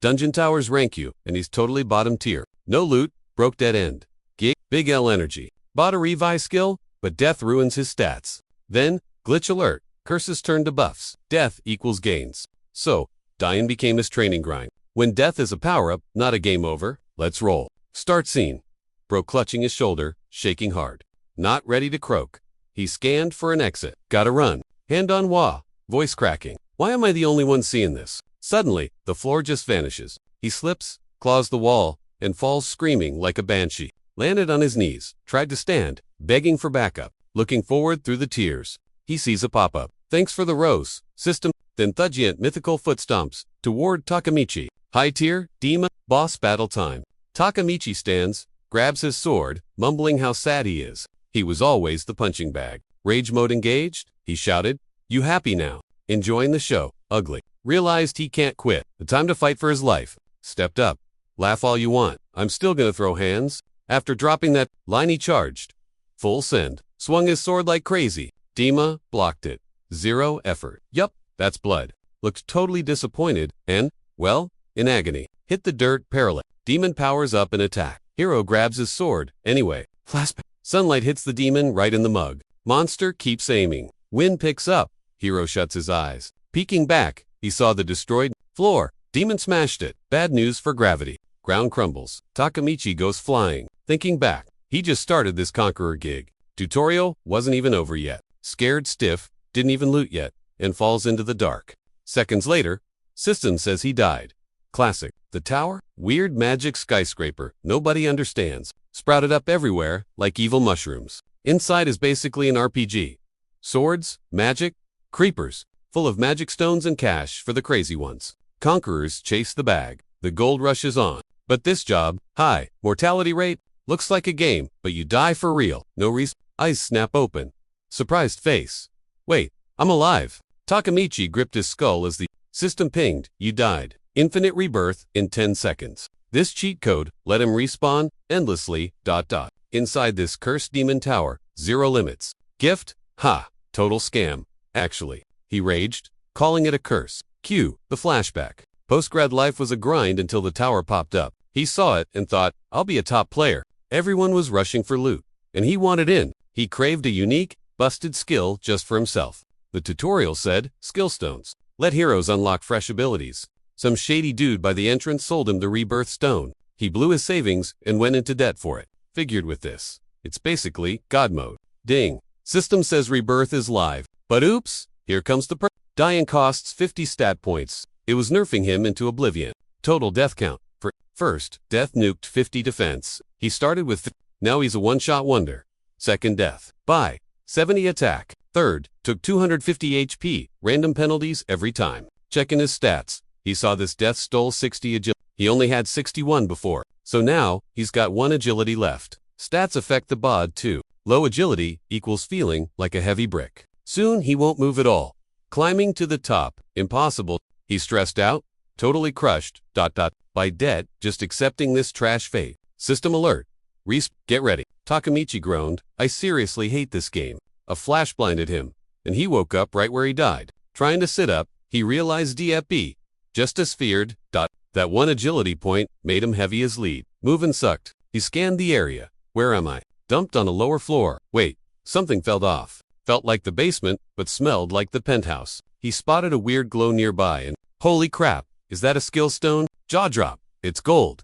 Dungeon towers rank you, and he's totally bottom tier. No loot, broke dead end. Gig, big L energy. Bought a revive skill, but death ruins his stats. Then, glitch alert, curses turn to buffs. Death equals gains. So, dying became his training grind. When death is a power-up, not a game over, let's roll. Start scene. Bro clutching his shoulder, shaking hard. Not ready to croak. He scanned for an exit. Gotta run. Hand on wah. Voice cracking. Why am I the only one seeing this? Suddenly, the floor just vanishes. He slips, claws the wall, and falls screaming like a banshee. Landed on his knees, tried to stand, begging for backup. Looking forward through the tears. He sees a pop-up. Thanks for the rose. System. Then Thudgiant mythical foot stomps toward Takamichi. High tier, demon, boss battle time. Takamichi stands, grabs his sword, mumbling how sad he is. He was always the punching bag. Rage mode engaged, he shouted. You happy now? Enjoying the show. Ugly. Realized he can't quit. The time to fight for his life. Stepped up. Laugh all you want. I'm still gonna throw hands. After dropping that line he charged. Full send. Swung his sword like crazy. Dima blocked it. Zero effort. Yup, that's blood. Looked totally disappointed and, well, in agony. Hit the dirt paralyzed. Demon powers up and attack. Hero grabs his sword. Anyway, flashback. Sunlight hits the demon right in the mug. Monster keeps aiming. Wind picks up. Hero shuts his eyes. Peeking back, he saw the destroyed floor. Demon smashed it. Bad news for gravity. Ground crumbles. Takamichi goes flying. Thinking back, he just started this conqueror gig. Tutorial wasn't even over yet. Scared stiff, didn't even loot yet, and falls into the dark. Seconds later, system says he died. Classic. The tower? Weird magic skyscraper. Nobody understands. Sprouted up everywhere, like evil mushrooms. Inside is basically an RPG. Swords, magic, creepers, full of magic stones and cash for the crazy ones. Conquerors chase the bag. The gold rush is on. But this job, high. Mortality rate, looks like a game, but you die for real. No reason. Eyes snap open. Surprised face. Wait, I'm alive. Takamichi gripped his skull as the system pinged. You died. Infinite rebirth in 10 seconds. This cheat code let him respawn endlessly. Inside this cursed demon tower, zero limits. Gift? Ha! Total scam. Actually, he raged, calling it a curse. Cue the flashback. Postgrad life was a grind until the tower popped up. He saw it and thought, I'll be a top player. Everyone was rushing for loot, and he wanted in. He craved a unique, busted skill just for himself. The tutorial said, skill stones. Let heroes unlock fresh abilities. Some shady dude by the entrance sold him the rebirth stone. He blew his savings and went into debt for it. Figured with this. It's basically God mode. Ding. System says rebirth is live. But oops, here comes the dying costs 50 stat points. It was nerfing him into oblivion. Total death count. For first, death nuked 50 defense. He started with now he's a one-shot wonder. Second death. By 70 attack. Third, took 250 HP. Random penalties every time. Checking his stats. He saw this death stole 60 agility. He only had 61 before. So now, he's got 1 agility left. Stats affect the bod too. Low agility equals feeling like a heavy brick. Soon he won't move at all. Climbing to the top. Impossible. He's stressed out. Totally crushed. By debt. Just accepting this trash fate. System alert. Get ready. Takamichi groaned. I seriously hate this game. A flash blinded him, and he woke up right where he died. Trying to sit up, he realized DFB. Just as feared. That 1 agility point made him heavy as lead. Moving sucked. He scanned the area. Where am I? Dumped on a lower floor. Wait, something fell off. Felt like the basement, but smelled like the penthouse. He spotted a weird glow nearby and, holy crap, is that a skill stone? Jaw drop. It's gold.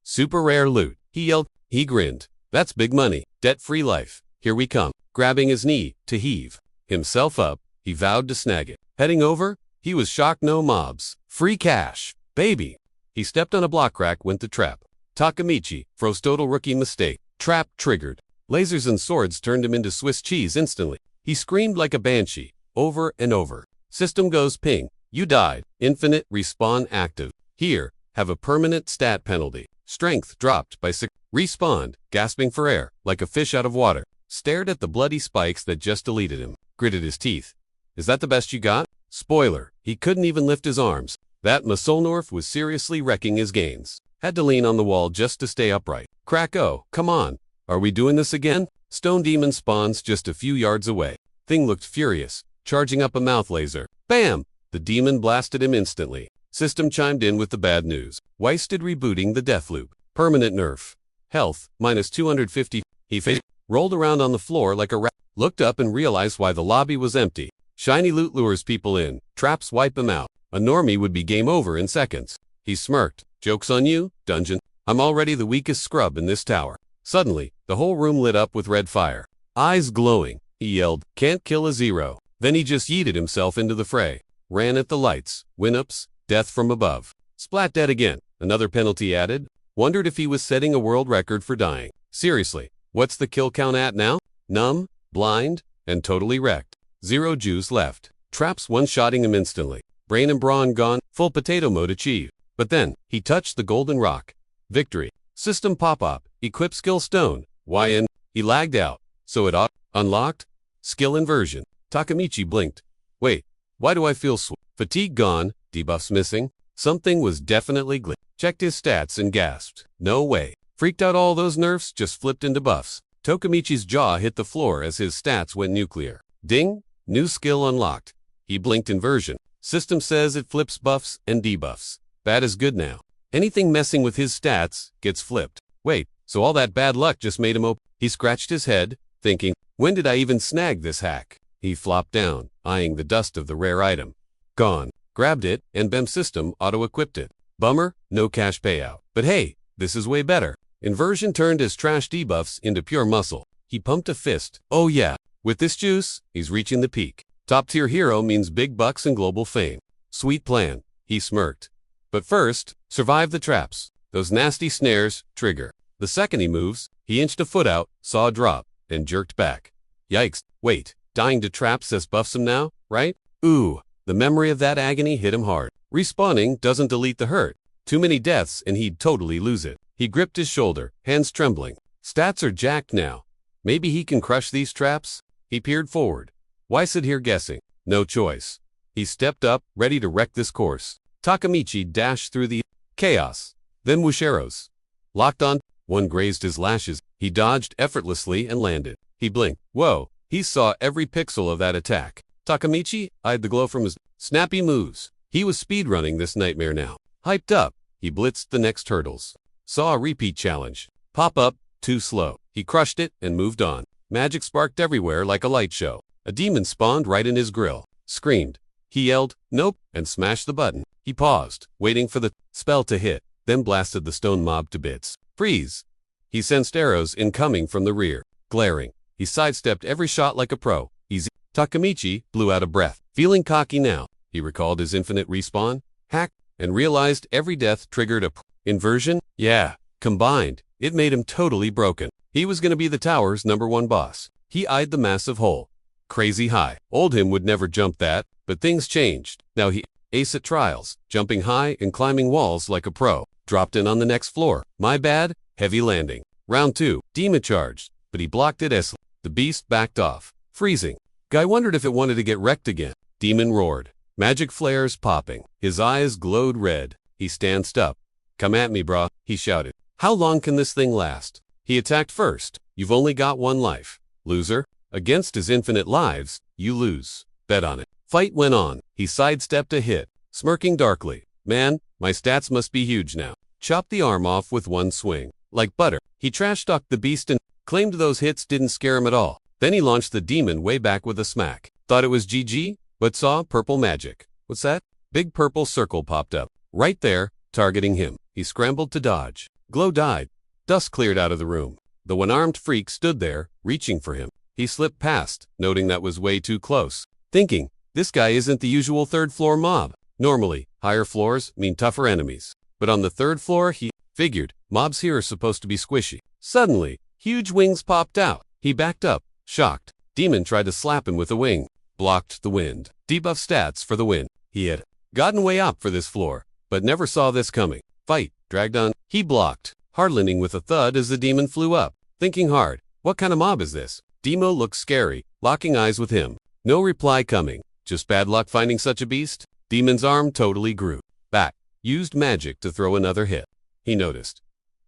Super rare loot. He yelled. He grinned. That's big money. Debt-free life. Here we come. Grabbing his knee to heave himself up, he vowed to snag it. Heading over, he was shocked. No mobs. Free cash. Baby. He stepped on a block crack, went to trap. Takamichi, froze. Total rookie mistake. Trap triggered. Lasers and swords turned him into Swiss cheese instantly. He screamed like a banshee, over and over. System goes ping. You died. Infinite respawn active. Here, have a permanent stat penalty. Strength dropped by 6. Respawned, gasping for air, like a fish out of water. Stared at the bloody spikes that just deleted him. Gritted his teeth. Is that the best you got? Spoiler, he couldn't even lift his arms. That Masolnorf was seriously wrecking his gains. Had to lean on the wall just to stay upright. Krakow, come on. Are we doing this again? Stone demon spawns just a few yards away. Thing looked furious, charging up a mouth laser. Bam! The demon blasted him instantly. System chimed in with the bad news. Wasted rebooting the death loop. Permanent nerf. Health, minus 250. He rolled around on the floor like a rat, looked up and realized why the lobby was empty. Shiny loot lures people in, traps wipe them out. A normie would be game over in seconds. He smirked. Joke's on you, dungeon. I'm already the weakest scrub in this tower. Suddenly, the whole room lit up with red fire. Eyes glowing, he yelled, "Can't kill a zero." Then he just yeeted himself into the fray. Ran at the lights, win-ups, death from above. Splat dead again, another penalty added. Wondered if he was setting a world record for dying. Seriously, what's the kill count at now? Numb, blind, and totally wrecked. 0 juice left. Traps one-shotting him instantly. Brain and brawn gone, full potato mode achieved. But then, he touched the golden rock. Victory. System pop-up. Equip skill stone. YN. He lagged out. So it unlocked. Skill inversion. Takamichi blinked. Wait, why do I feel fatigue gone, debuffs missing? Something was definitely glitched. Checked his stats and gasped. No way. Freaked out, all those nerfs just flipped into buffs. Takamichi's jaw hit the floor as his stats went nuclear. Ding! New skill unlocked. He blinked inversion. System says it flips buffs and debuffs. Bad is good now. Anything messing with his stats gets flipped. Wait, so all that bad luck just made him open? He scratched his head, thinking, when did I even snag this hack? He flopped down, eyeing the dust of the rare item. Gone. Grabbed it, and BEM system auto-equipped it. Bummer, no cash payout. But hey, this is way better. Inversion turned his trash debuffs into pure muscle. He pumped a fist. Oh yeah, with this juice, he's reaching the peak. Top-tier hero means big bucks and global fame. Sweet plan, he smirked. But first, survive the traps. Those nasty snares, trigger. The second he moves, he inched a foot out, saw a drop, and jerked back. Yikes, wait, dying to traps says buffs him now, right? Ooh, the memory of that agony hit him hard. Respawning doesn't delete the hurt. Too many deaths and he'd totally lose it. He gripped his shoulder, hands trembling. Stats are jacked now. Maybe he can crush these traps? He peered forward. Why sit here guessing? No choice. He stepped up, ready to wreck this course. Takamichi dashed through the chaos. Then whoosh arrows. Locked on, one grazed his lashes. He dodged effortlessly and landed. He blinked. Whoa, he saw every pixel of that attack. Takamichi eyed the glow from his snappy moves. He was speedrunning this nightmare now. Hyped up, he blitzed the next hurdles. Saw a repeat challenge. Pop up, too slow. He crushed it and moved on. Magic sparked everywhere like a light show. A demon spawned right in his grill. Screamed. He yelled, nope, and smashed the button. He paused, waiting for the spell to hit, then blasted the stone mob to bits. Freeze! He sensed arrows incoming from the rear. Glaring. He sidestepped every shot like a pro. Easy. Takamichi blew out a breath. Feeling cocky now, he recalled his infinite respawn hack and realized every death triggered a inversion. Yeah, combined, it made him totally broken. He was gonna be the tower's #1 boss. He eyed the massive hole. Crazy high. Old him would never jump that, but things changed. Now he ace at trials, jumping high and climbing walls like a pro. Dropped in on the next floor. My bad, heavy landing. Round 2, demon charged, but he blocked it as the beast backed off. Freezing. Guy wondered if it wanted to get wrecked again. Demon roared. Magic flares popping. His eyes glowed red. He stanced up. Come at me, brah, he shouted. How long can this thing last? He attacked first. You've only got one life. Loser. Against his infinite lives, you lose. Bet on it. Fight went on. He sidestepped a hit, smirking darkly. Man, my stats must be huge now. Chopped the arm off with one swing. Like butter. He trash-talked the beast and claimed those hits didn't scare him at all. Then he launched the demon way back with a smack. Thought it was GG, but saw purple magic. What's that? Big purple circle popped up. Right there, targeting him. He scrambled to dodge. Glow died. Dust cleared out of the room. The one-armed freak stood there, reaching for him. He slipped past, noting that was way too close. Thinking, this guy isn't the usual third-floor mob. Normally, higher floors mean tougher enemies. But on the third floor, he figured, mobs here are supposed to be squishy. Suddenly, huge wings popped out. He backed up, shocked. Demon tried to slap him with a wing. Blocked the wind. Debuff stats for the win. He had gotten way up for this floor, but never saw this coming. Fight, dragged on. He blocked, hard-landing with a thud as the demon flew up. Thinking hard, what kind of mob is this? Demo looked scary, locking eyes with him. No reply coming. Just bad luck finding such a beast? Demon's arm totally grew. Back. Used magic to throw another hit. He noticed.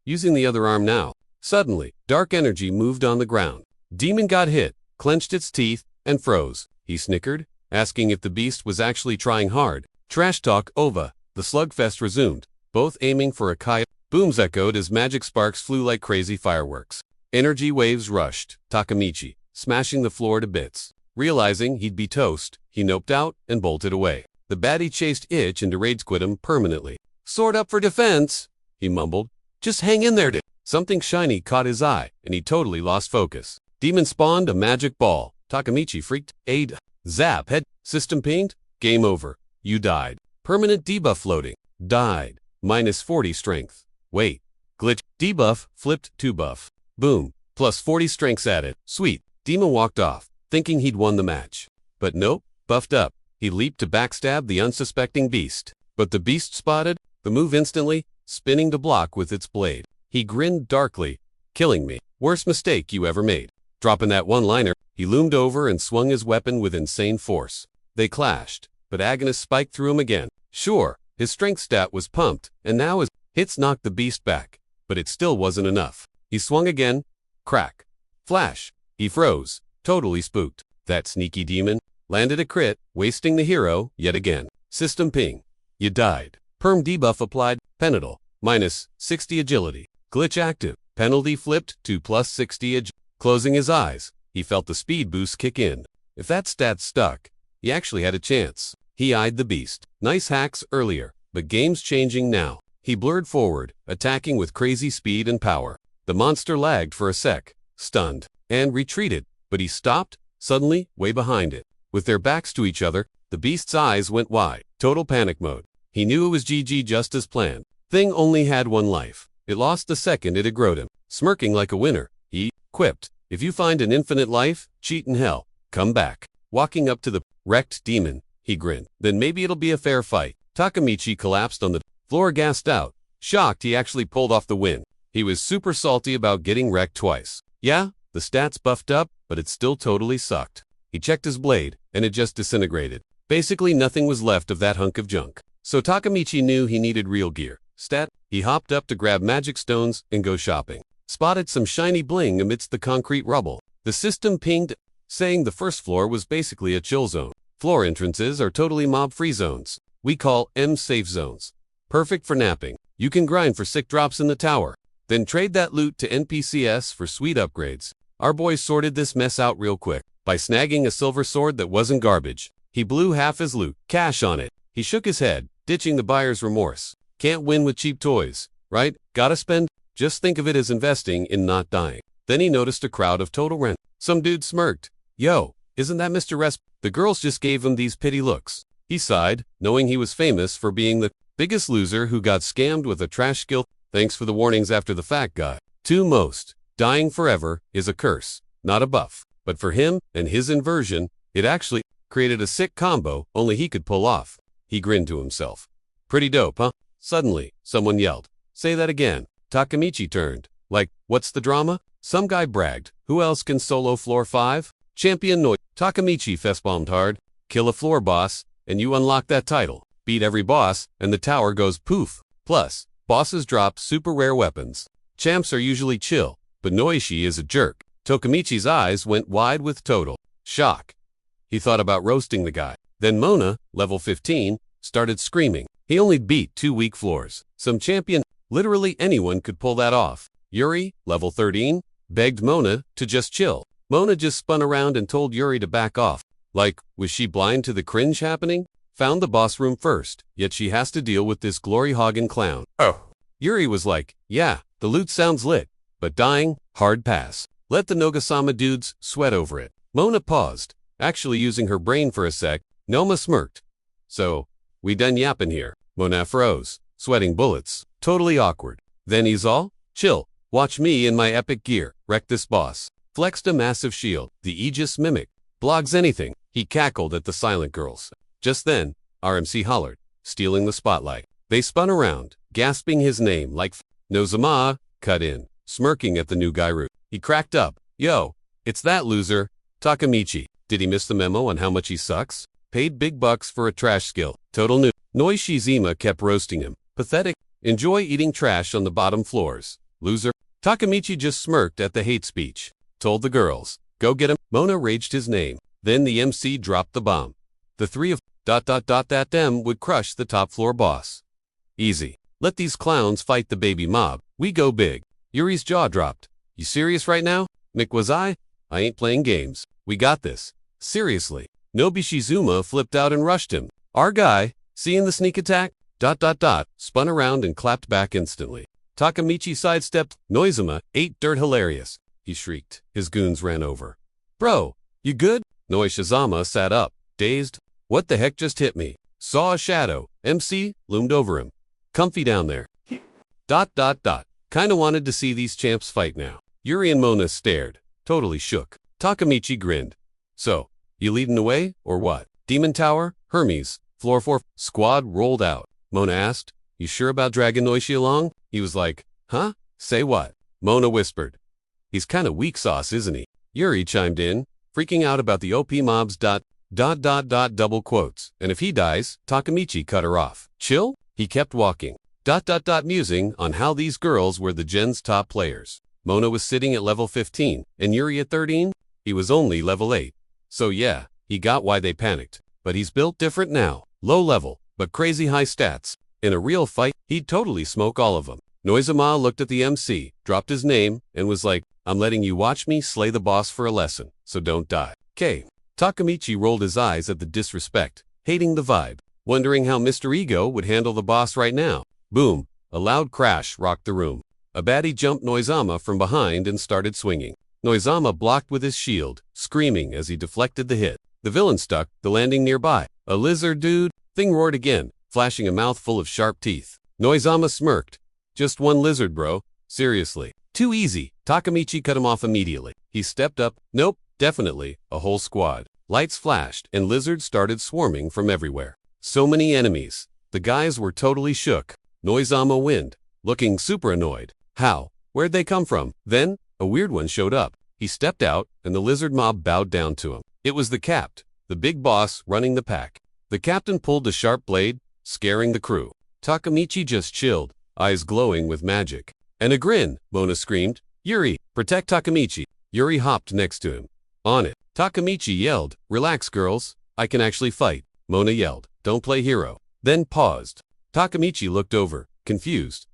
Using the other arm now. Suddenly, dark energy moved on the ground. Demon got hit, clenched its teeth, and froze. He snickered, asking if the beast was actually trying hard. Trash talk over. The slugfest resumed, both aiming for a kite. Booms echoed as magic sparks flew like crazy fireworks. Energy waves rushed Takemichi, smashing the floor to bits. Realizing he'd be toast, he noped out and bolted away. The baddie chased Itch into rage quit him permanently. "Sword up for defense," he mumbled. "Just hang in there." Something shiny caught his eye, and he totally lost focus. Demon spawned a magic ball. Takemichi freaked. Aid. Zap. Head. System pinged. Game over. You died. Permanent debuff floating. Died. Minus 40 strength. Wait. Glitch. Debuff. Flipped to buff. Boom. Plus 40 strengths added. Sweet. Demon walked off, thinking he'd won the match. But nope. Buffed up. He leaped to backstab the unsuspecting beast. But the beast spotted the move instantly, spinning to block with its blade. He grinned darkly. "Killing me. Worst mistake you ever made." Dropping that one-liner, he loomed over and swung his weapon with insane force. They clashed, but Agonist spiked through him again. Sure, his strength stat was pumped, and now his hits knocked the beast back. But it still wasn't enough. He swung again. Crack. Flash. He froze, totally spooked. That sneaky demon landed a crit, wasting the hero yet again. System ping. You died. Perm debuff applied. Penalty. Minus 60 agility. Glitch active. Penalty flipped to plus 60 agility. Closing his eyes, he felt the speed boost kick in. If that stat stuck, he actually had a chance. He eyed the beast. Nice hacks earlier, but game's changing now. He blurred forward, attacking with crazy speed and power. The monster lagged for a sec, stunned, and retreated, but he stopped, suddenly, way behind it. With their backs to each other, the beast's eyes went wide. Total panic mode. He knew it was GG just as planned. Thing only had one life. It lost the second it aggroed him. Smirking like a winner, he quipped, "If you find an infinite life, cheat in hell. Come back." Walking up to the wrecked demon, he grinned. "Then maybe it'll be a fair fight." Takemichi collapsed on the floor, gassed out. Shocked he actually pulled off the win. He was super salty about getting wrecked twice. Yeah, the stats buffed up, but it still totally sucked. He checked his blade, and it just disintegrated. Basically nothing was left of that hunk of junk. So Takemichi knew he needed real gear. Stat. He hopped up to grab magic stones and go shopping. Spotted some shiny bling amidst the concrete rubble. The system pinged, saying the first floor was basically a chill zone. Floor entrances are totally mob-free zones. We call them safe zones. Perfect for napping. You can grind for sick drops in the tower. Then trade that loot to NPCs for sweet upgrades. Our boys sorted this mess out real quick by snagging a silver sword that wasn't garbage. He blew half his loot, cash on it. He shook his head, ditching the buyer's remorse. Can't win with cheap toys, right? Gotta spend. Just think of it as investing in not dying. Then he noticed a crowd of total rent. Some dude smirked. "Yo, isn't that Mr. Resp?" The girls just gave him these pity looks. He sighed, knowing he was famous for being the biggest loser who got scammed with a trash skill. Thanks for the warnings after the fact, guy. To most, dying forever is a curse, not a buff. But for him and his inversion, it actually created a sick combo only he could pull off. He grinned to himself. Pretty dope, huh? Suddenly, someone yelled, "Say that again." Takemichi turned. Like, what's the drama? Some guy bragged. Who else can solo floor 5? Champion Noi. Takemichi fist-palmed hard. Kill a floor boss, and you unlock that title. Beat every boss, and the tower goes poof. Plus, bosses drop super rare weapons. Champs are usually chill, but Noishi is a jerk. Takemichi's eyes went wide with total shock. He thought about roasting the guy. Then Mona, level 15, started screaming. He only beat 2 weak floors. Some champion, literally anyone could pull that off. Yuri, level 13, begged Mona to just chill. Mona just spun around and told Yuri to back off. Like, was she blind to the cringe happening? Found the boss room first, yet she has to deal with this glory-hogging clown. Oh. Yuri was like, yeah, the loot sounds lit, but dying, hard pass. Let the Nogasama dudes sweat over it. Mona paused, actually using her brain for a sec. Noma smirked. So, we done yapping here. Mona froze, sweating bullets. Totally awkward. Then he's all, chill, watch me in my epic gear, wreck this boss. Flexed a massive shield, the Aegis mimic. Blogs anything. He cackled at the silent girls. Just then, RMC hollered, stealing the spotlight. They spun around, gasping his name like Nozama cut in, smirking at the new guy root. He cracked up. Yo, it's that loser, Takemichi. Did he miss the memo on how much he sucks? Paid big bucks for a trash skill. Total noob. Noishizima kept roasting him. Pathetic. Enjoy eating trash on the bottom floors. Loser. Takemichi just smirked at the hate speech. Told the girls, go get him. Mona raged his name. Then the MC dropped the bomb. The three of ... that them would crush the top floor boss. Easy. Let these clowns fight the baby mob. We go big. Yuri's jaw dropped. You serious right now? Mick was I ain't playing games. We got this. Seriously. Nobishizuma flipped out and rushed him. Our guy, seeing the sneak attack, spun around and clapped back instantly. Takamichi sidestepped. Noizuma ate dirt hilarious. He shrieked. His goons ran over. Bro, you good? Noishizama sat up, dazed. What the heck just hit me? Saw a shadow. MC loomed over him. Comfy down there. Kinda wanted to see these champs fight now. Yuri and Mona stared, totally shook. Takamichi grinned. So, you leading the way, or what? Demon Tower, Hermes, floor 4, squad rolled out. Mona asked, you sure about dragging Noishi along? He was like, huh? Say what? Mona whispered. He's kinda weak sauce, isn't he? Yuri chimed in, freaking out about the OP mobs. Double quotes. And if he dies, Takamichi cut her off. Chill? He kept walking. Musing on how these girls were the gen's top players. Mona was sitting at level 15, and Yuri at 13? He was only level 8. So yeah, he got why they panicked. But he's built different now. Low level, but crazy high stats. In a real fight, he'd totally smoke all of them. Noizuma looked at the MC, dropped his name, and was like, I'm letting you watch me slay the boss for a lesson, so don't die. K. Takamichi rolled his eyes at the disrespect, hating the vibe, wondering how Mr. Ego would handle the boss right now. Boom! A loud crash rocked the room. A baddie jumped Noizama from behind and started swinging. Noizama blocked with his shield, screaming as he deflected the hit. The villain stuck the landing nearby. A lizard dude? Thing roared again, flashing a mouthful of sharp teeth. Noizama smirked. Just one lizard, bro. Seriously. Too easy. Takamichi cut him off immediately. He stepped up. Nope, definitely. A whole squad. Lights flashed, and lizards started swarming from everywhere. So many enemies. The guys were totally shook. Noizama wind, looking super annoyed. How? Where'd they come from? Then, a weird one showed up. He stepped out, and the lizard mob bowed down to him. It was the Capped, the big boss running the pack. The captain pulled a sharp blade, scaring the crew. Takamichi just chilled, eyes glowing with magic. And a grin, Mona screamed. Yuri, protect Takamichi. Yuri hopped next to him. On it. Takamichi yelled, relax girls, I can actually fight. Mona yelled, don't play hero. Then paused. Takamichi looked over, confused.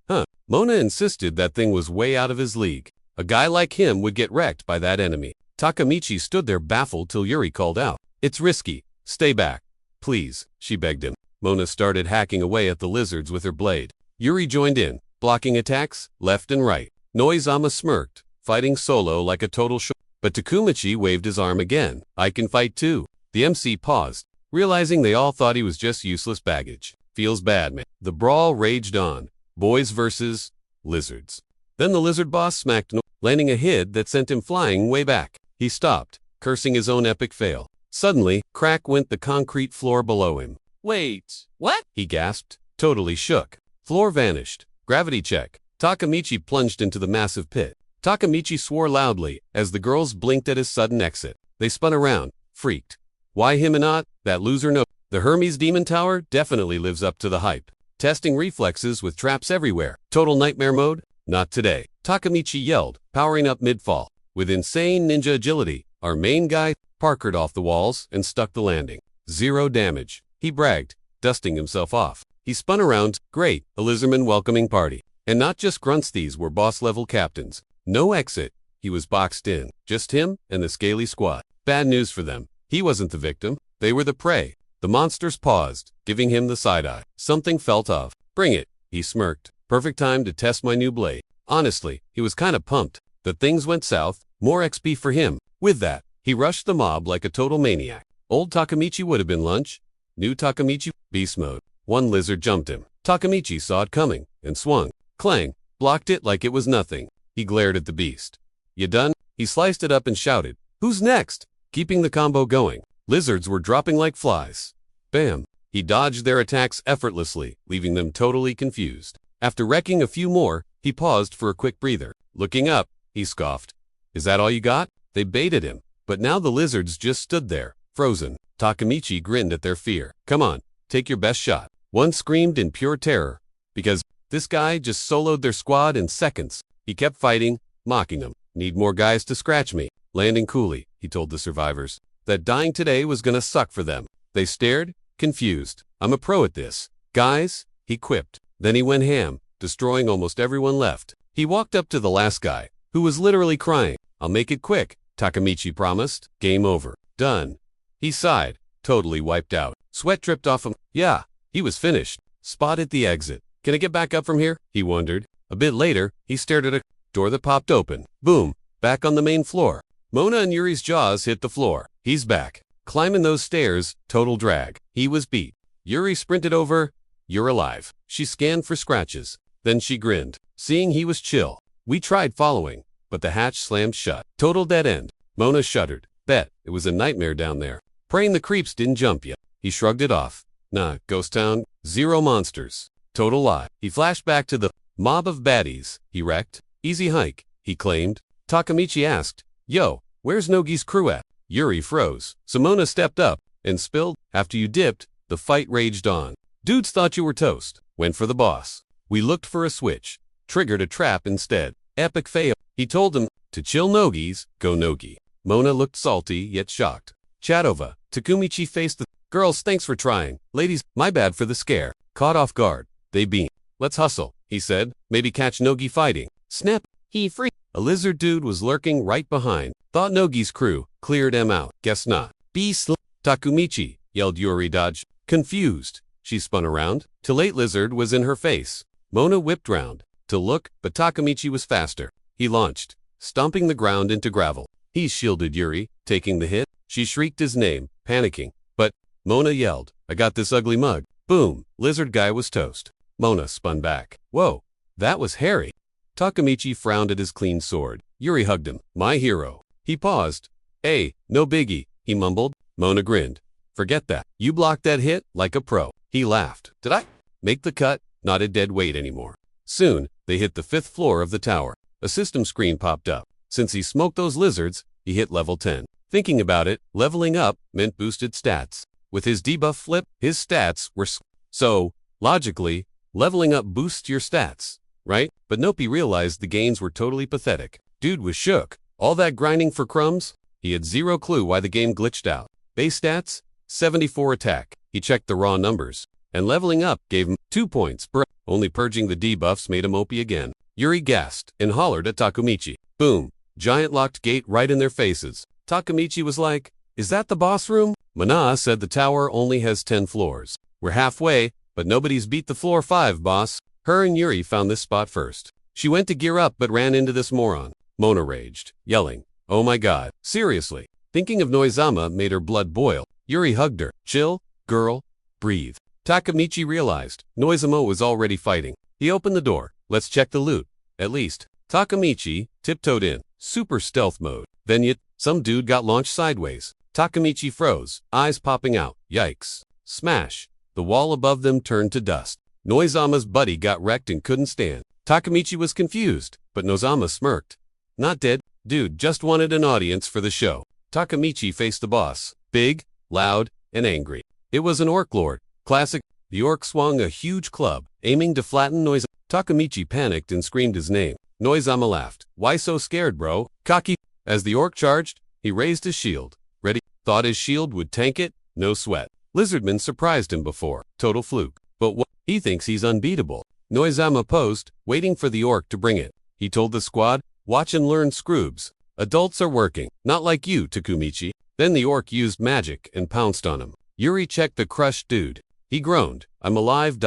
Mona insisted that thing was way out of his league. A guy like him would get wrecked by that enemy. Takamichi stood there baffled till Yuri called out. It's risky. Stay back. Please, she begged him. Mona started hacking away at the lizards with her blade. Yuri joined in, blocking attacks, left and right. Noizama smirked, fighting solo like a total But Takamichi waved his arm again. I can fight too. The MC paused, realizing they all thought he was just useless baggage. Feels bad, man. The brawl raged on. Boys versus lizards. Then the lizard boss smacked landing a hit that sent him flying way back. He stopped, cursing his own epic fail. Suddenly, crack went the concrete floor below him. Wait, what? He gasped, totally shook. Floor vanished. Gravity check. Takamichi plunged into the massive pit. Takamichi swore loudly as the girls blinked at his sudden exit. They spun around, freaked. Why him and not that loser? No. The Hermes Demon Tower definitely lives up to the hype. Testing reflexes with traps everywhere. Total nightmare mode? Not today. Takamichi yelled, powering up mid-fall. With insane ninja agility, our main guy parkoured off the walls and stuck the landing. 0 damage. He bragged, dusting himself off. He spun around. Great, a lizardman welcoming party. And not just grunts, these were boss-level captains. No exit. He was boxed in. Just him and the scaly squad. Bad news for them. He wasn't the victim. They were the prey. The monsters paused, giving him the side-eye. Something felt off. Bring it, he smirked. Perfect time to test my new blade. Honestly, he was kinda pumped. The things went south, more XP for him. With that, he rushed the mob like a total maniac. Old Takamichi would have been lunch. New Takamichi, beast mode. One lizard jumped him. Takamichi saw it coming, and swung. Clang, blocked it like it was nothing. He glared at the beast. You done? He sliced it up and shouted, who's next? Keeping the combo going. Lizards were dropping like flies. Bam! He dodged their attacks effortlessly, leaving them totally confused. After wrecking a few more, he paused for a quick breather. Looking up, he scoffed. Is that all you got? They baited him. But now the lizards just stood there, frozen. Takamichi grinned at their fear. Come on, take your best shot. One screamed in pure terror, because this guy just soloed their squad in seconds. He kept fighting, mocking them. Need more guys to scratch me. Landing coolly, he told the survivors. That dying today was gonna suck for them. They stared, confused. I'm a pro at this. Guys, he quipped. Then he went ham, destroying almost everyone left. He walked up to the last guy, who was literally crying. I'll make it quick, Takemichi promised. Game over. Done. He sighed, totally wiped out. Sweat dripped off him. Yeah, he was finished. Spot at the exit. Can I get back up from here? He wondered. A bit later, he stared at a door that popped open. Boom, back on the main floor. Mona and Yuri's jaws hit the floor. He's back. Climbing those stairs, total drag. He was beat. Yuri sprinted over. You're alive. She scanned for scratches. Then she grinned, seeing he was chill. We tried following, but the hatch slammed shut. Total dead end. Mona shuddered. Bet it was a nightmare down there. Praying the creeps didn't jump yet. He shrugged it off. Nah, ghost town, zero monsters. Total lie. He flashed back to the mob of baddies he wrecked. Easy hike, he claimed. Takemichi asked, Yo, where's Nogi's crew at? Yuri froze. Mona stepped up and spilled. After you dipped, the fight raged on. Dudes thought you were toast. Went for the boss. We looked for a switch. Triggered a trap instead. Epic fail. He told them to chill Nogis, go Nogi. Mona looked salty yet shocked. Chatova. Takemichi faced the girls. Thanks for trying. Ladies, my bad for the scare. Caught off guard. They beamed. Let's hustle, he said. Maybe catch Nogi fighting. Snap. He free. A lizard dude was lurking right behind. Thought Nogi's crew cleared him out. Guess not. Beast. Takemichi, yelled Yuri dodge. Confused. She spun around. Till late lizard was in her face. Mona whipped round to look, but Takemichi was faster. He launched, stomping the ground into gravel. He shielded Yuri, taking the hit. She shrieked his name, panicking. But Mona yelled, I got this ugly mug. Boom, lizard guy was toast. Mona spun back. Whoa, that was hairy. Takemichi frowned at his clean sword. Yuri hugged him. My hero. He paused. Hey, no biggie, he mumbled. Mona grinned. Forget that. You blocked that hit like a pro. He laughed. Did I? Make the cut? Not a dead weight anymore. Soon, they hit the 5th floor of the tower. A system screen popped up. Since he smoked those lizards, he hit level 10. Thinking about it, leveling up meant boosted stats. With his debuff flip, his stats were so, logically, leveling up boosts your stats, right? But nope, he realized the gains were totally pathetic. Dude was shook. All that grinding for crumbs? He had zero clue why the game glitched out. Base stats? 74 attack. He checked the raw numbers. And leveling up gave him 2 points per. Only purging the debuffs made him OP again. Yuri gasped and hollered at Takemichi. Boom. Giant locked gate right in their faces. Takemichi was like, is that the boss room? Mana said the tower only has 10 floors. We're halfway, but nobody's beat the floor 5, boss. Her and Yuri found this spot first. She went to gear up but ran into this moron. Mona raged, yelling, oh my god, seriously. Thinking of Noizama made her blood boil. Yuri hugged her. Chill, girl, breathe. Takemichi realized Noizama was already fighting. He opened the door. Let's check the loot. At least. Takemichi tiptoed in. Super stealth mode. Then yet, some dude got launched sideways. Takemichi froze, eyes popping out. Yikes. Smash. The wall above them turned to dust. Noizama's buddy got wrecked and couldn't stand. Takemichi was confused, but Noizama smirked. Not dead. Dude just wanted an audience for the show. Takemichi faced the boss. Big, loud, and angry. It was an orc lord. Classic. The orc swung a huge club, aiming to flatten Noizama. Takemichi panicked and screamed his name. Noizama laughed. Why so scared, bro? Cocky. As the orc charged, he raised his shield. Ready. Thought his shield would tank it? No sweat. Lizardman surprised him before. Total fluke. But what? He thinks he's unbeatable. Noizama posed, waiting for the orc to bring it. He told the squad, watch and learn, scroobs. Adults are working. Not like you, Takemichi. Then the orc used magic and pounced on him. Yuri checked the crushed dude. He groaned. I'm alive.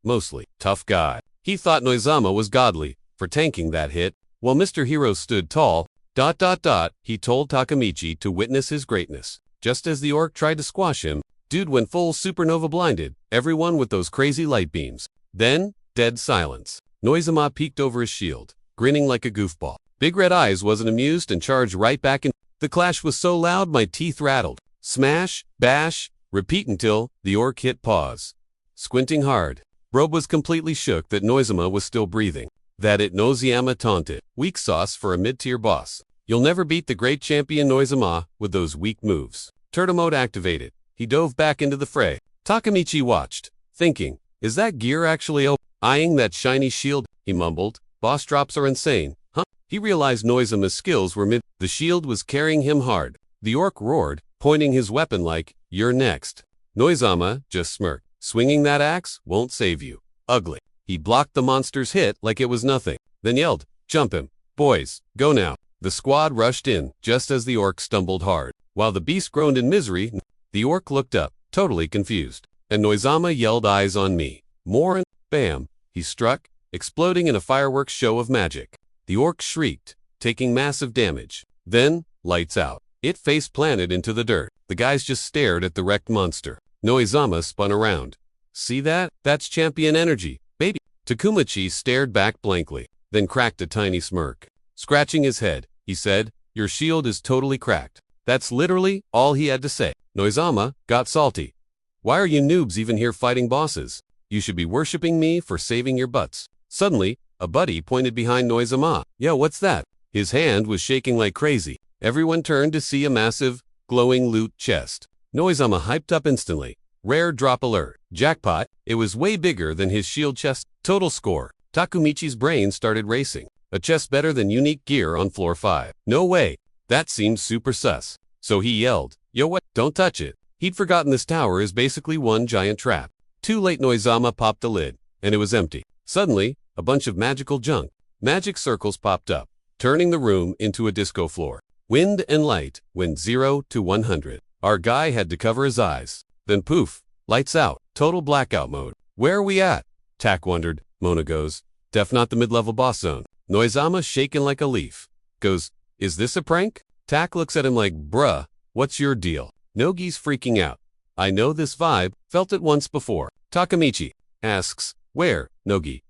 Mostly. Tough guy. He thought Noizama was godly for tanking that hit. While Mr. Hero stood tall. He told Takemichi to witness his greatness. Just as the orc tried to squash him, dude went full supernova blinded. Everyone with those crazy light beams. Then, dead silence. Noizama peeked over his shield, grinning like a goofball. Big red eyes wasn't amused and charged right back in. The clash was so loud my teeth rattled. Smash, bash, repeat until the orc hit pause. Squinting hard, Brobe was completely shook that Noizama was still breathing. That it Noizama taunted. Weak sauce for a mid-tier boss. You'll never beat the great champion Noizama with those weak moves. Turtle mode activated. He dove back into the fray. Takemichi watched, thinking, is that gear actually open? Eyeing that shiny shield, he mumbled. Boss drops are insane, huh? He realized Noizama's skills were mid. The shield was carrying him hard. The orc roared, pointing his weapon like, you're next. Noizama just smirked. Swinging that axe won't save you. ugly. He blocked the monster's hit like it was nothing, then yelled, "Jump him. Boys, go now." The squad rushed in, just as the orc stumbled hard. While the beast groaned in misery, the orc looked up, totally confused. And Noizama yelled, "Eyes on me." More and bam, he struck, exploding in a fireworks show of magic. The orc shrieked, taking massive damage. Then, lights out. It face-planted into the dirt. The guys just stared at the wrecked monster. Noizama spun around. "See that? That's champion energy, baby." Takumachi stared back blankly, then cracked a tiny smirk. Scratching his head, he said, "Your shield is totally cracked." That's literally all he had to say. Noizama got salty. "Why are you noobs even here fighting bosses? You should be worshipping me for saving your butts." Suddenly, a buddy pointed behind Noizama. "Yo, what's that?" His hand was shaking like crazy. Everyone turned to see a massive, glowing loot chest. Noizama hyped up instantly. Rare drop alert. Jackpot. It was way bigger than his shield chest. Total score. Takumichi's brain started racing. A chest better than unique gear on floor 5. No way. That seemed super sus. So he yelled, "Yo, what? Don't touch it." He'd forgotten this tower is basically one giant trap. Too late. Noizama popped the lid, and it was empty. Suddenly, a bunch of magical junk. Magic circles popped up, turning the room into a disco floor. Wind and light went 0 to 100. Our guy had to cover his eyes. Then poof, lights out, total blackout mode. "Where are we at?" Tak wondered. Mona goes, "Def not the mid-level boss zone." Noizama, shaken like a leaf, goes, "Is this a prank?" Tak looks at him like, "Bruh, what's your deal?" Nogi's freaking out. "I know this vibe, felt it once before." Takamichi asks, "Where, Nogi?"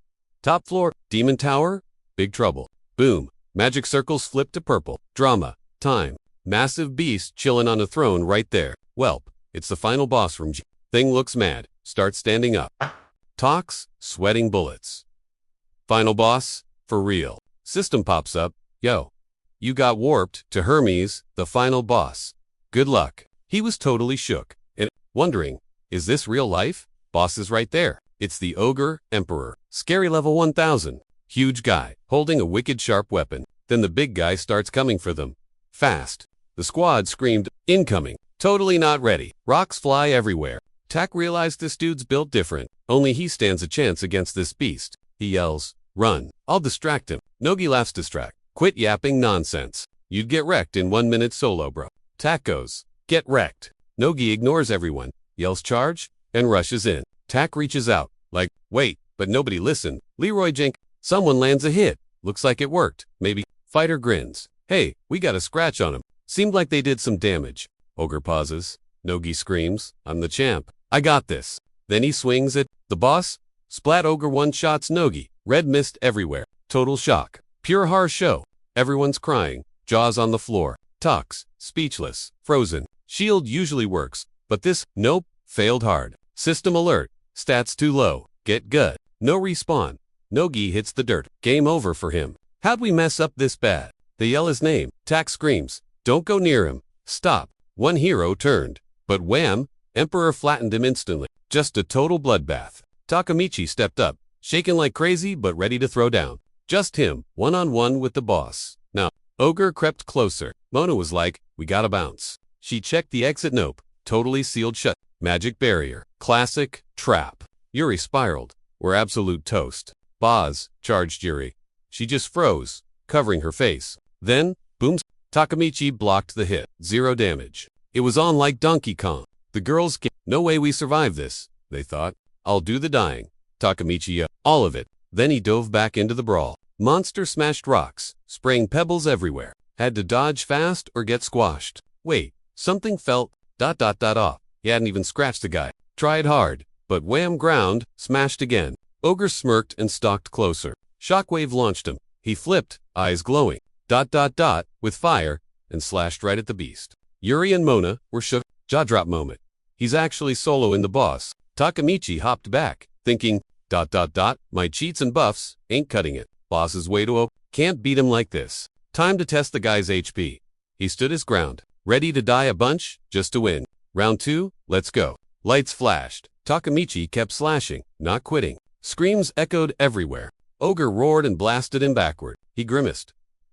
"Top floor, Demon Tower?" "Big trouble." Boom, magic circles flip to purple. Drama, time. Massive beast chillin' on a throne right there. Welp, it's the final boss from G. Thing looks mad, starts standing up. Talks, sweating bullets. Final boss, for real. System pops up, "Yo, you got warped to Hermes, the final boss. Good luck." He was totally shook, and wondering, is this real life? Boss is right there. It's the Ogre Emperor. Scary level 1000. Huge guy, holding a wicked sharp weapon. Then the big guy starts coming for them. Fast. The squad screamed, "Incoming." Totally not ready. Rocks fly everywhere. Tak realized this dude's built different. Only he stands a chance against this beast. He yells, "Run. I'll distract him." Nogi laughs, "Distract. Quit yapping nonsense. You'd get wrecked in 1 minute solo, bro." Tak goes, "Get wrecked." Nogi ignores everyone, yells charge, and rushes in. Tak reaches out, like, "Wait," but nobody listened. Leroy Jink. Someone lands a hit. Looks like it worked. Maybe. Fighter grins. "Hey, we got a scratch on him." Seemed like they did some damage. Ogre pauses. Nogi screams, "I'm the champ. I got this." Then he swings at the boss. Splat. Ogre one-shots Nogi. Red mist everywhere. Total shock. Pure horror show. Everyone's crying. Jaws on the floor. Talks. Speechless. Frozen. Shield usually works, but this, nope, failed hard. System alert. Stats too low. Get good. No respawn. Nogi hits the dirt. Game over for him. How'd we mess up this bad? They yell his name. Tak screams, "Don't go near him. Stop." One hero turned, but wham, Emperor flattened him instantly. Just a total bloodbath. Takamichi stepped up, shaking like crazy but ready to throw down. Just him, one-on-one with the boss. Now, Ogre crept closer. Mona was like, "We gotta bounce." She checked the exit. Nope. Totally sealed shut. Magic barrier. Classic trap. Yuri spiraled. We're absolute toast. Boz, charged Yuri. She just froze, covering her face. Then, boom. Takamichi blocked the hit. 0 damage. It was on like Donkey Kong. The girls came. "No way we survive this," they thought. "I'll do the dying." Takamichi, all of it. Then he dove back into the brawl. Monster smashed rocks, spraying pebbles everywhere. Had to dodge fast or get squashed. Wait, something felt ... off. He hadn't even scratched the guy. Tried hard, but wham, ground, smashed again. Ogre smirked and stalked closer. Shockwave launched him. He flipped, eyes glowing, ... with fire, and slashed right at the beast. Yuri and Mona were shook. Jaw drop moment. He's actually soloing the boss. Takamichi hopped back, thinking, ... my cheats and buffs ain't cutting it. Boss's way to can't beat him like this. Time to test the guy's HP. He stood his ground, ready to die a bunch, just to win. Round 2, let's go. Lights flashed. Takamichi kept slashing, not quitting. Screams echoed everywhere. Ogre roared and blasted him backward. He grimaced.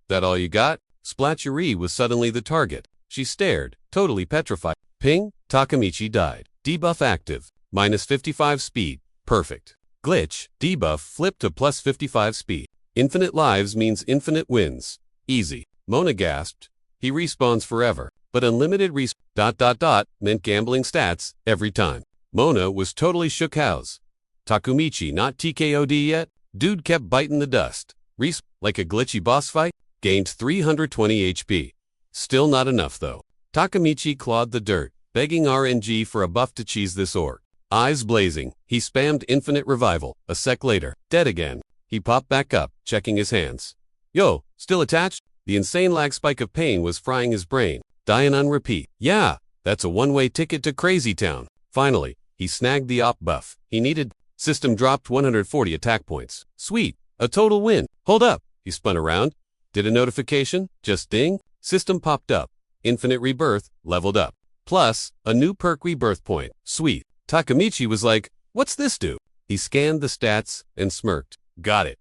"That all you got?" Splat. Yuri was suddenly the target. She stared, totally petrified. Ping. Takamichi died. Debuff active. -55 speed. Perfect. Glitch, debuff, flip to plus 55 speed. Infinite lives means infinite wins. Easy. Mona gasped. He respawns forever. But unlimited meant gambling stats every time. Mona was totally shook house. Takemichi not TKOD yet? Dude kept biting the dust. Like a glitchy boss fight? Gained 320 HP. Still not enough though. Takemichi clawed the dirt, begging RNG for a buff to cheese this orc. Eyes blazing, he spammed infinite revival. A sec later, dead again. He popped back up, checking his hands. Yo, still attached? The insane lag spike of pain was frying his brain. Dying on repeat. Yeah, that's a one-way ticket to Crazy Town. Finally, he snagged the op buff he needed. System dropped 140 attack points. Sweet, a total win. Hold up. He spun around. Did a notification? Just ding. System popped up. Infinite rebirth, leveled up. Plus, a new perk rebirth point. Sweet. Takemichi was like, what's this do? He scanned the stats and smirked. Got it.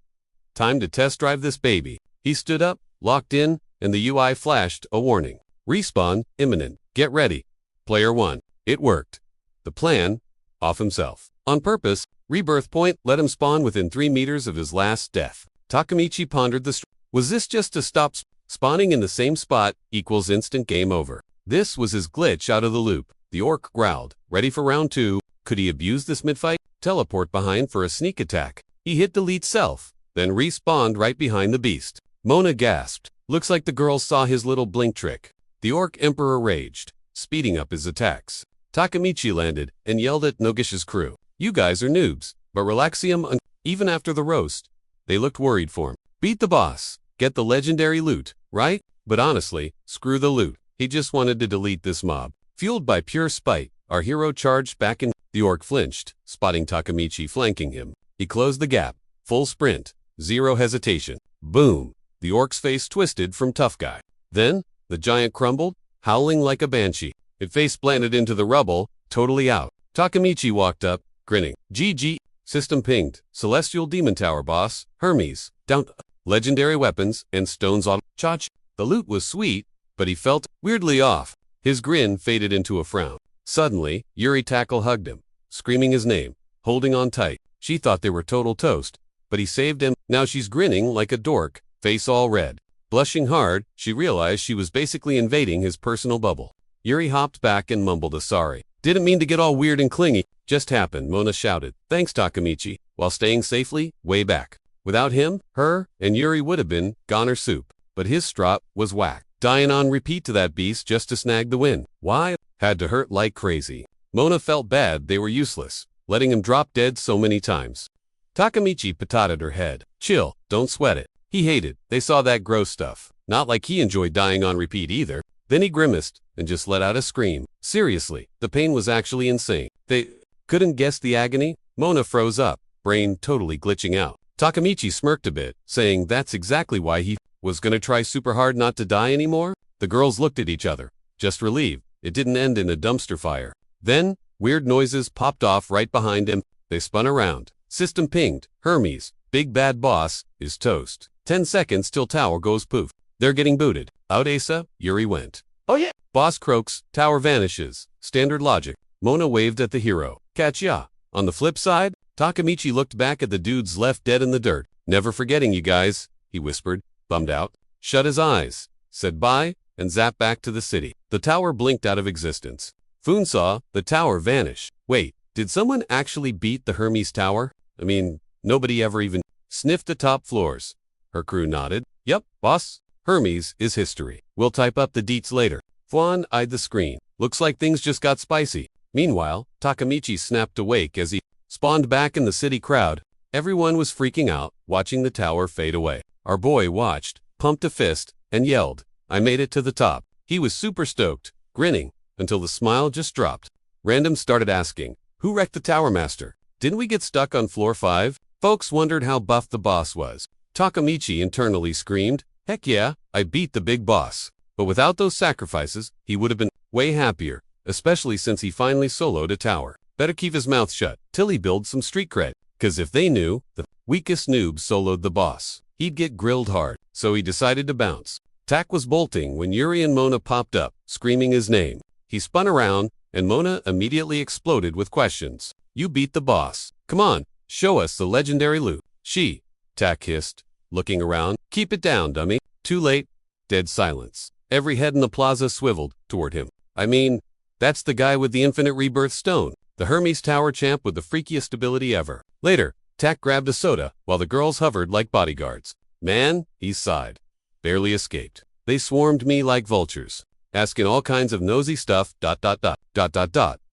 Time to test drive this baby. He stood up, locked in, and the UI flashed a warning. Respawn, imminent. Get ready. Player 1. It worked. The plan, off himself. On purpose, rebirth point let him spawn within 3 meters of his last death. Takemichi pondered the was this just to stop spawning in the same spot equals instant game over? This was his glitch out of the loop. The orc growled. Ready for round 2. Could he abuse this mid-fight? Teleport behind for a sneak attack. He hit delete self, then respawned right behind the beast. Mona gasped. Looks like the girls saw his little blink trick. The orc emperor raged, speeding up his attacks. Takemichi landed and yelled at Nogish's crew. You guys are noobs, but Relaxium even after the roast, they looked worried for him. Beat the boss, get the legendary loot, right? But honestly, screw the loot. He just wanted to delete this mob. Fueled by pure spite, our hero charged back in. The orc flinched, spotting Takemichi flanking him. He closed the gap. Full sprint. Zero hesitation. Boom. The orc's face twisted from tough guy. Then, the giant crumbled, howling like a banshee. It face planted into the rubble, totally out. Takemichi walked up, grinning. GG. System pinged. Celestial Demon Tower boss, Hermes. Down. Legendary weapons and stones on. Chach. The loot was sweet, but he felt weirdly off. His grin faded into a frown. Suddenly, Yuri Tackle hugged him, screaming his name, holding on tight. She thought they were total toast, but he saved him. Now she's grinning like a dork, face all red. Blushing hard, she realized she was basically invading his personal bubble. Yuri hopped back and mumbled a sorry. Didn't mean to get all weird and clingy. Just happened, Mona shouted. Thanks, Takemichi, while staying safely, way back. Without him, her, and Yuri would have been goner soup. But his strop was whack. Dying on repeat to that beast just to snag the win. Why? Had to hurt like crazy. Mona felt bad they were useless, letting him drop dead so many times. Takemichi patataed her head. Chill, don't sweat it. He hated, they saw that gross stuff. Not like he enjoyed dying on repeat either. Then he grimaced and just let out a scream. Seriously, the pain was actually insane. They couldn't guess the agony. Mona froze up, brain totally glitching out. Takemichi smirked a bit, saying that's exactly why he was gonna try super hard not to die anymore. The girls looked at each other, just relieved it didn't end in a dumpster fire. Then, weird noises popped off right behind him. They spun around. System pinged. Hermes, big bad boss, is toast. 10 seconds till tower goes poof. They're getting booted. Out Asa, Yuri went. Oh yeah. Boss croaks, tower vanishes. Standard logic. Mona waved at the hero. Catch ya. On the flip side, Takemichi looked back at the dudes left dead in the dirt. Never forgetting you guys, he whispered, bummed out. Shut his eyes, said bye, and zapped back to the city. The tower blinked out of existence. Foon saw the tower vanish. Wait, did someone actually beat the Hermes tower? I mean, nobody ever even sniffed the top floors. Her crew nodded. Yup, boss. Hermes is history. We'll type up the deets later. Fuan eyed the screen. Looks like things just got spicy. Meanwhile, Takemichi snapped awake as he spawned back in the city crowd. Everyone was freaking out, watching the tower fade away. Our boy watched, pumped a fist, and yelled, I made it to the top. He was super stoked, grinning, until the smile just dropped. Random started asking, who wrecked the Tower Master? Didn't we get stuck on floor 5? Folks wondered how buff the boss was. Takemichi internally screamed, heck yeah, I beat the big boss. But without those sacrifices, he would have been way happier, especially since he finally soloed a tower. Better keep his mouth shut till he builds some street cred. Cause if they knew the weakest noob soloed the boss, he'd get grilled hard. So he decided to bounce. Tak was bolting when Yuri and Mona popped up, screaming his name. He spun around, and Mona immediately exploded with questions. You beat the boss. Come on, Show us the legendary loot. She, Tak hissed, looking around. Keep it down, dummy. Too late. Dead silence. Every head in the plaza swiveled toward him. I mean, that's the guy with the infinite rebirth stone. The Hermes Tower champ with the freakiest ability ever. Later, Tak grabbed a soda while the girls hovered like bodyguards. Man, he sighed. Barely escaped. They swarmed me like vultures, asking all kinds of nosy stuff, ...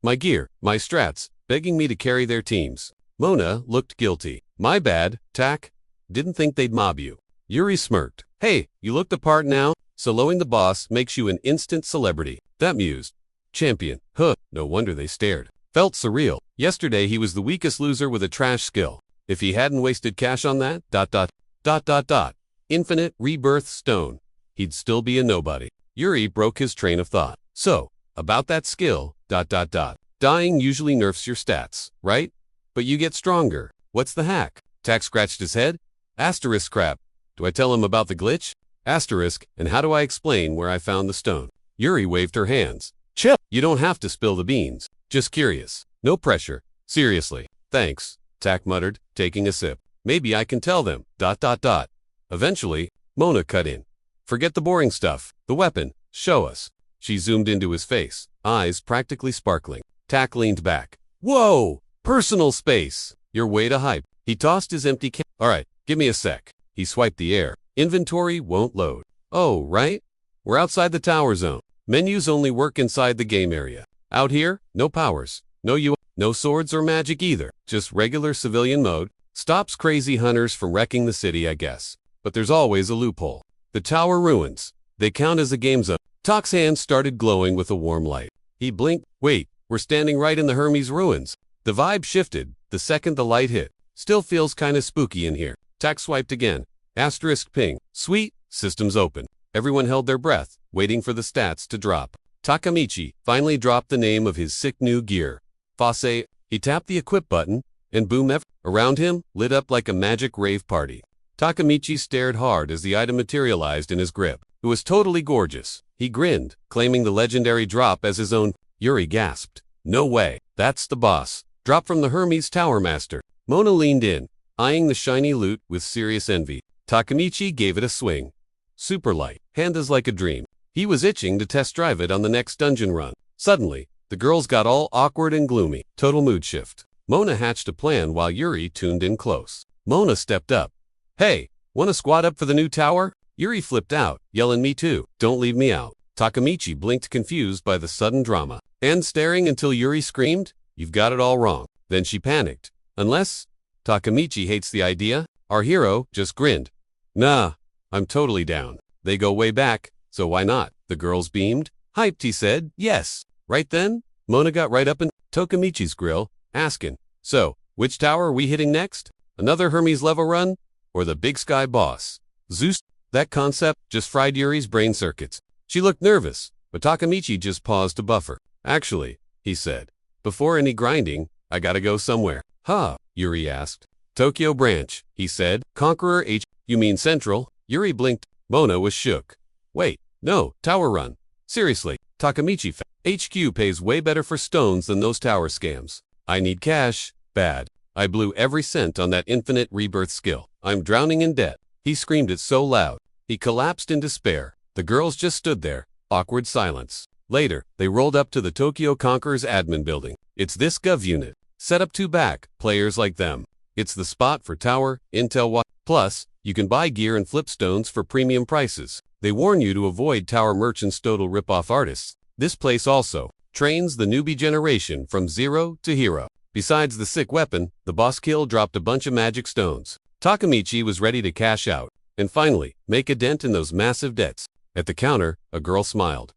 My gear, my strats, begging me to carry their teams. Mona looked guilty. My bad, Tak. Didn't think they'd mob you. Yuri smirked. Hey, you look the part now. Soloing the boss makes you an instant celebrity. That mused. Champion. Huh, no wonder they stared. Felt surreal. Yesterday he was the weakest loser with a trash skill. If he hadn't wasted cash on that, ... Infinite rebirth stone, he'd still be a nobody. Yuri broke his train of thought. So, about that skill, ... Dying usually nerfs your stats, right? But you get stronger. What's the hack? Tak scratched his head. Asterisk crap. Do I tell him about the glitch? Asterisk, and how do I explain where I found the stone? Yuri waved her hands. Chill. You don't have to spill the beans. Just curious. No pressure. Seriously. Thanks, Tak muttered, taking a sip. Maybe I can tell them, ... Eventually, Mona cut in. Forget the boring stuff. The weapon. Show us. She zoomed into his face, eyes practically sparkling. Tak leaned back. Whoa! Personal space. You're way to hype. He tossed his empty can. Alright, give me a sec. He swiped the air. Inventory won't load. Oh, right? We're outside the tower zone. Menus only work inside the game area. Out here, no powers. No UI. No swords or magic either. Just regular civilian mode. Stops crazy hunters from wrecking the city, I guess. But there's always a loophole. The tower ruins. They count as a game zone. Tak's hands started glowing with a warm light. He blinked. Wait, we're standing right in the Hermes ruins. The vibe shifted the second the light hit. Still feels kinda spooky in here. Tak swiped again. Asterisk ping. Sweet. Systems open. Everyone held their breath, waiting for the stats to drop. Takamichi finally dropped the name of his sick new gear. Fase. He tapped the equip button, and boom, around him lit up like a magic rave party. Takamichi stared hard as the item materialized in his grip. It was totally gorgeous. He grinned, claiming the legendary drop as his own. Yuri gasped. No way. That's the boss. Drop from the Hermes Tower Master. Mona leaned in, eyeing the shiny loot with serious envy. Takamichi gave it a swing. Super light. Hands like a dream. He was itching to test drive it on the next dungeon run. Suddenly, the girls got all awkward and gloomy. Total mood shift. Mona hatched a plan while Yuri tuned in close. Mona stepped up. Hey, wanna squad up for the new tower? Yuri flipped out, yelling me too. Don't leave me out. Takamichi blinked confused by the sudden drama. And staring until Yuri screamed, You've got it all wrong. Then she panicked. Unless Takamichi hates the idea? Our hero just grinned. Nah, I'm totally down. They go way back, so why not? The girls beamed. Hyped, he said. Yes. Right then, Mona got right up in Takamichi's grill, asking, So, which tower are we hitting next? Another Hermes level run? Or the Big Sky boss? Zeus, that concept just fried Yuri's brain circuits. She looked nervous, but Takamichi just paused to buffer. Actually, he said, before any grinding, I gotta go somewhere. Huh, Yuri asked. Tokyo branch, he said. Conqueror H. You mean Central? Yuri blinked. Mona was shook. Wait, no, tower run. Seriously, Takamichi. HQ pays way better for stones than those tower scams. I need cash. Bad. I blew every cent on that infinite rebirth skill. I'm drowning in debt. He screamed it so loud. He collapsed in despair. The girls just stood there. Awkward silence. Later, they rolled up to the Tokyo Conqueror's admin building. It's this gov unit. Set up 2 back, players like them. It's the spot for tower, intel Plus, you can buy gear and flip stones for premium prices. They warn you to avoid tower merchants' total rip-off artists. This place also trains the newbie generation from zero to hero. Besides the sick weapon, the boss kill dropped a bunch of magic stones. Takamichi was ready to cash out, and finally, make a dent in those massive debts. At the counter, a girl smiled.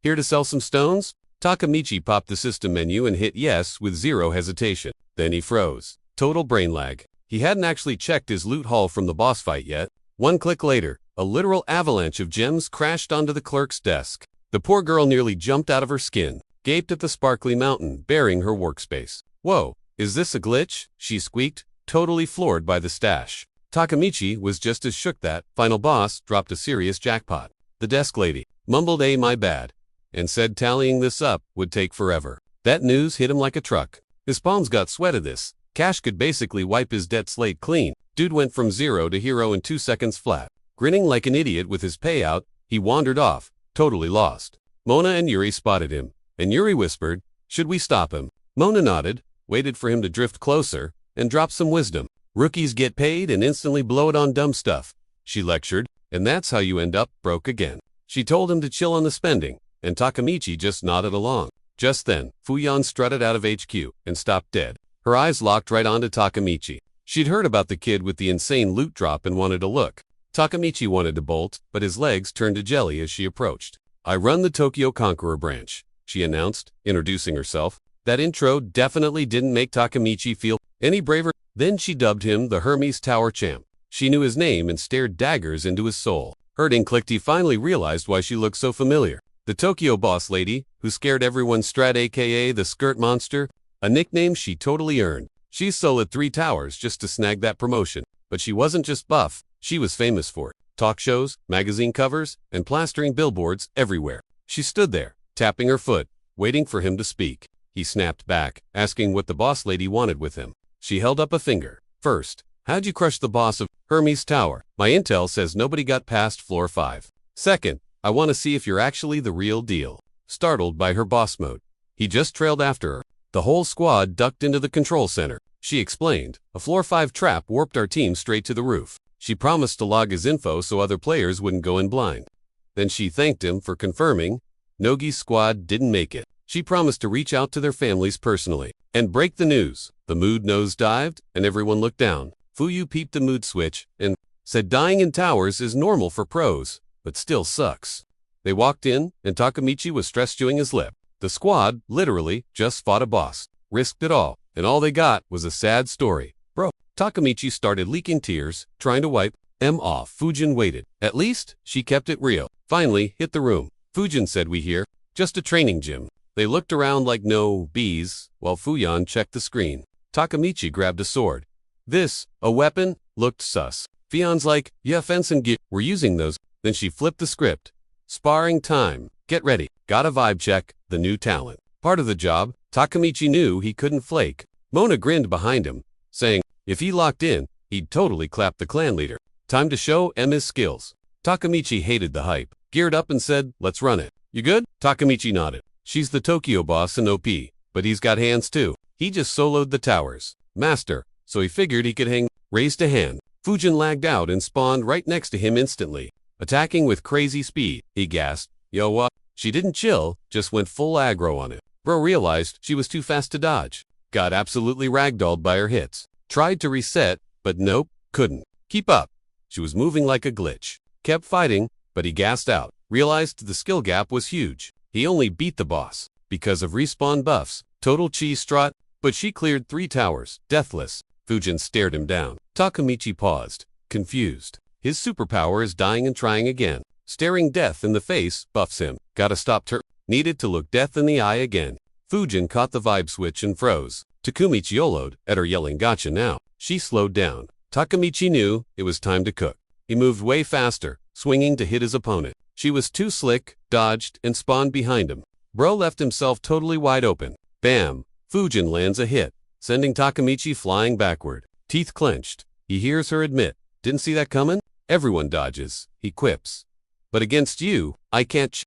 Here to sell some stones? Takamichi popped the system menu and hit yes with zero hesitation. Then he froze. Total brain lag. He hadn't actually checked his loot haul from the boss fight yet. 1 click later, a literal avalanche of gems crashed onto the clerk's desk. The poor girl nearly jumped out of her skin, gaped at the sparkly mountain bearing her workspace. Whoa, is this a glitch? She squeaked, totally floored by the stash. Takamichi was just as shook that final boss dropped a serious jackpot. The desk lady mumbled my bad, and said tallying this up would take forever. That news hit him like a truck. His palms got sweat of this. Cash could basically wipe his debt slate clean. Dude went from 0 to hero in 2 seconds flat. Grinning like an idiot with his payout, he wandered off, totally lost. Mona and Yuri spotted him, and Yuri whispered, "Should we stop him?" Mona nodded, waited for him to drift closer, and dropped some wisdom. "Rookies get paid and instantly blow it on dumb stuff," she lectured, "and that's how you end up broke again." She told him to chill on the spending, and Takamichi just nodded along. Just then, Fuyan strutted out of HQ and stopped dead. Her eyes locked right onto Takamichi. She'd heard about the kid with the insane loot drop and wanted to look. Takamichi wanted to bolt, but his legs turned to jelly as she approached. "I run the Tokyo Conqueror branch," she announced, introducing herself. That intro definitely didn't make Takamichi feel any braver. Then she dubbed him the Hermes Tower Champ. She knew his name and stared daggers into his soul. Hurting clicked, he finally realized why she looked so familiar. The Tokyo boss lady, who scared everyone strat, aka the Skirt Monster, a nickname she totally earned. She sold 3 towers just to snag that promotion. But she wasn't just buff, she was famous for it. Talk shows, magazine covers, and plastering billboards everywhere. She stood there, tapping her foot, waiting for him to speak. He snapped back, asking what the boss lady wanted with him. She held up a finger. "First, how'd you crush the boss of Hermes Tower? My intel says nobody got past floor 5. Second, I want to see if you're actually the real deal." Startled by her boss mode, he just trailed after her. The whole squad ducked into the control center. She explained, "A floor 5 trap warped our team straight to the roof." She promised to log his info so other players wouldn't go in blind. Then she thanked him for confirming Nogi's squad didn't make it. She promised to reach out to their families personally and break the news. The mood nosedived, and everyone looked down. Fuyu peeped the mood switch and said dying in towers is normal for pros, but still sucks. They walked in, and Takamichi was stress-chewing his lip. The squad, literally, just fought a boss, risked it all, and all they got was a sad story. Bro. Takamichi started leaking tears, trying to wipe them off. Fujin waited. At least, she kept it real. Finally, hit the room. Fujin said, "We here? Just a training gym." They looked around like no bees, while Fuyan checked the screen. Takamichi grabbed a sword. This, a weapon, looked sus. Fuyan's like, "Yeah, fence and gear. We're using those." Then she flipped the script. "Sparring time. Get ready. Got a vibe check, the new talent." Part of the job, Takamichi knew he couldn't flake. Mona grinned behind him, saying, if he locked in, he'd totally clap the clan leader. Time to show his skills. Takamichi hated the hype, geared up and said, "Let's run it." "You good?" Takamichi nodded. She's the Tokyo boss and OP, but he's got hands too. He just soloed the towers. Master, so he figured he could hang. Raised a hand. Fujin lagged out and spawned right next to him instantly. Attacking with crazy speed, he gasped, "Yo, what?" She didn't chill, just went full aggro on it. Bro realized she was too fast to dodge. Got absolutely ragdolled by her hits. Tried to reset, but nope, couldn't. Keep up. She was moving like a glitch. Kept fighting, but he gassed out. Realized the skill gap was huge. He only beat the boss because of respawn buffs. Total cheese strut, but she cleared 3 towers, deathless. Fujin stared him down. Takamichi paused, confused. His superpower is dying and trying again. Staring death in the face buffs him. Gotta stop needed to look death in the eye again. Fujin caught the vibe switch and froze. Takumichi yoloed at her, yelling, "Gotcha now." She slowed down. Takamichi knew it was time to cook. He moved way faster, swinging to hit his opponent. She was too slick, dodged, and spawned behind him. Bro left himself totally wide open. Bam! Fujin lands a hit, sending Takamichi flying backward. Teeth clenched. He hears her admit, "Didn't see that coming?" Everyone dodges, he quips. "But against you, I can't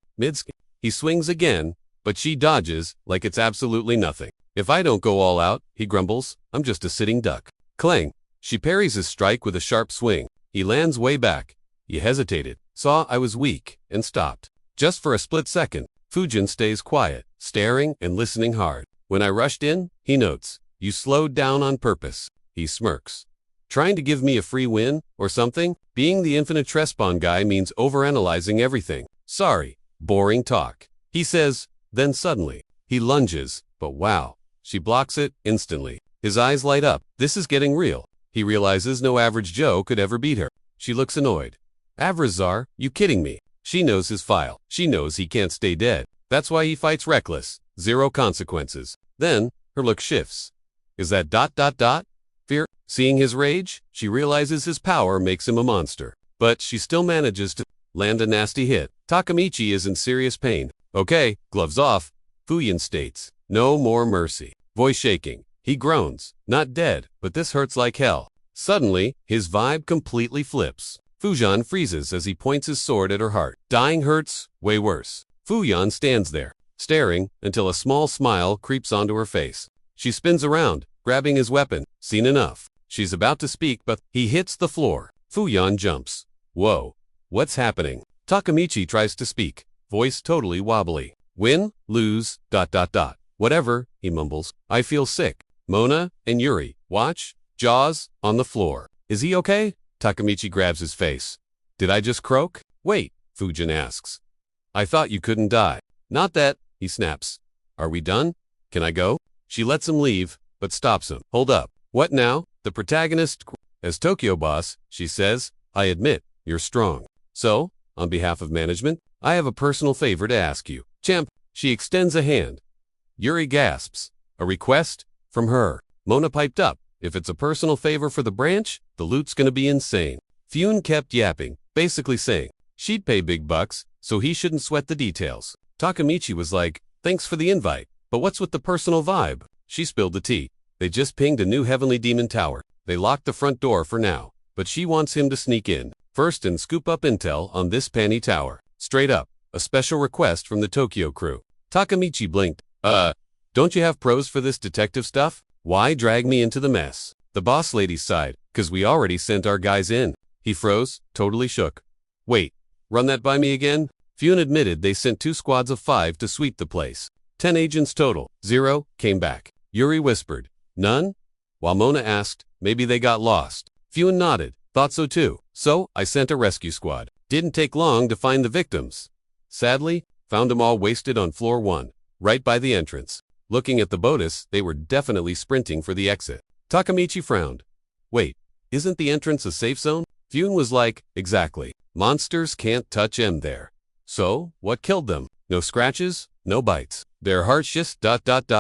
He swings again, but she dodges like it's absolutely nothing. "If I don't go all out," he grumbles, "I'm just a sitting duck." Clang! She parries his strike with a sharp swing. He lands way back. He hesitated, saw I was weak, and stopped. Just for a split second, Fujin stays quiet, staring and listening hard. When I rushed in, he notes, "You slowed down on purpose." He smirks. "Trying to give me a free win, or something?" Being the infinite Trespawn guy means overanalyzing everything. "Sorry, boring talk," he says. Then suddenly, he lunges, but wow. She blocks it instantly. His eyes light up. This is getting real. He realizes no average Joe could ever beat her. She looks annoyed. "Avrazar, you kidding me?" She knows his file. She knows he can't stay dead. That's why he fights reckless. 0 consequences. Then, her look shifts. Is that ... Fear? Seeing his rage, she realizes his power makes him a monster. But she still manages to land a nasty hit. Takamichi is in serious pain. "Okay, gloves off," Fuyan states. "No more mercy." Voice shaking. He groans. Not dead, but this hurts like hell. Suddenly, his vibe completely flips. Fujan freezes as he points his sword at her heart. Dying hurts way worse. Fuyan stands there, staring until a small smile creeps onto her face. She spins around, grabbing his weapon. Seen enough. She's about to speak, but he hits the floor. Fuyan jumps. Whoa. What's happening? Takamichi tries to speak, voice totally wobbly. Win, lose, ... Whatever, he mumbles. I feel sick. Mona and Yuri, watch, jaws, on the floor. Is he okay? Takamichi grabs his face. Did I just croak? Wait, Fujin asks. I thought you couldn't die. Not that, he snaps. Are we done? Can I go? She lets him leave, but stops him. Hold up. What now? The protagonist, as Tokyo boss, she says, I admit, you're strong. So, on behalf of management, I have a personal favor to ask you. Champ, she extends a hand. Yuri gasps. A request? From her. Mona piped up. If it's a personal favor for the branch, the loot's gonna be insane. Fune kept yapping, basically saying, she'd pay big bucks, so he shouldn't sweat the details. Takamichi was like, thanks for the invite, but what's with the personal vibe? She spilled the tea. They just pinged a new Heavenly Demon Tower. They locked the front door for now, but she wants him to sneak in first and scoop up intel on this panty tower. Straight up, a special request from the Tokyo crew. Takamichi blinked. Don't you have pros for this detective stuff? Why drag me into the mess? The boss lady sighed, 'cause we already sent our guys in. He froze, totally shook. Wait, run that by me again? Fune admitted they sent 2 squads of 5 to sweep the place. 10 agents total. 0 came back. Yuri whispered, none? While Mona asked, maybe they got lost. Fune nodded, thought so too. So, I sent a rescue squad. Didn't take long to find the victims. Sadly, found them all wasted on floor 1, right by the entrance. Looking at the BOTUS, they were definitely sprinting for the exit. Takamichi frowned. Wait, isn't the entrance a safe zone? Fune was like, exactly. Monsters can't touch them there. So, what killed them? No scratches, no bites. Their hearts just ...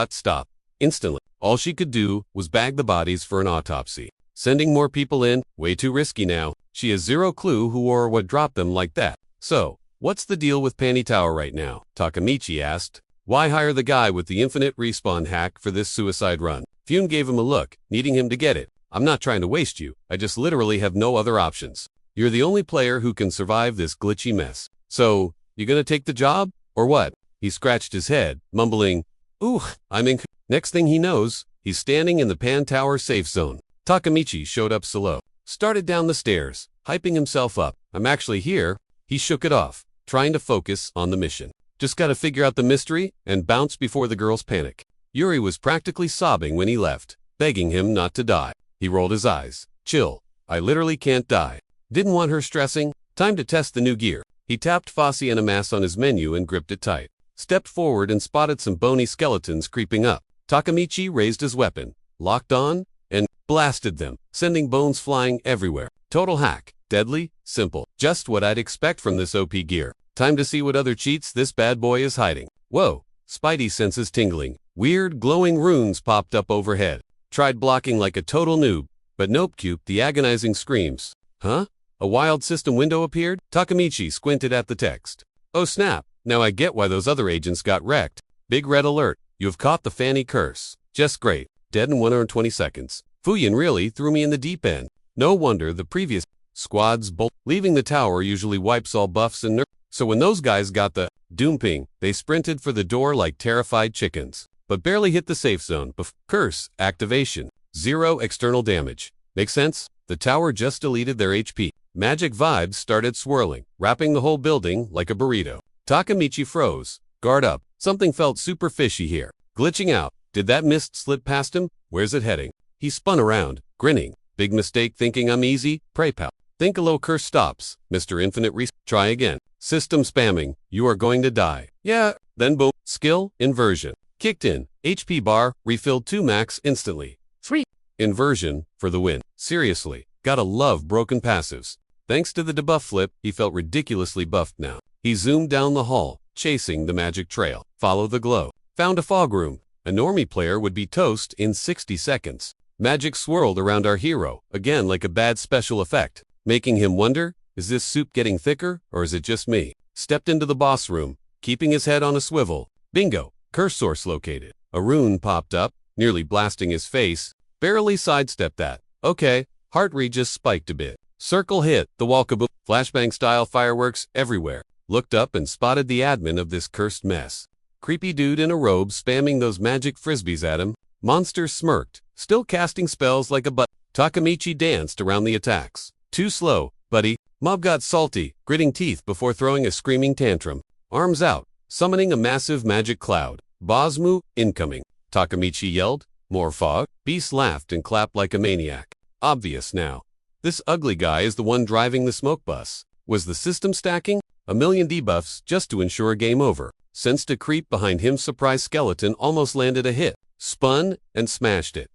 stop. Instantly. All she could do was bag the bodies for an autopsy. Sending more people in, way too risky now. She has 0 clue who or what dropped them like that. So, what's the deal with Panty Tower right now? Takamichi asked. Why hire the guy with the infinite respawn hack for this suicide run? Fune gave him a look, needing him to get it. I'm not trying to waste you, I just literally have no other options. You're the only player who can survive this glitchy mess. So, you gonna take the job? Or what? He scratched his head, mumbling, ooh, I'm in. Next thing he knows, he's standing in the Pan Tower safe zone. Takamichi showed up slow, started down the stairs, hyping himself up. I'm actually here. He shook it off, trying to focus on the mission. Just gotta figure out the mystery and bounce before the girls panic. Yuri was practically sobbing when he left, begging him not to die. He rolled his eyes. Chill. I literally can't die. Didn't want her stressing. Time to test the new gear. He tapped Fosse Animas on his menu and gripped it tight. Stepped forward and spotted some bony skeletons creeping up. Takamichi raised his weapon, locked on, and blasted them, sending bones flying everywhere. Total hack. Deadly, simple. Just what I'd expect from this OP gear. Time to see what other cheats this bad boy is hiding. Whoa, Spidey senses tingling. Weird glowing runes popped up overhead. Tried blocking like a total noob, but nope. Cute the agonizing screams. Huh? A wild system window appeared? Takamichi squinted at the text. Oh snap, now I get why those other agents got wrecked. Big red alert, you have caught the Fanny curse. Just great, dead in 120 seconds. Fuyan really threw me in the deep end. No wonder the previous squads leaving the tower usually wipes all buffs and nerfs. So when those guys got the doom ping, they sprinted for the door like terrified chickens, but barely hit the safe zone. Curse activation. 0 external damage. Make sense? The tower just deleted their HP. Magic vibes started swirling, wrapping the whole building like a burrito. Takamichi froze. Guard up. Something felt super fishy here. Glitching out. Did that mist slip past him? Where's it heading? He spun around, grinning. Big mistake thinking I'm easy? Pray pal. Think a low curse stops. Mr. Infinite Try again. System spamming. You are going to die. Yeah, then boom. Skill, inversion. Kicked in. HP bar, refilled 2 max instantly. 3. Inversion, for the win. Seriously, gotta love broken passives. Thanks to the debuff flip, he felt ridiculously buffed now. He zoomed down the hall, chasing the magic trail. Follow the glow. Found a fog room. A normie player would be toast in 60 seconds. Magic swirled around our hero, again like a bad special effect, making him wonder, is this soup getting thicker, or is it just me? Stepped into the boss room, keeping his head on a swivel. Bingo! Curse source located. A rune popped up, nearly blasting his face, barely sidestepped that. Okay, heart rate just spiked a bit. Circle hit, the wall kaboom, flashbang-style fireworks everywhere. Looked up and spotted the admin of this cursed mess. Creepy dude in a robe spamming those magic frisbees at him. Monster smirked, still casting spells like a butt. Takemichi danced around the attacks. Too slow, buddy. Mob got salty, gritting teeth before throwing a screaming tantrum. Arms out, summoning a massive magic cloud. Bosmu, incoming. Takemichi yelled. More fog. Beast laughed and clapped like a maniac. Obvious now. This ugly guy is the one driving the smoke bus. Was the system stacking? A million debuffs just to ensure a game over. Sensed a creep behind him. Surprise skeleton almost landed a hit. Spun and smashed it.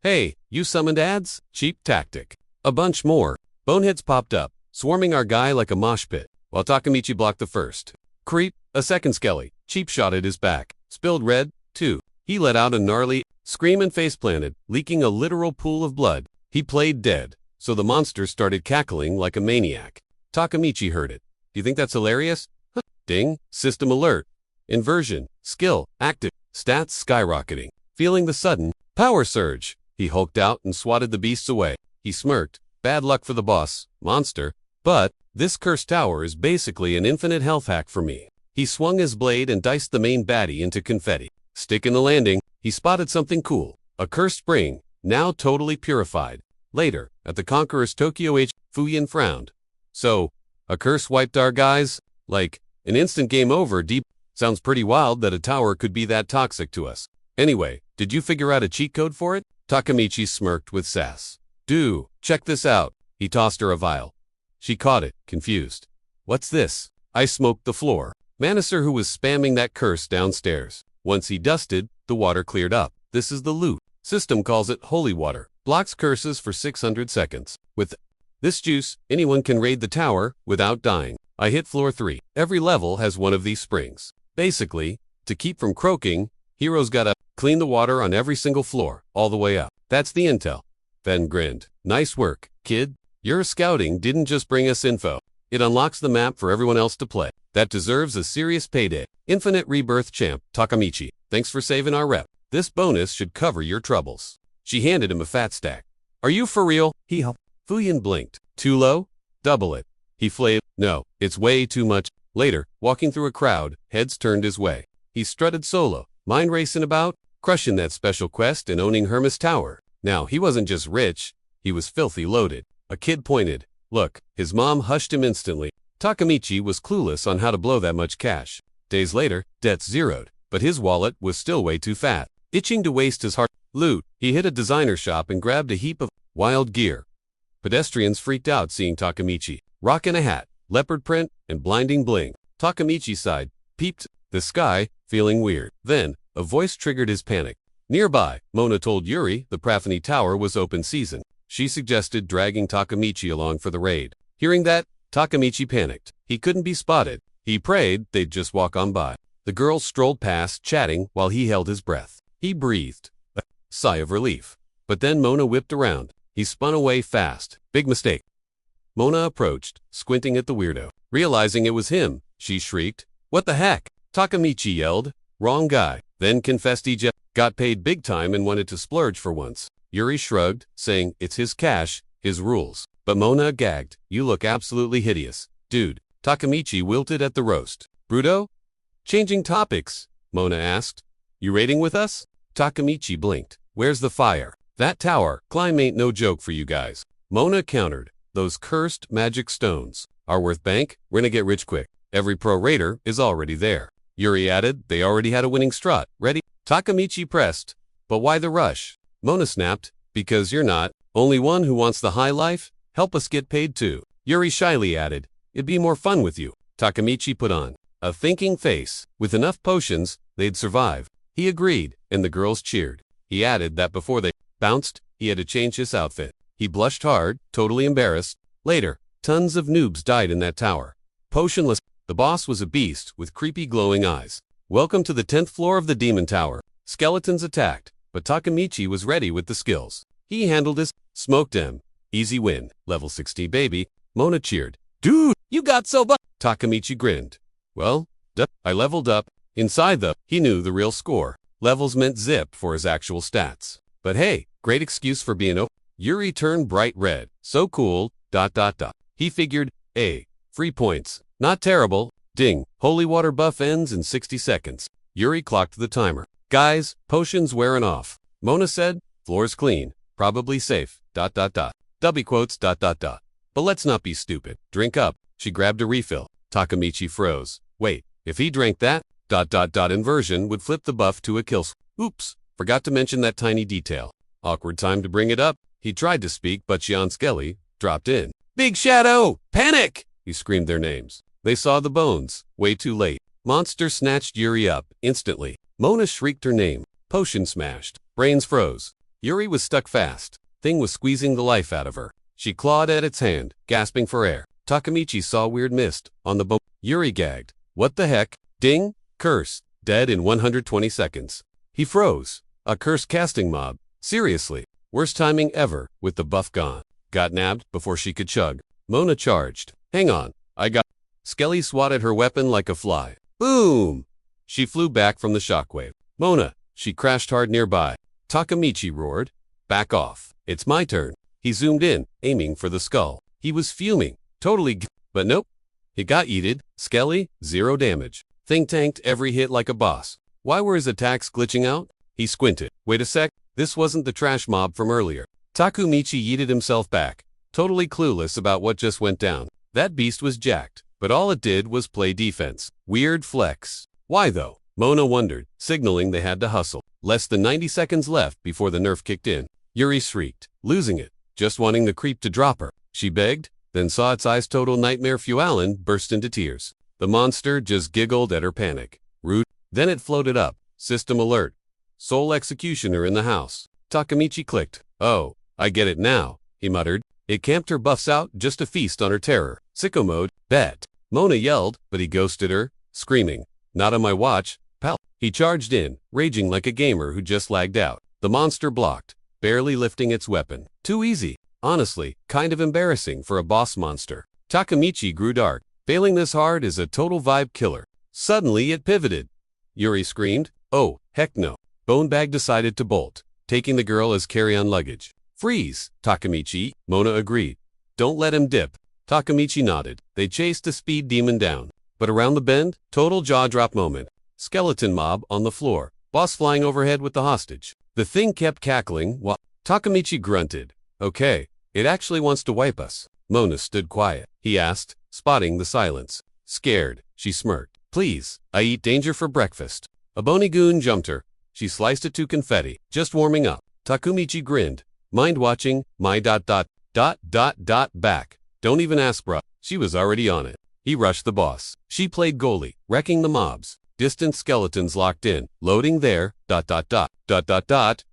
Hey, you summoned ads? Cheap tactic. A bunch more. Boneheads popped up, swarming our guy like a mosh pit, while Takemichi blocked the first. Creep, a second skelly, cheap shot at his back. Spilled red, too. He let out a gnarly scream and face planted, leaking a literal pool of blood. He played dead, so the monster started cackling like a maniac. Takemichi heard it. Do you think that's hilarious? Huh. Ding, system alert. Inversion, skill, active, stats skyrocketing. Feeling the sudden power surge, he hulked out and swatted the beasts away. He smirked. Bad luck for the boss, monster, but this cursed tower is basically an infinite health hack for me. He swung his blade and diced the main baddie into confetti. Stick in the landing, he spotted something cool. A cursed spring, now totally purified. Later, at the Conqueror's Tokyo H, Fuyin frowned. So, a curse wiped our guys? Like, an instant game over deep? Sounds pretty wild that a tower could be that toxic to us. Anyway, did you figure out a cheat code for it? Takemichi smirked with sass. Do, check this out. He tossed her a vial. She caught it, confused. What's this? I smoked the floor. Manacer who was spamming that curse downstairs. Once he dusted, the water cleared up. This is the loot. System calls it holy water. Blocks curses for 600 seconds. With this juice, anyone can raid the tower without dying. I hit floor 3. Every level has one of these springs. Basically, to keep from croaking, heroes gotta clean the water on every single floor, all the way up. That's the intel. Then grinned. Nice work, kid. Your scouting didn't just bring us info. It unlocks the map for everyone else to play. That deserves a serious payday. Infinite Rebirth Champ, Takemichi. Thanks for saving our rep. This bonus should cover your troubles. She handed him a fat stack. Are you for real? He helped. Fuyin blinked. Too low? Double it. He flayed. No, it's way too much. Later, walking through a crowd, heads turned his way. He strutted solo, mind racing about, crushing that special quest and owning Hermes Tower. Now, he wasn't just rich, he was filthy loaded. A kid pointed. Look, his mom hushed him instantly. Takemichi was clueless on how to blow that much cash. Days later, debts zeroed, but his wallet was still way too fat. Itching to waste his hard loot, he hit a designer shop and grabbed a heap of wild gear. Pedestrians freaked out seeing Takemichi, rocking a hat, leopard print, and blinding bling. Takemichi sighed, peeped the sky, feeling weird. Then, a voice triggered his panic. Nearby, Mona told Yuri the Praphany Tower was open season. She suggested dragging Takemichi along for the raid. Hearing that, Takemichi panicked. He couldn't be spotted. He prayed they'd just walk on by. The girls strolled past, chatting while he held his breath. He breathed a sigh of relief. But then Mona whipped around. He spun away fast. Big mistake. Mona approached, squinting at the weirdo. Realizing it was him, she shrieked. What the heck? Takemichi yelled. Wrong guy. Then confessed he just got paid big time and wanted to splurge for once. Yuri shrugged, saying it's his cash, his rules. But Mona gagged. You look absolutely hideous. Dude. Takemichi wilted at the roast. Bruto? Changing topics, Mona asked. You raiding with us? Takemichi blinked. Where's the fire? That tower climb ain't no joke for you guys. Mona countered. Those cursed magic stones are worth bank. We're gonna get rich quick. Every pro raider is already there. Yuri added they already had a winning strut. Ready? Takemichi pressed. But why the rush? Mona snapped. Because you're not. Only one who wants the high life? Help us get paid too. Yuri shyly added. It'd be more fun with you. Takemichi put on a thinking face. With enough potions, they'd survive. He agreed, and the girls cheered. He added that before they bounced, he had to change his outfit. He blushed hard, totally embarrassed. Later, tons of noobs died in that tower. Potionless. The boss was a beast with creepy glowing eyes. Welcome to the 10th floor of the Demon Tower. Skeletons attacked, but Takemichi was ready with the skills. He handled his smoked him. Easy win. Level 60 baby. Mona cheered. Dude, you got so Takemichi grinned. Well, I leveled up. Inside he knew the real score. levels meant zip for his actual stats. But hey, great excuse for being OP. Yuri turned bright red. So cool, ... He figured, free points. Not terrible. Ding, holy water buff ends in 60 seconds. Yuri clocked the timer. Guys, potion's wearing off. Mona said, floor's clean, probably safe, ... Double quotes, ... But let's not be stupid. Drink up. She grabbed a refill. Takamichi froze. Wait, if he drank that, ... Inversion would flip the buff to a kill. Oops, forgot to mention that tiny detail. Awkward time to bring it up. He tried to speak, but Shion Skelly dropped in. Big Shadow! Panic! He screamed their names. They saw the bones. Way too late. Monster snatched Yuri up, instantly. Mona shrieked her name. Potion smashed. Brains froze. Yuri was stuck fast. Thing was squeezing the life out of her. She clawed at its hand, gasping for air. Takamichi saw weird mist on the bone. Yuri gagged. What the heck? Ding! Curse. Dead in 120 seconds. He froze. A curse casting mob. Seriously. Worst timing ever, with the buff gone. Got nabbed before she could chug. Mona charged. Hang on. I got... Skelly swatted her weapon like a fly. Boom! She flew back from the shockwave. Mona! She crashed hard nearby. Takamichi roared. Back off. It's my turn. He zoomed in, aiming for the skull. He was fuming. Totally but nope. He got yeeted. Skelly, 0 damage. Thing tanked every hit like a boss. Why were his attacks glitching out? He squinted. Wait a sec. This wasn't the trash mob from earlier. Takamichi yeeted himself back, totally clueless about what just went down. That beast was jacked, but all it did was play defense. Weird flex. Why though? Mona wondered, signaling they had to hustle. Less than 90 seconds left before the nerf kicked in. Yuri shrieked, losing it, just wanting the creep to drop her. She begged, then saw its eyes total nightmare Fualan burst into tears. The monster just giggled at her panic. Rude. Then it floated up. System alert. Soul executioner in the house. Takamichi clicked. Oh, I get it now, he muttered. It camped her buffs out just to feast on her terror. Sicko mode. Bet. Mona yelled, but he ghosted her, screaming. Not on my watch, pal. He charged in, raging like a gamer who just lagged out. The monster blocked, barely lifting its weapon. Too easy. Honestly, kind of embarrassing for a boss monster. Takamichi grew dark. Failing this hard is a total vibe killer. Suddenly it pivoted. Yuri screamed. Oh, heck no. Bonebag decided to bolt, taking the girl as carry-on luggage. Freeze, Takamichi, Mona agreed. Don't let him dip. Takamichi nodded. They chased the speed demon down. But around the bend, total jaw-drop moment. Skeleton mob on the floor. Boss flying overhead with the hostage. The thing kept cackling while Takamichi grunted. Okay, it actually wants to wipe us. Mona stood quiet. He asked, spotting the silence. Scared, she smirked. Please, I eat danger for breakfast. A bony goon jumped her. She sliced it to confetti. Just warming up. Takamichi grinned. Mind watching, my ... back. Don't even ask bruh. She was already on it. He rushed the boss. She played goalie, wrecking the mobs. Distant skeletons locked in. Loading there, ...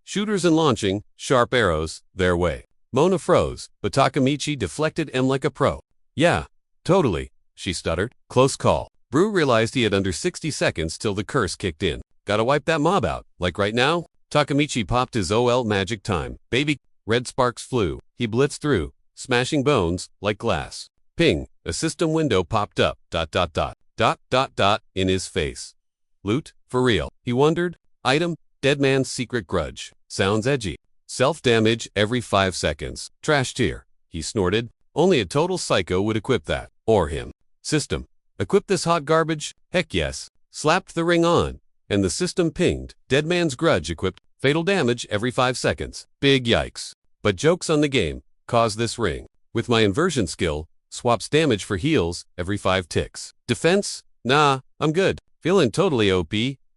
Shooters and launching, sharp arrows, their way. Mona froze, but Takamichi deflected M like a pro. Yeah, totally, she stuttered. Close call. Brew realized he had under 60 seconds till the curse kicked in. Gotta wipe that mob out, like right now? Takamichi popped his OL magic time. Baby, red sparks flew. He blitzed through, smashing bones like glass. Ping, a system window popped up, ... in his face. Loot, for real. He wondered. Item, dead man's secret grudge. Sounds edgy. Self-damage every 5 seconds. Trash tier. He snorted. Only a total psycho would equip that. Or him. System. Equip this hot garbage? Heck yes. Slapped the ring on. And the system pinged. Dead man's grudge equipped. Fatal damage every 5 seconds. Big yikes. But joke's on the game. Cause this ring. With my inversion skill, swaps damage for heals every 5 ticks. Defense? Nah, I'm good. Feeling totally OP.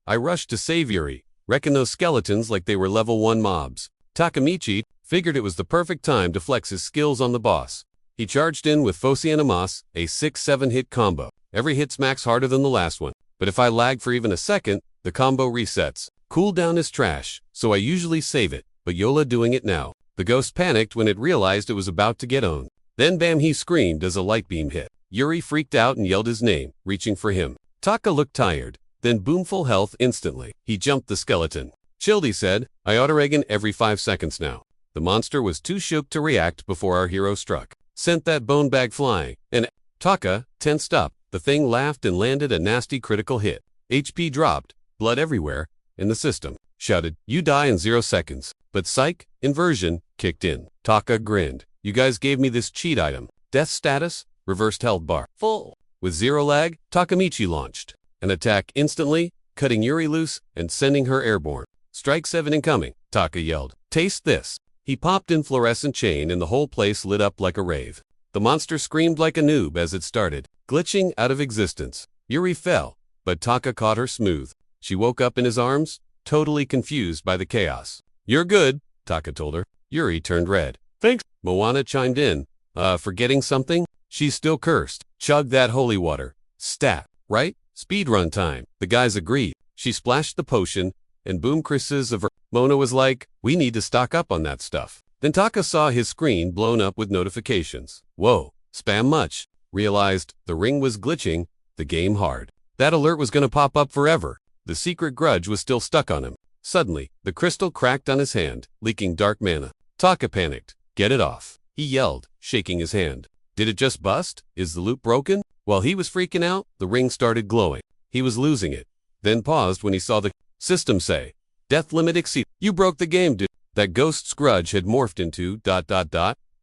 I rushed to save Yuri. Reckon those skeletons like they were level 1 mobs. Takamichi figured it was the perfect time to flex his skills on the boss. He charged in with Foci Animas, a 6-7 hit combo. Every hit's max harder than the last one. But if I lag for even a second, the combo resets. Cooldown is trash, so I usually save it, but Yola doing it now. The ghost panicked when it realized it was about to get owned. Then bam, he screamed as a light beam hit. Yuri freaked out and yelled his name, reaching for him. Taka looked tired, then boom full health instantly. He jumped the skeleton. Chilled, he said, I auto-regan every 5 seconds now. The monster was too shook to react before our hero struck. Sent that bone bag flying, and Taka tensed up. The thing laughed and landed a nasty critical hit. HP dropped, blood everywhere, in the system. shouted, "You die in 0 seconds." But psych, inversion, kicked in. Taka grinned. "You guys gave me this cheat item. Death status, reversed health bar, full." With 0 lag, Takamichi launched an attack instantly, cutting Yuri loose and sending her airborne. "Strike 7 incoming," Taka yelled. "Taste this." He popped in fluorescent chain and the whole place lit up like a rave. The monster screamed like a noob as it started, glitching out of existence. Yuri fell, but Taka caught her smooth. She woke up in his arms, totally confused by the chaos. "You're good," Taka told her. Yuri turned red. "Thanks." Moana chimed in. Forgetting something?" "She's still cursed. Chug that holy water." "Stat, right? Speedrun time." The guys agreed. She splashed the potion, and boom crisses of her. Mona was like, "We need to stock up on that stuff." Then Taka saw his screen blown up with notifications. Whoa, spam much. Realized the ring was glitching the game hard. That alert was gonna pop up forever. The secret grudge was still stuck on him. Suddenly, the crystal cracked on his hand, leaking dark mana. Taka panicked. "Get it off," he yelled, shaking his hand. "Did it just bust? Is the loop broken?" While he was freaking out, the ring started glowing. He was losing it. Then paused when he saw the system say, "Death limit exceed." "You broke the game, dude." That ghost's grudge had morphed into ...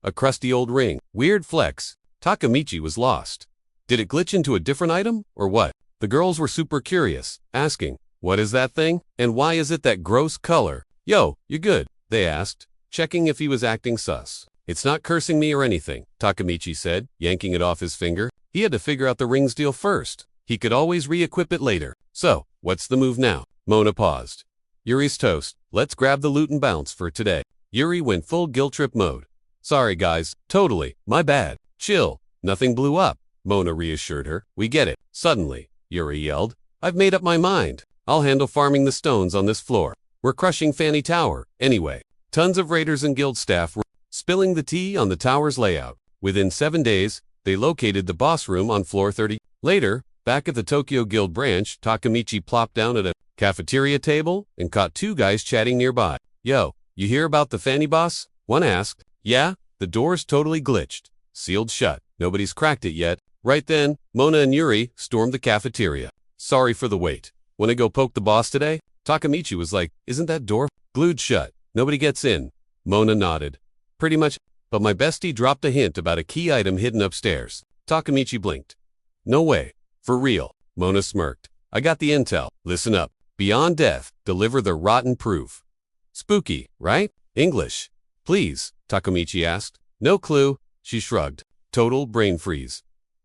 a crusty old ring. Weird flex. Takamichi was lost. Did it glitch into a different item, or what? The girls were super curious, asking, "What is that thing? And why is it that gross color?" "Yo, you good?" they asked, checking if he was acting sus. "It's not cursing me or anything," Takamichi said, yanking it off his finger. He had to figure out the ring's deal first. He could always re-equip it later. "So, what's the move now?" Mona paused. "Yuri's toast. Let's grab the loot and bounce for today." Yuri went full guilt trip mode. "Sorry guys, totally, my bad." "Chill, nothing blew up," Mona reassured her. "We get it." Suddenly, Yuri yelled, "I've made up my mind. I'll handle farming the stones on this floor. We're crushing Fanny Tower, anyway." Tons of raiders and guild staff were spilling the tea on the tower's layout. Within 7 days, they located the boss room on floor 30. Later, back at the Tokyo Guild branch, Takamichi plopped down at a cafeteria table and caught 2 guys chatting nearby. "Yo, you hear about the Fanny boss?" one asked. "Yeah, the door's totally glitched. Sealed shut. Nobody's cracked it yet." Right then, Mona and Yuri stormed the cafeteria. "Sorry for the wait. Wanna go poke the boss today?" Takamichi was like, "Isn't that door glued shut? Nobody gets in." Mona nodded. "Pretty much, but my bestie dropped a hint about a key item hidden upstairs." Takamichi blinked. "No way. For real." Mona smirked. "I got the intel. Listen up. Beyond death, deliver the rotten proof." "Spooky, right? English, please," Takamichi asked. "No clue." She shrugged. Total brain freeze.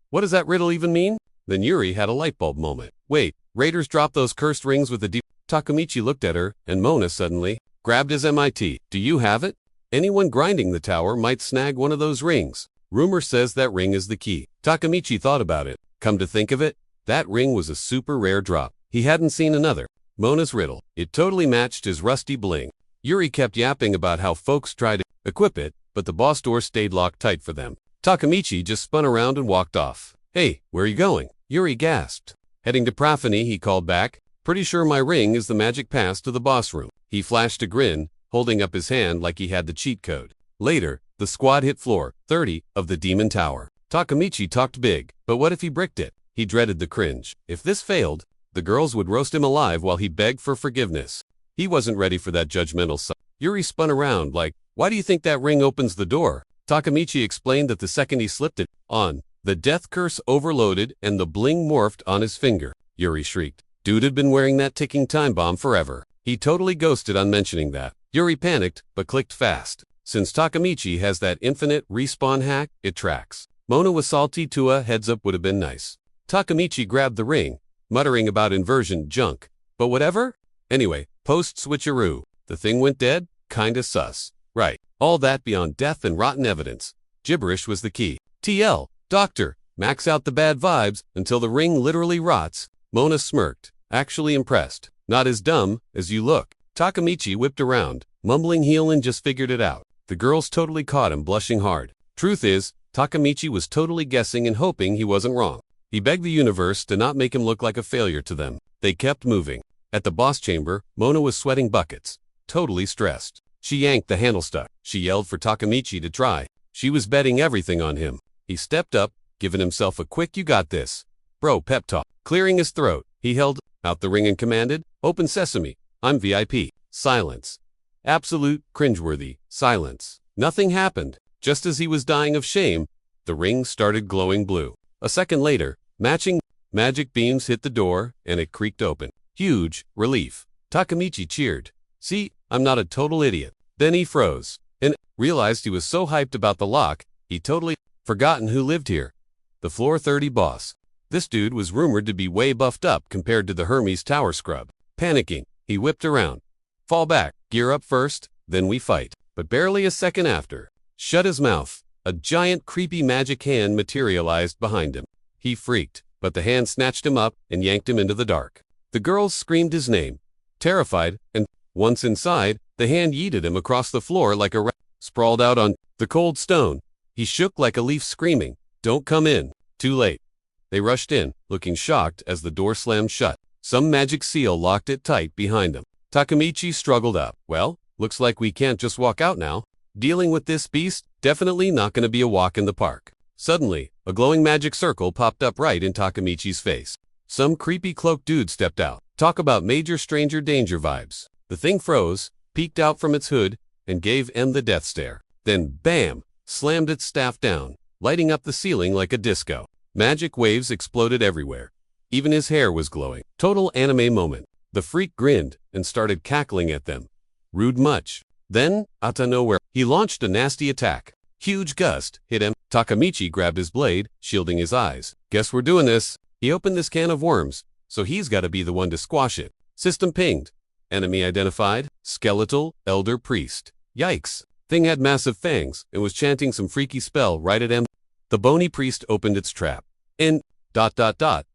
What does that riddle even mean? Then Yuri had a light bulb moment. "Wait, raiders dropped those cursed rings with the deep..." Takamichi looked at her, and Mona suddenly grabbed his MIT. "Do you have it? Anyone grinding the tower might snag one of those rings. Rumor says that ring is the key." Takamichi thought about it. Come to think of it, that ring was a super rare drop. He hadn't seen another. Mona's riddle. It totally matched his rusty bling. Yuri kept yapping about how folks tried to equip it, but the boss door stayed locked tight for them. Takamichi just spun around and walked off. "Hey, where are you going?" Yuri gasped. "Heading to Praphany," he called back. "Pretty sure my ring is the magic pass to the boss room." He flashed a grin, holding up his hand like he had the cheat code. Later, the squad hit floor 30 of the Demon Tower. Takamichi talked big, but what if he bricked it? He dreaded the cringe. If this failed, the girls would roast him alive while he begged for forgiveness. He wasn't ready for that judgmental side. Yuri spun around like, "Why do you think that ring opens the door?" Takamichi explained that the second he slipped it on, the death curse overloaded and the bling morphed on his finger. Yuri shrieked. Dude had been wearing that ticking time bomb forever. He totally ghosted on mentioning that. Yuri panicked, but clicked fast. Since Takamichi has that infinite respawn hack, it tracks. Mona was salty too. A heads up would have been nice. Takamichi grabbed the ring, muttering about inversion junk. But whatever? Anyway, post-switcheroo, the thing went dead? Kinda sus. Right. All that beyond death and rotten evidence. Gibberish was the key. TL, doctor, max out the bad vibes until the ring literally rots. Mona smirked, actually impressed. Not as dumb as you look. Takamichi whipped around, mumbling he'll and just figured it out. The girls totally caught him blushing hard. Truth is, Takamichi was totally guessing and hoping he wasn't wrong. He begged the universe to not make him look like a failure to them. They kept moving. At the boss chamber, Mona was sweating buckets, totally stressed. She yanked the handle stuck. She yelled for Takamichi to try. She was betting everything on him. He stepped up, giving himself a quick "you got this, bro" pep talk. Clearing his throat, he held out the ring and commanded, "Open sesame, I'm VIP." Silence. Absolute, cringeworthy silence. Nothing happened. Just as he was dying of shame, the ring started glowing blue. A second later, matching magic beams hit the door, and it creaked open. Huge relief. Takemichi cheered. See, I'm not a total idiot. Then he froze, and realized he was so hyped about the lock, he totally forgotten who lived here. The floor 30 boss. This dude was rumored to be way buffed up compared to the Hermes Tower scrub. Panicking, he whipped around. Fall back, gear up first, then we fight. But barely a second after, shut his mouth. A giant creepy magic hand materialized behind him. He freaked, but the hand snatched him up and yanked him into the dark. The girls screamed his name, terrified, and once inside, the hand yeeted him across the floor like a rat. Sprawled out on the cold stone, he shook like a leaf screaming, "Don't come in." Too late. They rushed in, looking shocked as the door slammed shut. Some magic seal locked it tight behind them. Takemichi struggled up. Well, looks like we can't just walk out now. Dealing with this beast, definitely not going to be a walk in the park. Suddenly, a glowing magic circle popped up right in Takemichi's face. Some creepy cloaked dude stepped out. Talk about major stranger danger vibes. The thing froze, peeked out from its hood, and gave M the death stare. Then, bam, slammed its staff down, lighting up the ceiling like a disco. Magic waves exploded everywhere. Even his hair was glowing. Total anime moment. The freak grinned and started cackling at them. Rude much. Then, out of nowhere, he launched a nasty attack. Huge gust hit him. Takemichi grabbed his blade, shielding his eyes. Guess we're doing this. He opened this can of worms, so he's got to be the one to squash it. System pinged. Enemy identified. Skeletal Elder Priest. Yikes. Thing had massive fangs and was chanting some freaky spell right at him. The bony priest opened its trap and ...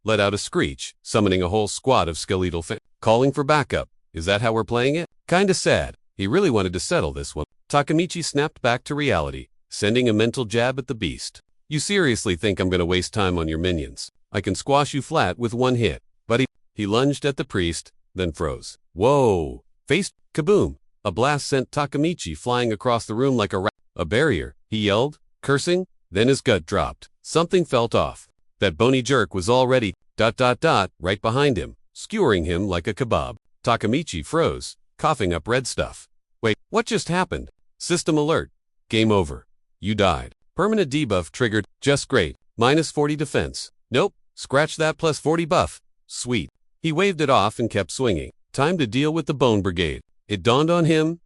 let out a screech, summoning a whole squad of skeletal fangs. Calling for backup. Is that how we're playing it? Kinda sad. He really wanted to settle this one. Takemichi snapped back to reality, sending a mental jab at the beast. You seriously think I'm gonna waste time on your minions? I can squash you flat with one hit. But he lunged at the priest, then froze. Whoa! Face kaboom! A blast sent Takemichi flying across the room like a rat. A barrier, he yelled, cursing, then his gut dropped. Something felt off. That bony jerk was already ... right behind him, skewering him like a kebab. Takemichi froze, coughing up red stuff. Wait, what just happened? System alert. Game over. You died. Permanent debuff triggered. Just great. -40 defense. Nope. Scratch that +40 buff. Sweet. He waved it off and kept swinging. Time to deal with the bone brigade. It dawned on him, ...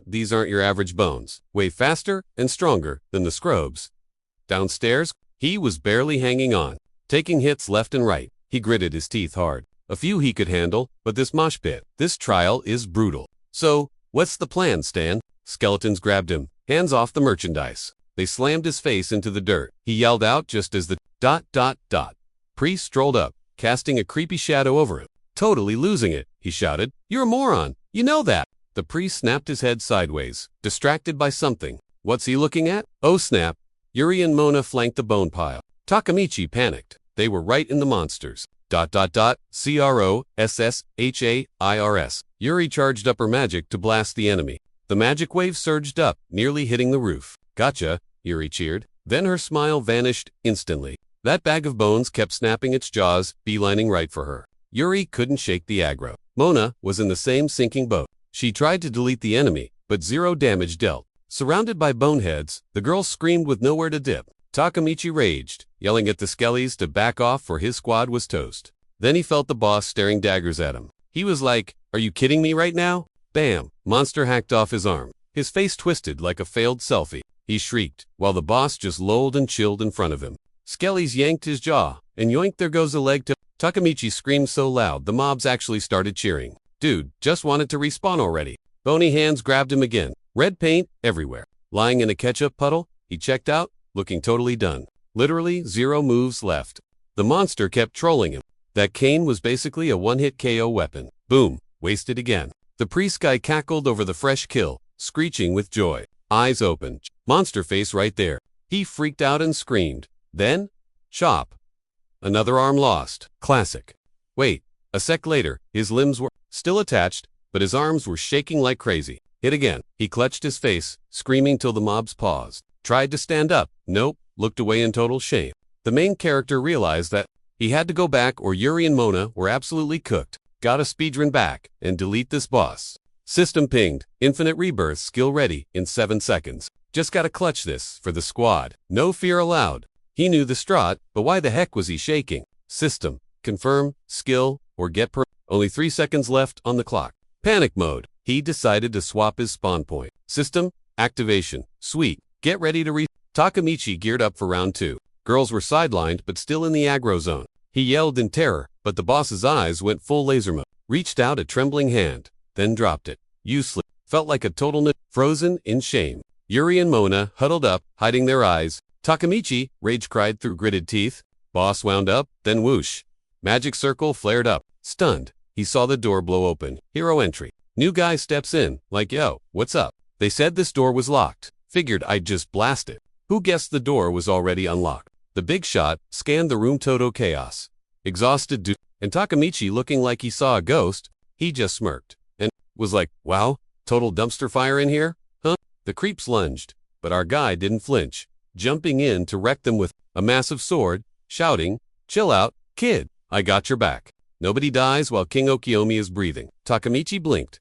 these aren't your average bones. Way faster and stronger than the scrobes. Downstairs, he was barely hanging on. Taking hits left and right, he gritted his teeth hard. A few he could handle, but this mosh pit, this trial is brutal. So, what's the plan, Stan? Skeletons grabbed him, hands off the merchandise. They slammed his face into the dirt. He yelled out just as the ... priest strolled up, casting a creepy shadow over him. Totally losing it, he shouted. You're a moron, you know that. The priest snapped his head sideways, distracted by something. What's he looking at? Oh snap. Yuri and Mona flanked the bone pile. Takemichi panicked. They were right in the monsters. ... CROSSHAIRS. Yuri charged up her magic to blast the enemy. The magic wave surged up, nearly hitting the roof. Gotcha, Yuri cheered. Then her smile vanished instantly. That bag of bones kept snapping its jaws, beelining right for her. Yuri couldn't shake the aggro. Mona was in the same sinking boat. She tried to delete the enemy, but 0 damage dealt. Surrounded by boneheads, the girl screamed with nowhere to dip. Takemichi raged, yelling at the skellies to back off for his squad was toast. Then he felt the boss staring daggers at him. He was like, "Are you kidding me right now?" Bam! Monster hacked off his arm. His face twisted like a failed selfie. He shrieked, while the boss just lolled and chilled in front of him. Skellies yanked his jaw, and yoink there goes a leg to... Takemichi screamed so loud the mobs actually started cheering. Dude, just wanted to respawn already. Bony hands grabbed him again. Red paint everywhere. Lying in a ketchup puddle, he checked out, looking totally done. Literally 0 moves left. The monster kept trolling him. That cane was basically a one-hit KO weapon. Boom, wasted again. The priest guy cackled over the fresh kill, screeching with joy. Eyes open. Monster face right there. He freaked out and screamed. Then, chop. Another arm lost. Classic. Wait, a sec later, his limbs were still attached, but his arms were shaking like crazy. Hit again. He clutched his face, screaming till the mobs paused. Tried to stand up. Nope. Looked away in total shame. The main character realized that he had to go back or Yuri and Mona were absolutely cooked. Gotta speedrun back and delete this boss. System pinged. Infinite rebirth skill ready in 7 seconds. Just gotta clutch this for the squad. No fear allowed. He knew the strat, but why the heck was he shaking? System. Confirm, skill, or get per. Only 3 seconds left on the clock. Panic mode. He decided to swap his spawn point. System. Activation. Sweet. Get ready to Takamichi geared up for round 2. Girls were sidelined but still in the aggro zone. He yelled in terror, but the boss's eyes went full laser mode. Reached out a trembling hand, then dropped it. Useless. Felt like a total frozen in shame. Yuri and Mona huddled up, hiding their eyes. Takamichi rage cried through gritted teeth. Boss wound up, then whoosh. Magic circle flared up. Stunned, he saw the door blow open. Hero entry. New guy steps in, like, yo, what's up? They said this door was locked. Figured I'd just blast it. Who guessed the door was already unlocked? The big shot scanned the room. Total chaos. Exhausted dude. And Takamichi looking like he saw a ghost. He just smirked. And was like, wow, total dumpster fire in here? Huh? The creeps lunged. But our guy didn't flinch. Jumping in to wreck them with a massive sword, shouting, chill out, kid, I got your back. Nobody dies while King Okiomi is breathing. Takamichi blinked.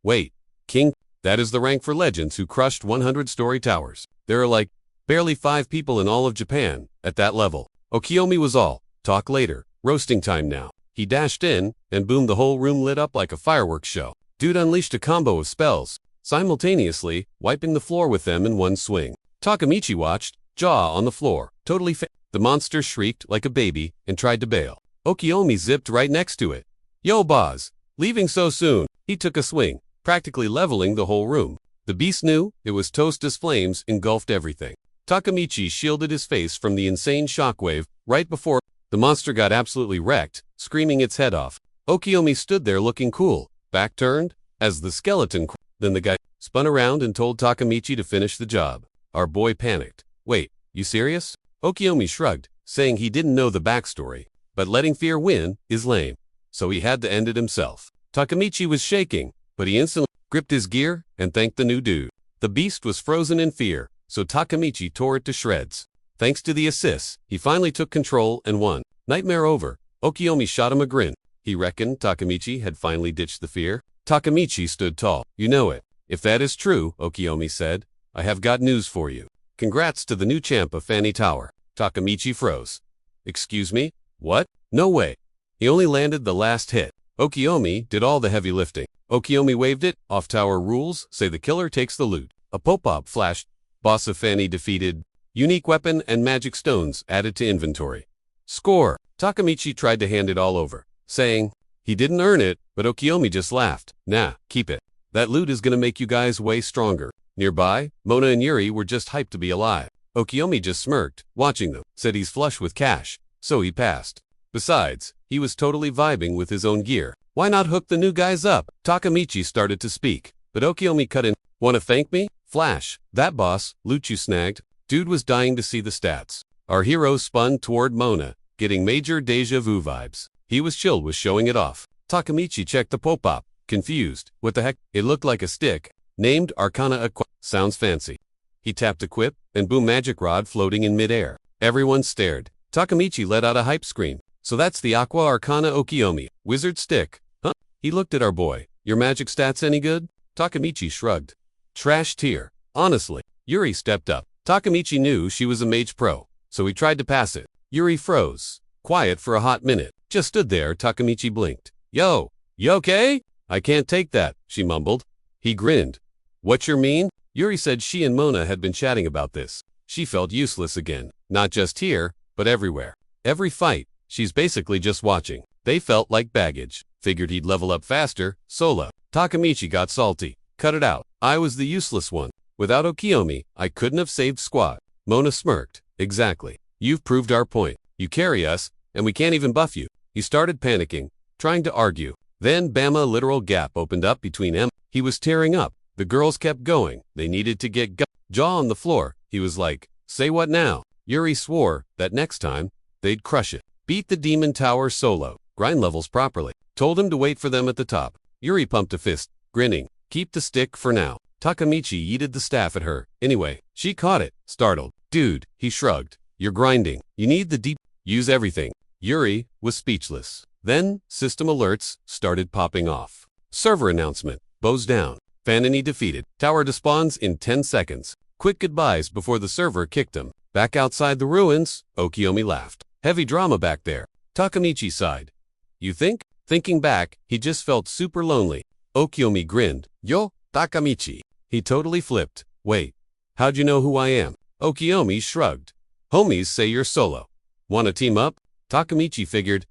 Wait, King? That is the rank for legends who crushed 100 story towers. There are like, barely 5 people in all of Japan, at that level. Okiomi was all, talk later, roasting time now. He dashed in, and boom, the whole room lit up like a fireworks show. Dude unleashed a combo of spells, simultaneously, wiping the floor with them in one swing. Takamichi watched, jaw on the floor, totally The monster shrieked like a baby, and tried to bail. Okiomi zipped right next to it. Yo boss, leaving so soon. He took a swing, practically leveling the whole room. The beast knew it was toast as flames engulfed everything. Takamichi shielded his face from the insane shockwave right before the monster got absolutely wrecked, screaming its head off. Okiomi stood there looking cool, back turned, as the skeleton Then the guy spun around and told Takamichi to finish the job. Our boy panicked. Wait, you serious? Okiomi shrugged, saying he didn't know the backstory, but letting fear win is lame, so he had to end it himself. Takamichi was shaking, but he instantly gripped his gear and thanked the new dude. The beast was frozen in fear, so Takamichi tore it to shreds. Thanks to the assists, he finally took control and won. Nightmare over. Okiomi shot him a grin. He reckoned Takamichi had finally ditched the fear. Takamichi stood tall. You know it. If that is true, Okiomi said, I have got news for you. Congrats to the new champ of Fanny Tower. Takamichi froze. Excuse me? What? No way. He only landed the last hit. Okiomi did all the heavy lifting. Okiomi waved it. Off tower rules say the killer takes the loot. A pop-up flashed. Boss of Fanny defeated. Unique weapon and magic stones added to inventory. Score. Takamichi tried to hand it all over, saying, he didn't earn it, but Okiomi just laughed. Nah, keep it. That loot is gonna make you guys way stronger. Nearby, Mona and Yuri were just hyped to be alive. Okiomi just smirked, watching them, said he's flush with cash, so he passed. Besides, he was totally vibing with his own gear. Why not hook the new guys up? Takamichi started to speak, but Okiomi cut in. Wanna thank me? Flash, that boss, loot you snagged. Dude was dying to see the stats. Our hero spun toward Mona, getting major deja vu vibes. He was chill with showing it off. Takamichi checked the pop-up, confused. What the heck? It looked like a stick. Named Arcana Equip. Sounds fancy. He tapped equip, and boom, magic rod floating in midair. Everyone stared. Takamichi let out a hype scream. So that's the Aqua Arcana Okiomi. Wizard stick. Huh? He looked at our boy. Your magic stats any good? Takamichi shrugged. Trash tier. Honestly. Yuri stepped up. Takamichi knew she was a mage pro, so he tried to pass it. Yuri froze. Quiet for a hot minute. Just stood there. Takamichi blinked. Yo, you okay? I can't take that, she mumbled. He grinned. What you mean? Yuri said she and Mona had been chatting about this. She felt useless again. Not just here, but everywhere. Every fight, she's basically just watching. They felt like baggage. Figured he'd level up faster, solo. Takamichi got salty. Cut it out. I was the useless one. Without Okiomi, I couldn't have saved squad. Mona smirked. Exactly. You've proved our point. You carry us, and we can't even buff you. He started panicking, trying to argue. Then bam, a literal gap opened up between them. He was tearing up. The girls kept going. They needed to get jaw on the floor. He was like, say what now? Yuri swore that next time, they'd crush it. Beat the demon tower solo. Grind levels properly. Told him to wait for them at the top. Yuri pumped a fist, grinning. Keep the stick for now. Takamichi yeeted the staff at her. Anyway, she caught it, startled. Dude, he shrugged. You're grinding. You need the deep. Use everything. Yuri was speechless. Then, system alerts started popping off. Server announcement, bows down. Fanini defeated. Tower despawns in 10 seconds. Quick goodbyes before the server kicked him. Back outside the ruins, Okiyomi laughed. Heavy drama back there. Takamichi sighed. You think? Thinking back, he just felt super lonely. Okiyomi grinned. Yo, Takamichi. He totally flipped. Wait, how'd you know who I am? Okiyomi shrugged. Homies say you're solo. Wanna team up? Takamichi figured,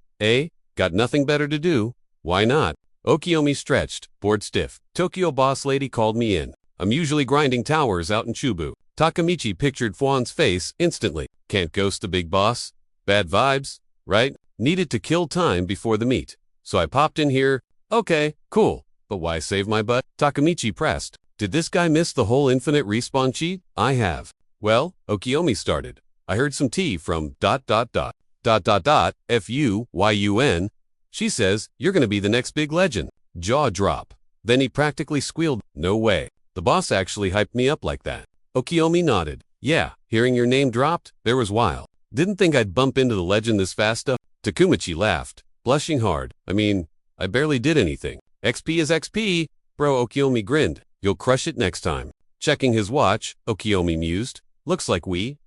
got nothing better to do. Why not? Okiyomi stretched, bored stiff. Tokyo boss lady called me in. I'm usually grinding towers out in Chubu. Takamichi pictured Fuan's face instantly. Can't ghost the big boss. Bad vibes, right? Needed to kill time before the meet. So I popped in here. Okay, cool. But why save my butt? Takamichi pressed. Did this guy miss the whole infinite respawn cheat? I have. Well, Okiyomi started. I heard some tea from ... FUYUN. She says, you're gonna be the next big legend. Jaw drop. Then he practically squealed, no way. The boss actually hyped me up like that. Okiyomi nodded. Yeah, hearing your name dropped, there was wild. Didn't think I'd bump into the legend this fast. Takamichi laughed, blushing hard. I mean, I barely did anything. XP is XP. Bro, Okiyomi grinned. You'll crush it next time. Checking his watch, Okiyomi mused. Looks like we, ...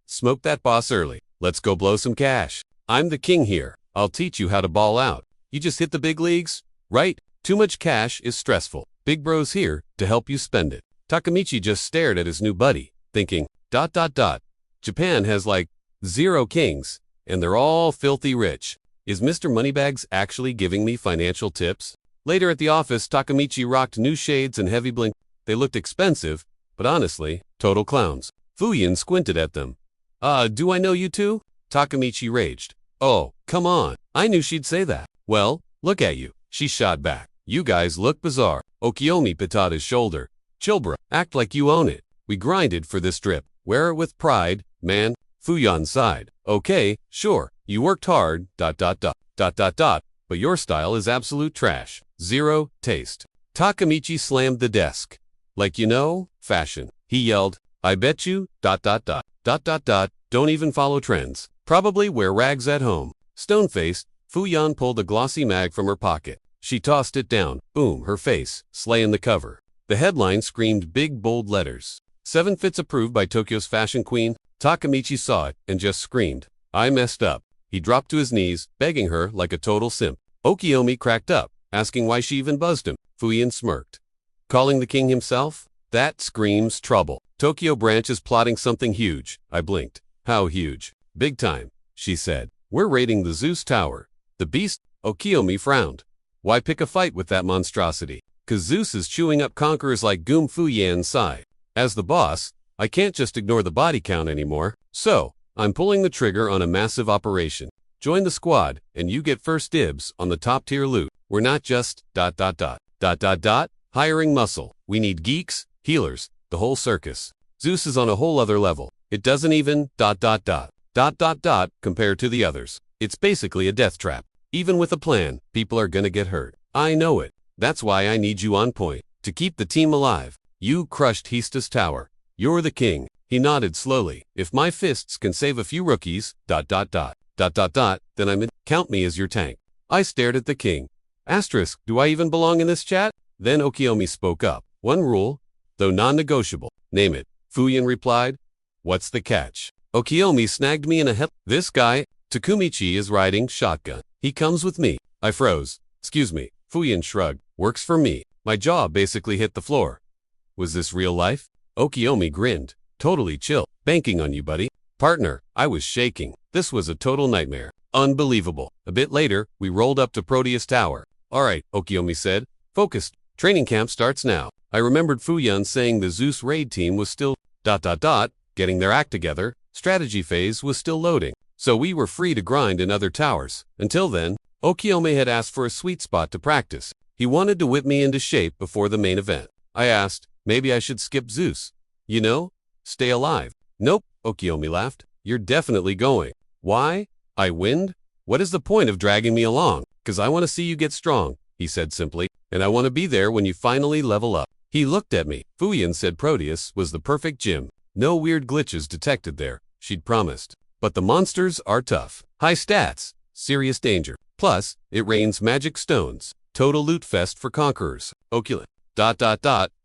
smoked that boss early. Let's go blow some cash. I'm the king here. I'll teach you how to ball out. You just hit the big leagues, right? Too much cash is stressful. Big bro's here to help you spend it. Takamichi just stared at his new buddy, thinking, ... Japan has like 0 kings, and they're all filthy rich. Is Mr. Moneybags actually giving me financial tips? Later at the office, Takamichi rocked new shades and heavy blink. They looked expensive, but honestly, total clowns. Fuyin squinted at them. Do I know you two? Takamichi raged. Oh, come on. I knew she'd say that. Well, look at you. She shot back. You guys look bizarre. Okiyomi patted his shoulder. Chill bro, act like you own it. We grinded for this drip. Wear it with pride, man. Fuyan sighed. Okay, sure. You worked hard, ... But your style is absolute trash. 0 taste. Takamichi slammed the desk. Like fashion. He yelled, I bet you, ... Don't even follow trends. Probably wear rags at home. Stone-faced, Fuyan pulled a glossy mag from her pocket. She tossed it down. Boom, her face, slaying the cover. The headline screamed big bold letters. 7 fits approved by Tokyo's fashion queen. Takamichi saw it and just screamed. I messed up. He dropped to his knees, begging her like a total simp. Okiyomi cracked up, asking why she even buzzed him. Fuyan smirked. Calling the king himself? That screams trouble. Tokyo branch is plotting something huge. I blinked. How huge? Big time, she said. We're raiding the Zeus Tower. The beast? Okiyomi frowned. Why pick a fight with that monstrosity? 'Cause Zeus is chewing up conquerors like Goom Fuyan Sai. As the boss, I can't just ignore the body count anymore. So, I'm pulling the trigger on a massive operation. Join the squad, and you get first dibs on the top-tier loot. We're not just ... hiring muscle. We need geeks, healers, the whole circus. Zeus is on a whole other level. It doesn't even ... compare to the others. It's basically a death trap. Even with a plan, people are gonna get hurt. I know it. That's why I need you on point, to keep the team alive. You crushed Hista's tower. You're the king. He nodded slowly. If my fists can save a few rookies ... then I'm in. Count me as your tank. I stared at the king. Asterisk, do I even belong in this chat? Then Okiyomi spoke up. One rule, though non-negotiable. Name it. Fuyan replied. What's the catch? Okiyomi snagged me in a head. This guy, Takamichi, is riding shotgun. He comes with me. I froze. Excuse me. Fuyan shrugged. Works for me. My jaw basically hit the floor. Was this real life? Okiyomi grinned. Totally chill. Banking on you, buddy. Partner, I was shaking. This was a total nightmare. Unbelievable. A bit later, we rolled up to Proteus Tower. Alright, Okiyomi said. Focused. Training camp starts now. I remembered Fuyan saying the Zeus raid team was still ... getting their act together. Strategy phase was still loading. So we were free to grind in other towers. Until then, Okiyomi had asked for a sweet spot to practice. He wanted to whip me into shape before the main event. I asked, maybe I should skip Zeus. Stay alive. Nope, Okiyomi laughed. You're definitely going. Why? I win? What is the point of dragging me along? 'Cause I want to see you get strong, he said simply, and I want to be there when you finally level up. He looked at me. Fuyan said Proteus was the perfect gym. No weird glitches detected there, she'd promised. But the monsters are tough. High stats, serious danger. Plus, it rains magic stones. Total loot fest for conquerors. Oculent. ...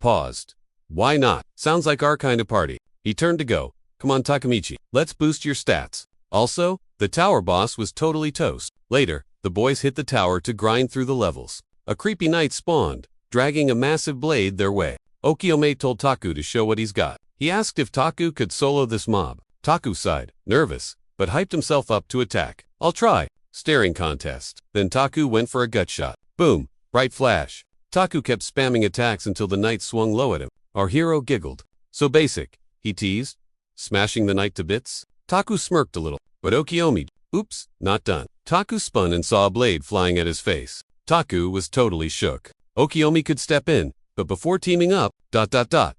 Paused. Why not? Sounds like our kind of party. He turned to go. Come on, Takemichi. Let's boost your stats. Also, the tower boss was totally toast. Later, the boys hit the tower to grind through the levels. A creepy knight spawned, dragging a massive blade their way. Okiyome told Taku to show what he's got. He asked if Taku could solo this mob. Taku sighed, nervous, but hyped himself up to attack. I'll try. Staring contest. Then Taku went for a gut shot. Boom. Bright flash. Taku kept spamming attacks until the knight swung low at him. Our hero giggled. So basic, he teased, smashing the knight to bits. Taku smirked a little, but Okiyome, oops, not done. Taku spun and saw a blade flying at his face. Taku was totally shook. Okiyome could step in, but before teaming up, ...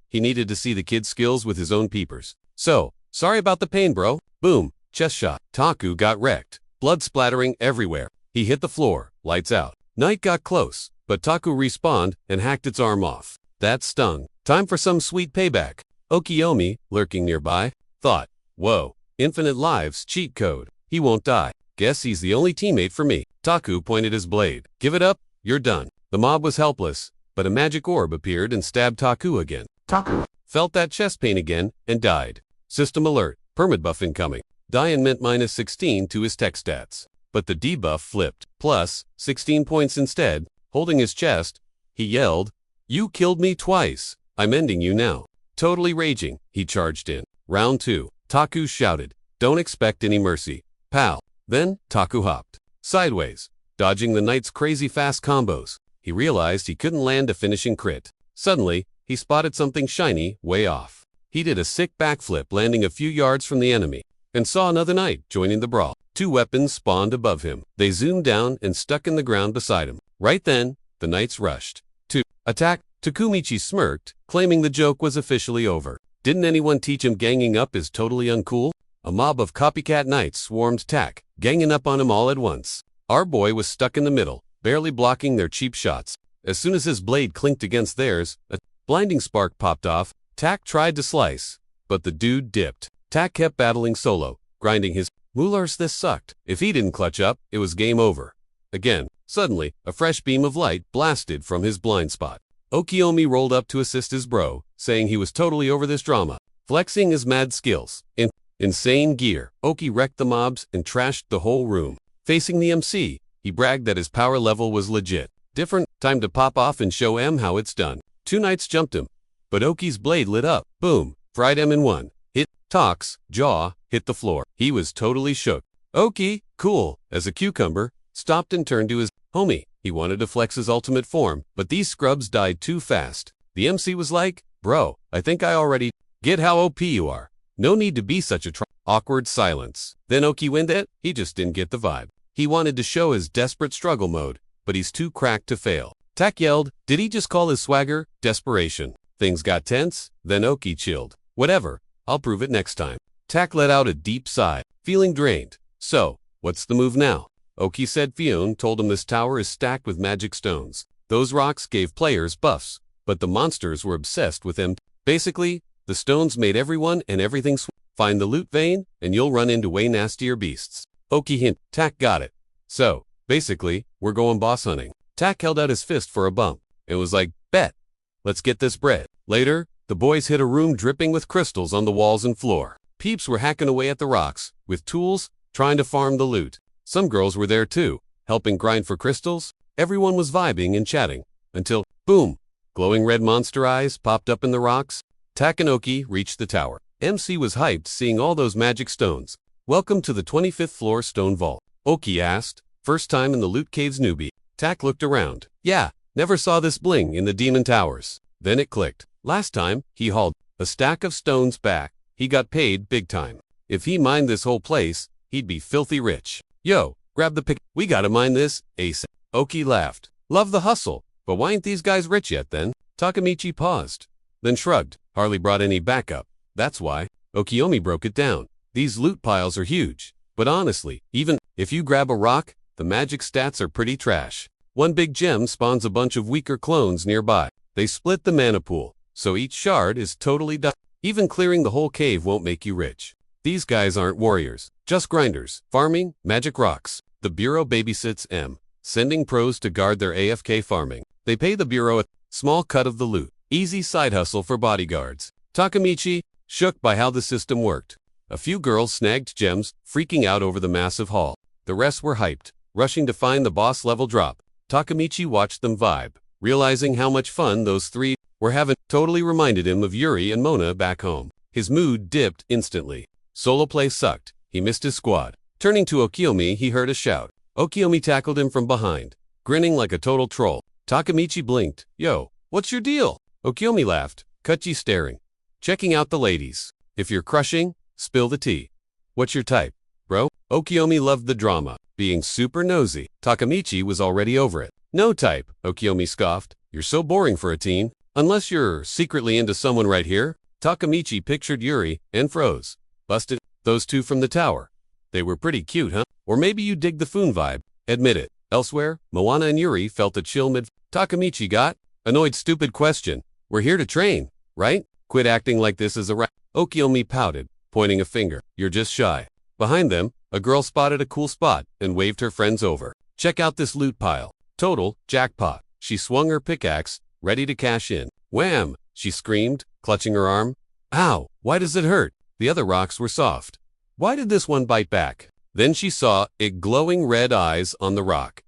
he needed to see the kid's skills with his own peepers. So, sorry about the pain, bro. Boom, chest shot. Taku got wrecked, blood splattering everywhere. He hit the floor, lights out. Knight got close, but Taku respawned and hacked its arm off. That stung. Time for some sweet payback. Okiyome, lurking nearby, thought, whoa, infinite lives cheat code. He won't die. Guess he's the only teammate for me. Taku pointed his blade. Give it up, you're done. The mob was helpless, but a magic orb appeared and stabbed Taku again. Taku felt that chest pain again and died. System alert, permit buff incoming. Dian meant -16 to his tech stats. But the debuff flipped, plus 16 points instead. Holding his chest, he yelled, "You killed me twice. I'm ending you now." Totally raging, he charged in. Round 2. Taku shouted, "Don't expect any mercy, pal." Then, Taku hopped sideways, dodging the knight's crazy fast combos. He realized he couldn't land a finishing crit. Suddenly, he spotted something shiny way off. He did a sick backflip, landing a few yards from the enemy, and saw another knight joining the brawl. 2 weapons spawned above him. They zoomed down and stuck in the ground beside him. Right then, the knights rushed to attack. Takemichi smirked, claiming the joke was officially over. Didn't anyone teach him ganging up is totally uncool? A mob of copycat knights swarmed Tak, ganging up on him all at once. Our boy was stuck in the middle, barely blocking their cheap shots. As soon as his blade clinked against theirs, a blinding spark popped off. Tak tried to slice, but the dude dipped. Tak kept battling solo, grinding his moolars. This sucked. If he didn't clutch up, it was game over. Again, suddenly, a fresh beam of light blasted from his blind spot. Okiyome rolled up to assist his bro, saying he was totally over this drama, flexing his mad skills. In insane gear, Oki wrecked the mobs and trashed the whole room. Facing the MC, he bragged that his power level was legit. Different, time to pop off and show M how it's done. 2 knights jumped him, but Oki's blade lit up. Boom, fried M in 1. Hit, Tak's jaw hit the floor. He was totally shook. Oki, cool, as a cucumber, stopped and turned to his homie. He wanted to flex his ultimate form, but these scrubs died too fast. The MC was like, bro, I think I already get how OP you are. No need to be such a Awkward silence. Then Oki went it, he just didn't get the vibe. He wanted to show his desperate struggle mode, but he's too cracked to fail. Tak yelled, did he just call his swagger desperation? Things got tense, then Oki chilled. Whatever, I'll prove it next time. Tak let out a deep sigh, feeling drained. So, what's the move now? Oki said Fion told him this tower is stacked with magic stones. Those rocks gave players buffs, but the monsters were obsessed with them. Basically, the stones made everyone and everything find the loot vein, and you'll run into way nastier beasts. Oki hint, Tak got it. So, basically, we're going boss hunting. Tak held out his fist for a bump, and was like, bet. Let's get this bread. Later, the boys hit a room dripping with crystals on the walls and floor. Peeps were hacking away at the rocks, with tools, trying to farm the loot. Some girls were there too, helping grind for crystals. Everyone was vibing and chatting, until, boom, glowing red monster eyes popped up in the rocks. Tak and Oki reached the tower. MC was hyped seeing all those magic stones. Welcome to the 25th floor stone vault, Oki asked, first time in the loot cave's newbie. Tak looked around. Yeah, never saw this bling in the demon towers. Then it clicked. Last time, he hauled a stack of stones back. He got paid big time. If he mined this whole place, he'd be filthy rich. Yo, grab the pick. We gotta mine this, ASAP. Oki laughed. Love the hustle, but why ain't these guys rich yet then? Takemichi paused, then shrugged. Hardly brought any backup. That's why. Okiyome broke it down. These loot piles are huge, but honestly, even if you grab a rock, the magic stats are pretty trash. One big gem spawns a bunch of weaker clones nearby. They split the mana pool, so each shard is totally done. Even clearing the whole cave won't make you rich. These guys aren't warriors, just grinders, farming magic rocks. The Bureau babysits M, sending pros to guard their AFK farming. They pay the Bureau a small cut of the loot. Easy side hustle for bodyguards. Takemichi, shook by how the system worked. A few girls snagged gems, freaking out over the massive haul. The rest were hyped, rushing to find the boss level drop. Takemichi watched them vibe, realizing how much fun those three were having. Totally reminded him of Yuri and Mona back home. His mood dipped instantly. Solo play sucked. He missed his squad. Turning to Okiomi, he heard a shout. Okiomi tackled him from behind, grinning like a total troll. Takemichi blinked. Yo, what's your deal? Okiomi laughed, Kuchi staring. Checking out the ladies. If you're crushing, spill the tea. What's your type, bro? Okiomi loved the drama, being super nosy. Takemichi was already over it. No type, Okiomi scoffed. You're so boring for a teen. Unless you're secretly into someone right here. Takemichi pictured Yuri and froze. Busted those two from the tower. They were pretty cute, huh? Or maybe you dig the Foon vibe. Admit it. Elsewhere, Moana and Yuri felt a chill mid. Takemichi got annoyed. Stupid question. We're here to train, right? Quit acting like this is a rat. Okiomi pouted, pointing a finger. You're just shy. Behind them, a girl spotted a cool spot and waved her friends over. Check out this loot pile. Total jackpot. She swung her pickaxe, ready to cash in. Wham! She screamed, clutching her arm. Ow! Why does it hurt? The other rocks were soft. Why did this one bite back? Then she saw it glowing red eyes on the rock.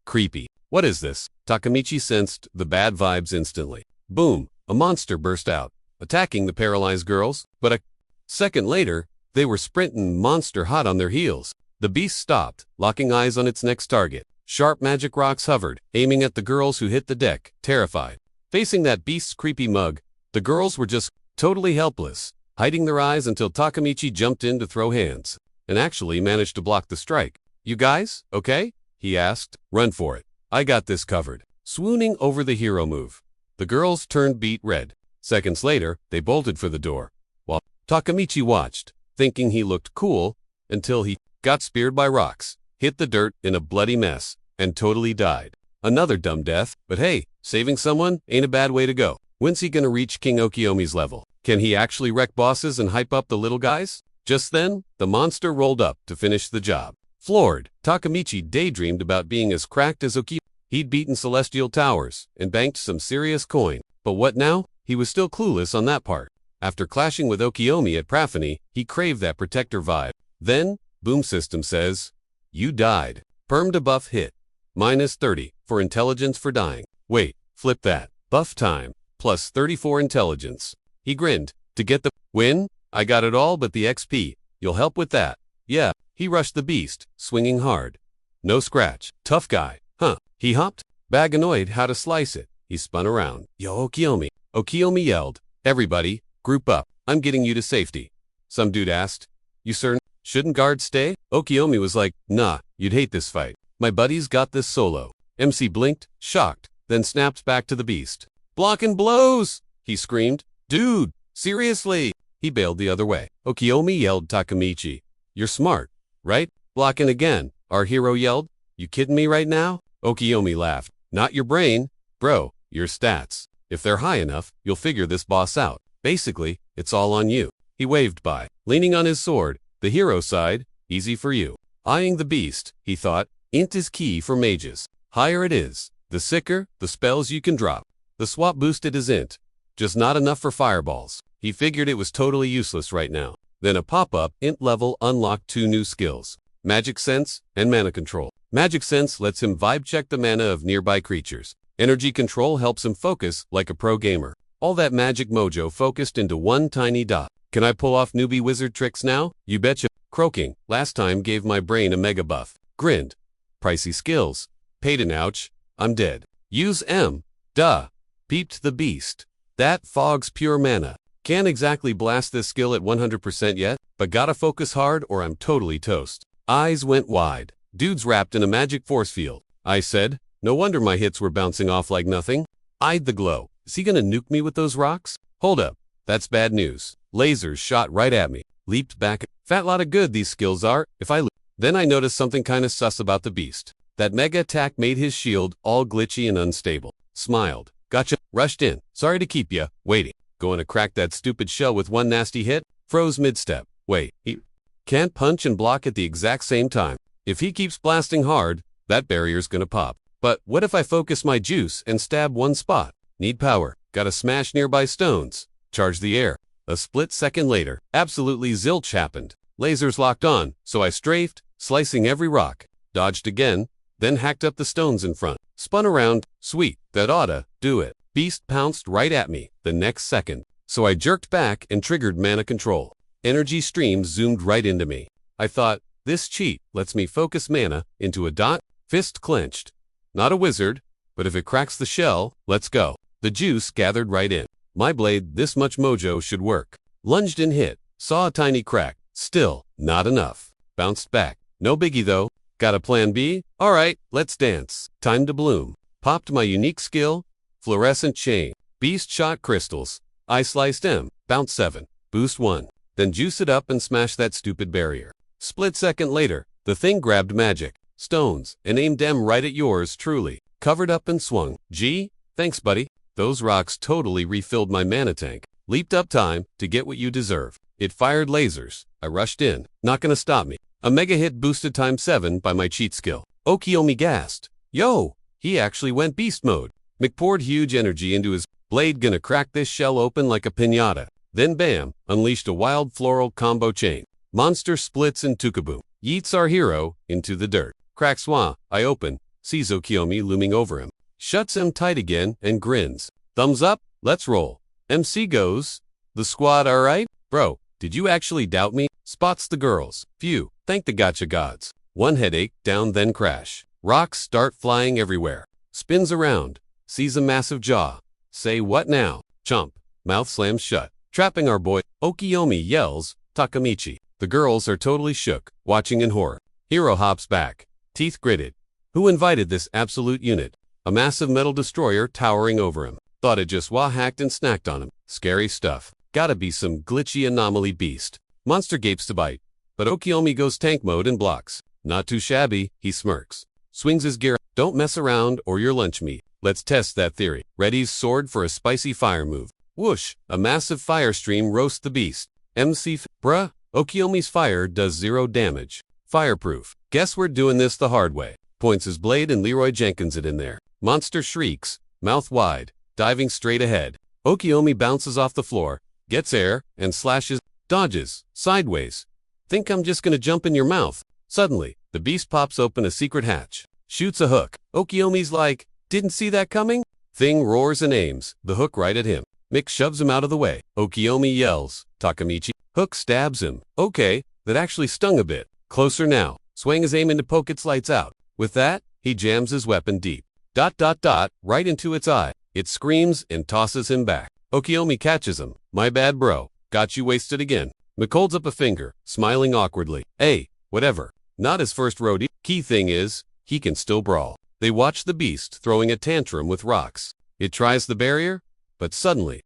Creepy. What is this? Takemichi sensed the bad vibes instantly. Boom! A monster burst out, attacking the paralyzed girls, but a second later, they were sprinting monster hot on their heels. The beast stopped, locking eyes on its next target. Sharp magic rocks hovered, aiming at the girls who hit the deck, terrified. Facing that beast's creepy mug, the girls were just totally helpless, hiding their eyes until Takemichi jumped in to throw hands, and actually managed to block the strike. You guys, okay? He asked. Run for it. I got this covered. Swooning over the hero move. The girls turned beet red. Seconds later, they bolted for the door, while Takemichi watched, thinking he looked cool, until he got speared by rocks, hit the dirt in a bloody mess, and totally died. Another dumb death, but hey, saving someone ain't a bad way to go. When's he gonna reach King Okiomi's level? Can he actually wreck bosses and hype up the little guys? Just then, the monster rolled up to finish the job. Floored, Takemichi daydreamed about being as cracked as Okiomi. He'd beaten celestial towers and banked some serious coin. But what now? He was still clueless on that part. After clashing with Okiomi at Praphany, he craved that protector vibe. Then, Boom System says, you died. Perm debuff hit. -30 for intelligence for dying. Wait, flip that. Buff time. Plus 34 intelligence. He grinned. To get the win? I got it all but the XP. You'll help with that. Yeah. He rushed the beast, swinging hard. No scratch. Tough guy. Huh. He hopped. Bag annoyed how to slice it. He spun around. Yo, Okiomi. Okiomi yelled. Everybody, group up. I'm getting you to safety. Some dude asked. You certain? Shouldn't guards stay? Okiomi was like, nah, you'd hate this fight. My buddies got this solo. MC blinked, shocked, then snapped back to the beast. Blocking blows! He screamed. Dude, seriously! He bailed the other way. Okiomi yelled Takemichi. You're smart, right? Blocking again. Our hero yelled. You kidding me right now? Okiomi laughed. Not your brain, bro, your stats. If they're high enough, you'll figure this boss out. Basically, it's all on you. He waved by, leaning on his sword. The hero side, easy for you. Eyeing the beast, he thought, int is key for mages. Higher it is, the sicker, the spells you can drop. The swap boosted his int, just not enough for fireballs. He figured it was totally useless right now. Then a pop-up int level unlocked 2 new skills, Magic Sense and Mana Control. Magic Sense lets him vibe check the mana of nearby creatures. Energy Control helps him focus like a pro gamer. All that magic mojo focused into one tiny dot. Can I pull off newbie wizard tricks now? You betcha. Croaking, last time gave my brain a mega buff. Grinned. Pricey skills. Paid an ouch. I'm dead. Use M. Duh. Peeped the beast. That fog's pure mana. Can't exactly blast this skill at 100% yet, but gotta focus hard or I'm totally toast. Eyes went wide. Dude's wrapped in a magic force field. I said, no wonder my hits were bouncing off like nothing. Eyed the glow. Is he gonna nuke me with those rocks? Hold up. That's bad news. Lasers shot right at me. Leaped back. Fat lot of good these skills are, if I lose. Then I noticed something kinda sus about the beast. That mega attack made his shield all glitchy and unstable. Smiled. Gotcha. Rushed in. Sorry to keep ya waiting. Going to crack that stupid shell with one nasty hit? Froze mid-step. Wait, he can't punch and block at the exact same time. If he keeps blasting hard, that barrier's gonna pop. But what if I focus my juice and stab one spot? Need power. Gotta smash nearby stones. Charge the air. A split second later, absolutely zilch happened. Lasers locked on, so I strafed, slicing every rock. Dodged again, then hacked up the stones in front. Spun around. Sweet, that oughta do it. Beast pounced right at me the next second. So I jerked back and triggered mana control. Energy streams zoomed right into me. I thought, this cheat lets me focus mana into a dot. Fist clenched. Not a wizard, but if it cracks the shell, let's go. The juice gathered right in. My blade, this much mojo should work. Lunged and hit. Saw a tiny crack. Still, not enough. Bounced back. No biggie though. Got a plan B? Alright, let's dance. Time to bloom. Popped my unique skill. Fluorescent chain. Beast shot crystals. I sliced M. Bounce 7. Boost 1. Then juice it up and smash that stupid barrier. Split second later, the thing grabbed magic stones and aimed them right at yours truly. Covered up and swung. Gee, thanks buddy. Those rocks totally refilled my mana tank. Leaped up time to get what you deserve. It fired lasers. I rushed in. Not gonna stop me. A mega hit boosted times 7 by my cheat skill. Okiomi gasped. Yo, he actually went beast mode. Mick poured huge energy into his blade, gonna crack this shell open like a piñata. Then bam, unleashed a wild floral combo chain. Monster splits and tukaboom. Yeets our hero into the dirt. Crack swa, I open, sees Okiomi looming over him. Shuts him tight again and grins. Thumbs up, let's roll. MC goes, the squad alright? Bro, did you actually doubt me? Spots the girls. Phew, thank the gacha gods. One headache, down then crash. Rocks start flying everywhere. Spins around, sees a massive jaw. Say what now? Chomp. Mouth slams shut. Trapping our boy. Okiomi yells, Takamichi. The girls are totally shook, watching in horror. Hero hops back. Teeth gritted. Who invited this absolute unit? A massive metal destroyer towering over him. Thought it just hacked and snacked on him. Scary stuff. Gotta be some glitchy anomaly beast. Monster gapes to bite, but Okiomi goes tank mode and blocks. Not too shabby, he smirks. Swings his gear. Don't mess around or your lunch meat. Let's test that theory. Readies sword for a spicy fire move. Whoosh, a massive fire stream roasts the beast. Bruh, Okiomi's fire does 0 damage. Fireproof. Guess we're doing this the hard way. Points his blade and Leroy Jenkins it in there. Monster shrieks, mouth wide, diving straight ahead. Okiomi bounces off the floor, gets air, and slashes, dodges, sideways. Think I'm just gonna jump in your mouth. Suddenly, the beast pops open a secret hatch. Shoots a hook. Okiomi's like, didn't see that coming? Thing roars and aims, the hook right at him. Mick shoves him out of the way. Okiomi yells, Takamichi. Hook stabs him. Okay, that actually stung a bit. Closer now. Swang his aim into poke its lights out. With that, he jams his weapon deep. ... right into its eye. It screams and tosses him back. Okiomi catches him. My bad bro. Got you wasted again. Mick holds up a finger, smiling awkwardly. Hey, whatever. Not his first rodeo. Key thing is, he can still brawl. They watch the beast throwing a tantrum with rocks. It tries the barrier, but suddenly, ...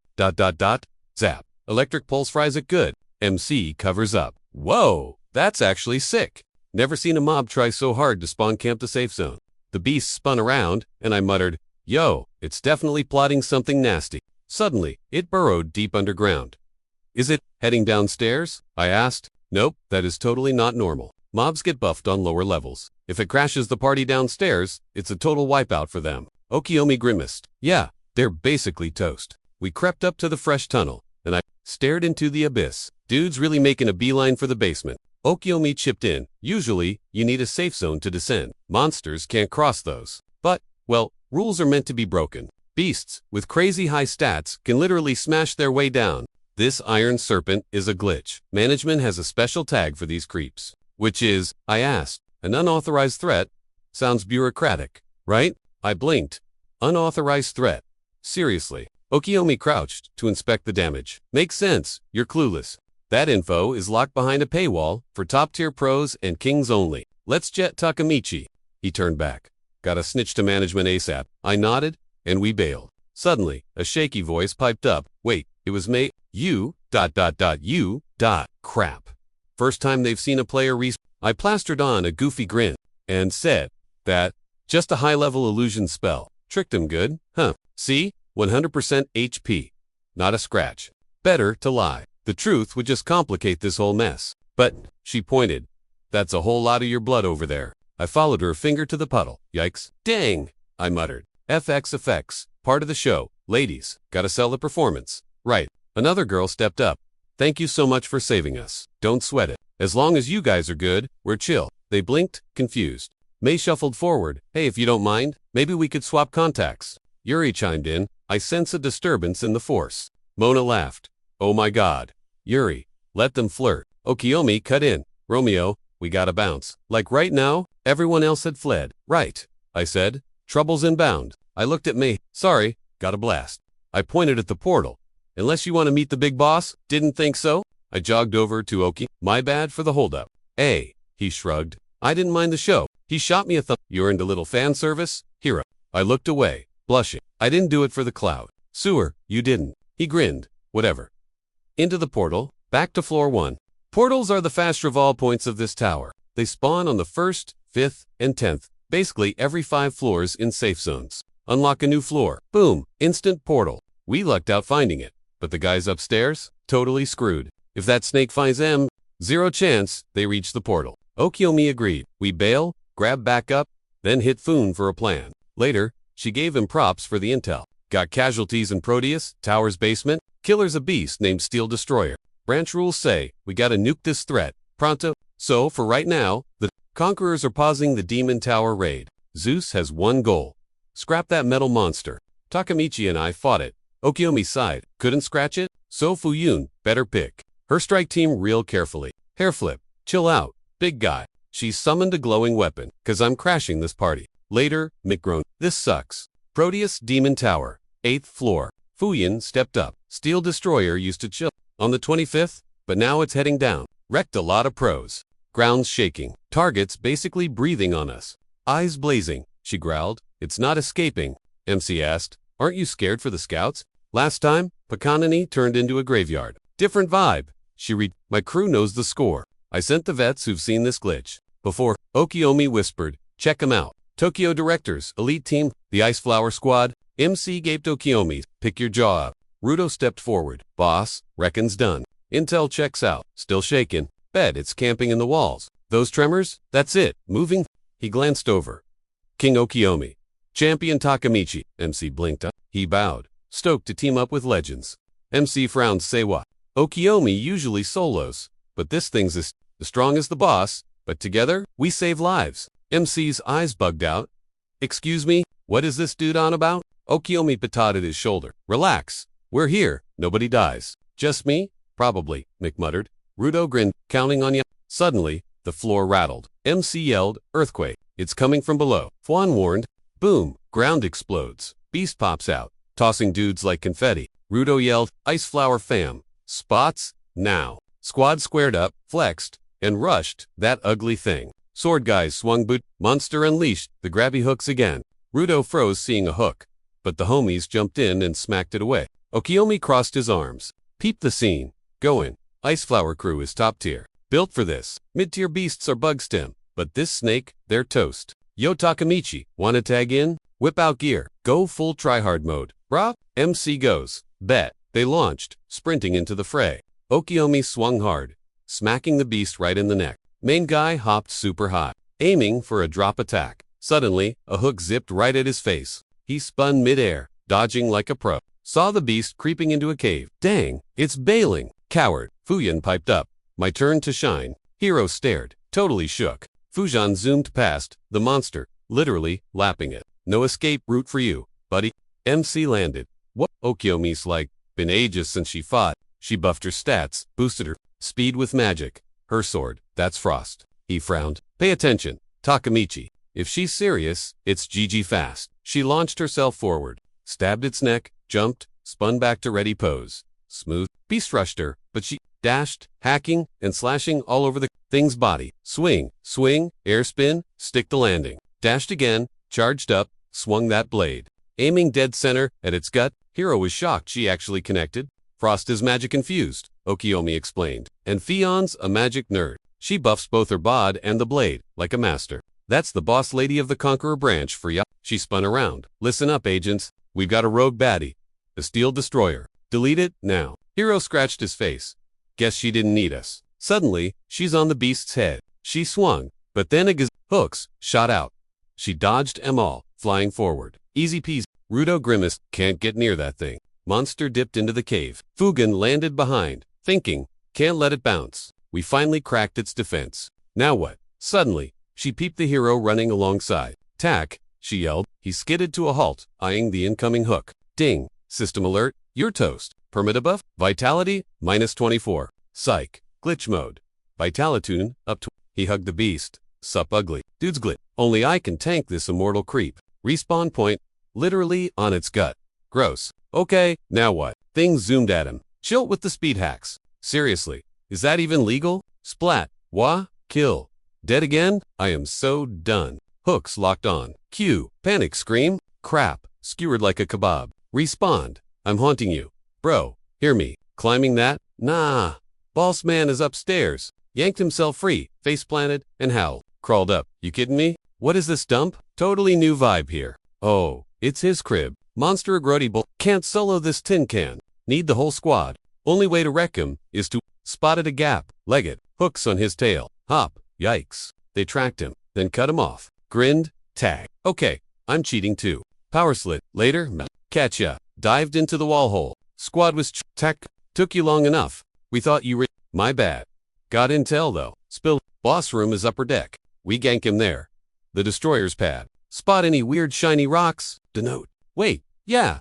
zap. Electric pulse fries it good. MC covers up. Whoa, that's actually sick. Never seen a mob try so hard to spawn camp the safe zone. The beast spun around, and I muttered, yo, it's definitely plotting something nasty. Suddenly, it burrowed deep underground. Is it heading downstairs? I asked. Nope, that is totally not normal. Mobs get buffed on lower levels. If it crashes the party downstairs, it's a total wipeout for them. Okiomi grimaced. Yeah, they're basically toast. We crept up to the fresh tunnel, and I stared into the abyss. Dude's really making a beeline for the basement. Okiomi chipped in. Usually, you need a safe zone to descend. Monsters can't cross those. But, well, rules are meant to be broken. Beasts, with crazy high stats, can literally smash their way down. This iron serpent is a glitch. Management has a special tag for these creeps. Which is, I asked, an unauthorized threat? Sounds bureaucratic, right? I blinked. Unauthorized threat. Seriously. Okiomi crouched to inspect the damage. Makes sense, you're clueless. That info is locked behind a paywall for top-tier pros and kings only. Let's jet Takamichi. He turned back. Got a snitch to management ASAP. I nodded, and we bailed. Suddenly, a shaky voice piped up. Wait, it was me. You, ... crap. First time they've seen a player I plastered on a goofy grin and said that just a high-level illusion spell. Tricked him good, huh? See? 100% HP. Not a scratch. Better to lie. The truth would just complicate this whole mess. But, she pointed, That's a whole lot of your blood over there. I followed her finger to the puddle. Yikes. Dang, I muttered. FX effects. Part of the show. Ladies, gotta sell the performance. Right. Another girl stepped up. Thank you so much for saving us. Don't sweat it. As long as you guys are good, we're chill. They blinked, confused. May shuffled forward. Hey, if you don't mind, maybe we could swap contacts. Yuri chimed in. I sense a disturbance in the force. Mona laughed. Oh my god. Yuri, let them flirt. Okiyomi cut in. Romeo, we gotta bounce. Like right now, everyone else had fled. Right, I said. Trouble's inbound. I looked at May. Sorry, got a blast. I pointed at the portal. Unless you want to meet the big boss? Didn't think so? I jogged over to Oki. My bad for the holdup. Hey, he shrugged. I didn't mind the show. He shot me a thumb. You earned a little fan service? Hero. I looked away, blushing. I didn't do it for the clout. Sewer, you didn't. He grinned. Whatever. Into the portal, back to floor 1. Portals are the fast revolve points of this tower. They spawn on the 1st, 5th, and 10th, basically every 5 floors in safe zones. Unlock a new floor. Boom, instant portal. We lucked out finding it. But the guys upstairs? Totally screwed. If that snake finds them, 0 chance they reach the portal. Okiyomi agreed. We bail, grab back up, then hit Foon for a plan. Later, she gave him props for the intel. Got casualties in Proteus, Tower's basement. Killer's a beast named Steel Destroyer. Branch rules say, we gotta nuke this threat. Pronto. So, for right now, the Conquerors are pausing the Demon Tower raid. Zeus has one goal. Scrap that metal monster. Takamichi and I fought it. Okiyomi sighed. Couldn't scratch it? So Fuyun, better pick. Her strike team real carefully. Hair flip. Chill out. Big guy. She summoned a glowing weapon. Cause I'm crashing this party. Later, Mick groaned. This sucks. Proteus Demon Tower. 8th floor. Fuyun stepped up. Steel Destroyer used to chill on the 25th, but now it's heading down. Wrecked a lot of pros. Ground's shaking. Targets basically breathing on us. Eyes blazing. She growled. It's not escaping. MC asked. Aren't you scared for the scouts? Last time, Pakanani turned into a graveyard. Different vibe. She read. My crew knows the score. I sent the vets who've seen this glitch before. Okiyomi whispered. Check 'em out. Tokyo Directors, Elite Team, the Ice Flower Squad. MC gaped Okiyomi. Pick your jaw up. Rudo stepped forward. Boss, reckon's done. Intel checks out. Still shaking. Bet it's camping in the walls. Those tremors? That's it. Moving? He glanced over. King Okiyomi. Champion Takamichi. MC blinked up. He bowed. Stoked to team up with legends. MC frowned. Say what? Okiyomi usually solos. But this thing's as strong as the boss. But together, we save lives. MC's eyes bugged out. Excuse me? What is this dude on about? Okiyomi patted his shoulder. Relax. We're here. Nobody dies. Just me? Probably, Mick muttered. Rudo grinned. Counting on ya. Suddenly, the floor rattled. MC yelled. Earthquake. It's coming from below. Fwan warned. Boom. Ground explodes. Beast pops out, tossing dudes like confetti. Rudo yelled. Ice Flower fam. Spots? Now. Squad squared up, flexed, and rushed that ugly thing. Sword guys swung boot. Monster unleashed. The grabby hooks again. Rudo froze seeing a hook. But the homies jumped in and smacked it away. Okiyomi crossed his arms. Peep the scene. Going. Ice Flower crew is top tier. Built for this. Mid-tier beasts are bug stem. But this snake, they're toast. Yo Takamichi, wanna tag in? Whip out gear. Go full tryhard mode. Brah? MC goes. Bet. They launched, sprinting into the fray. Okiyomi swung hard, smacking the beast right in the neck. Main guy hopped super high, aiming for a drop attack. Suddenly, a hook zipped right at his face. He spun mid-air, dodging like a pro. Saw the beast creeping into a cave. Dang, it's bailing. Coward. Fuyun piped up. My turn to shine. Hero stared, totally shook. Fujan zoomed past, the monster, literally lapping it. No escape route for you, buddy. MC landed. What? Okiyomi's like, been ages since she fought. She buffed her stats, boosted her speed with magic. Her sword, that's Frost. He frowned. Pay attention, Takamichi. If she's serious, it's GG fast. She launched herself forward, stabbed its neck, jumped, spun back to ready pose. Smooth. Beast rushed her, but she dashed, hacking, and slashing all over the thing's body. Swing, swing, air spin, stick the landing. Dashed again, charged up, swung that blade. Aiming dead center at its gut, Hero was shocked she actually connected. Frost is magic infused, Okiyomi explained. And Fion's a magic nerd. She buffs both her bod and the blade, like a master. That's the boss lady of the Conqueror branch for ya. She spun around. Listen up, agents. We've got a rogue baddie. The Steel Destroyer. Delete it, now. Hero scratched his face. Guess she didn't need us. Suddenly, she's on the beast's head. She swung, but then hooks shot out. She dodged 'em all, flying forward. Easy peasy. Rudo grimaced, can't get near that thing. Monster dipped into the cave. Fugen landed behind, thinking, can't let it bounce. We finally cracked its defense. Now what? Suddenly, she peeped the hero running alongside. Tack, she yelled. He skidded to a halt, eyeing the incoming hook. Ding. System alert. You're toast. Permadebuff. Vitality, -24. Psych. Glitch mode. Vitalitoon, up to. He hugged the beast. Sup ugly. Dude's glitch. Only I can tank this immortal creep. Respawn point. Literally on its gut. Gross. Okay, now what? Things zoomed at him. Chill with the speed hacks. Seriously, is that even legal? Splat. Wah. Kill. Dead again? I am so done. Hooks locked on. Q. Panic scream. Crap. Skewered like a kebab. Respond. I'm haunting you. Bro, hear me. Climbing that? Nah. Boss man is upstairs. Yanked himself free, face planted, and howled. Crawled up. You kidding me? What is this dump? Totally new vibe here. Oh, it's his crib. Monster grody bull. Can't solo this tin can. Need the whole squad. Only way to wreck him is to spotted a gap. Leg it. Hooks on his tail. Hop. Yikes. They tracked him, then cut him off. Grinned. Tag. Okay, I'm cheating too. Power slit. Later. Catch ya. Dived into the wall hole. Squad was tech. Took you long enough. We thought you were. My bad. Got intel though. Spill. Boss room is upper deck. We gank him there. The destroyer's pad. Spot any weird shiny rocks? Denote. Wait. Yeah.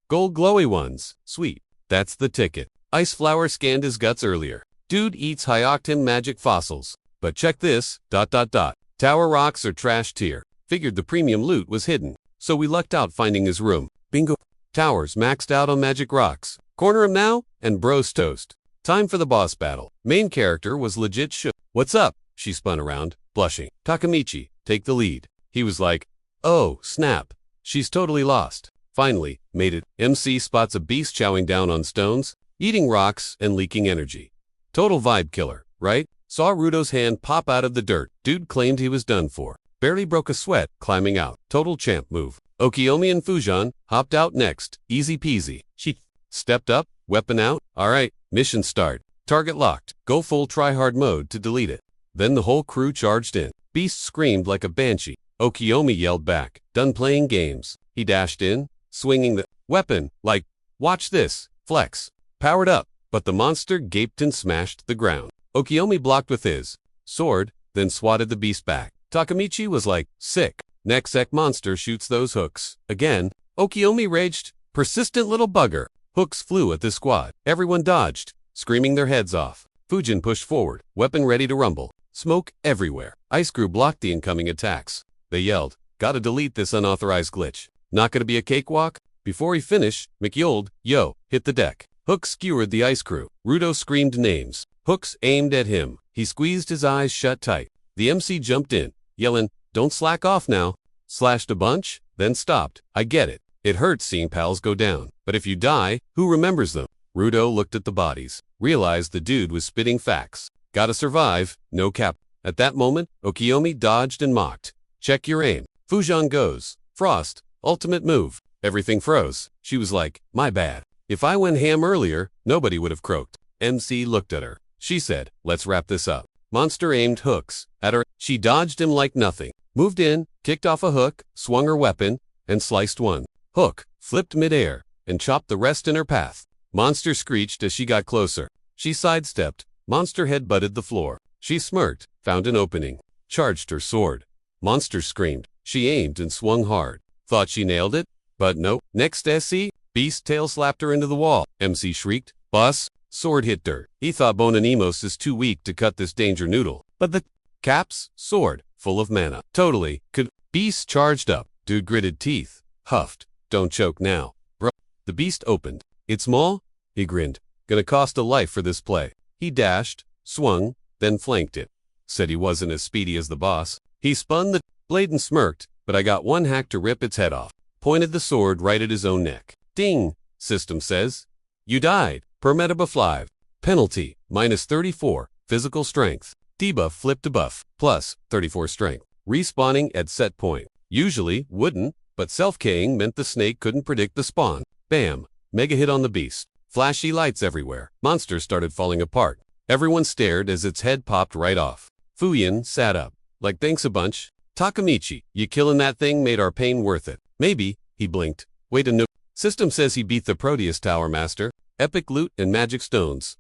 Gold glowy ones. Sweet. That's the ticket. Ice Flower scanned his guts earlier. Dude eats high-octane magic fossils. But check this. ... Tower rocks are trash tier. Figured the premium loot was hidden. So we lucked out finding his room. Bingo. Towers maxed out on magic rocks. Corner him now, and bro's toast. Time for the boss battle. Main character was legit shook. What's up? She spun around, blushing. Takamichi, take the lead. He was like, oh, snap. She's totally lost. Finally, made it. MC spots a beast chowing down on stones, eating rocks and leaking energy. Total vibe killer, right? Saw Rudo's hand pop out of the dirt. Dude claimed he was done for. Barely broke a sweat, climbing out. Total champ move. Okiyomi and Fujan hopped out next. Easy peasy. She stepped up, weapon out. Alright, mission start. Target locked. Go full try-hard mode to delete it. Then the whole crew charged in. Beast screamed like a banshee. Okiyomi yelled back. Done playing games. He dashed in, swinging the weapon like, watch this, flex. Powered up, but the monster gaped and smashed the ground. Okiyomi blocked with his sword, then swatted the beast back. Takamichi was like, sick. Next sec monster shoots those hooks. Again, Okiyomi raged, persistent little bugger. Hooks flew at the squad. Everyone dodged, screaming their heads off. Fujin pushed forward, weapon ready to rumble. Smoke everywhere. Ice Crew blocked the incoming attacks. They yelled, gotta delete this unauthorized glitch. Not gonna be a cakewalk? Before he finished, McYold, yo, hit the deck. Hooks skewered the Ice Crew. Rudo screamed names. Hooks aimed at him. He squeezed his eyes shut tight. The MC jumped in, yelling, don't slack off now. Slashed a bunch, then stopped. I get it. It hurts seeing pals go down. But if you die, who remembers them? Rudo looked at the bodies. Realized the dude was spitting facts. Gotta survive, no cap. At that moment, Okiyomi dodged and mocked. Check your aim. Fujan goes. Frost. Ultimate move. Everything froze. She was like, my bad. If I went ham earlier, nobody would have croaked. MC looked at her. She said, let's wrap this up. Monster aimed hooks at her. She dodged him like nothing. Moved in, kicked off a hook, swung her weapon, and sliced one. Hook flipped midair and chopped the rest in her path. Monster screeched as she got closer. She sidestepped. Monster head butted the floor. She smirked, found an opening. Charged her sword. Monster screamed. She aimed and swung hard. Thought she nailed it? But nope. Next SC, beast tail slapped her into the wall. MC shrieked. Boss, sword hit dirt. He thought Bonanimos is too weak to cut this danger noodle. But the caps, sword, full of mana. Totally, could. Beast charged up. Dude gritted teeth. Huffed. Don't choke now. Bro. The beast opened. It's small? He grinned. Gonna cost a life for this play. He dashed, swung, then flanked it. Said he wasn't as speedy as the boss. He spun the blade and smirked, but I got one hack to rip its head off. Pointed the sword right at his own neck. Ding, system says. You died. Per metabuff live. Penalty, -34, physical strength. Debuff flipped to buff, plus 34 strength. Respawning at set point. Usually, wouldn't, but self-K'ing meant the snake couldn't predict the spawn. Bam, mega hit on the beast. Flashy lights everywhere. Monster started falling apart. Everyone stared as its head popped right off. Fuyin sat up. Like thanks a bunch. Takamichi, you killing that thing made our pain worth it. Maybe, he blinked. Wait a no. System says he beat the Proteus Tower Master. Epic loot and magic stones.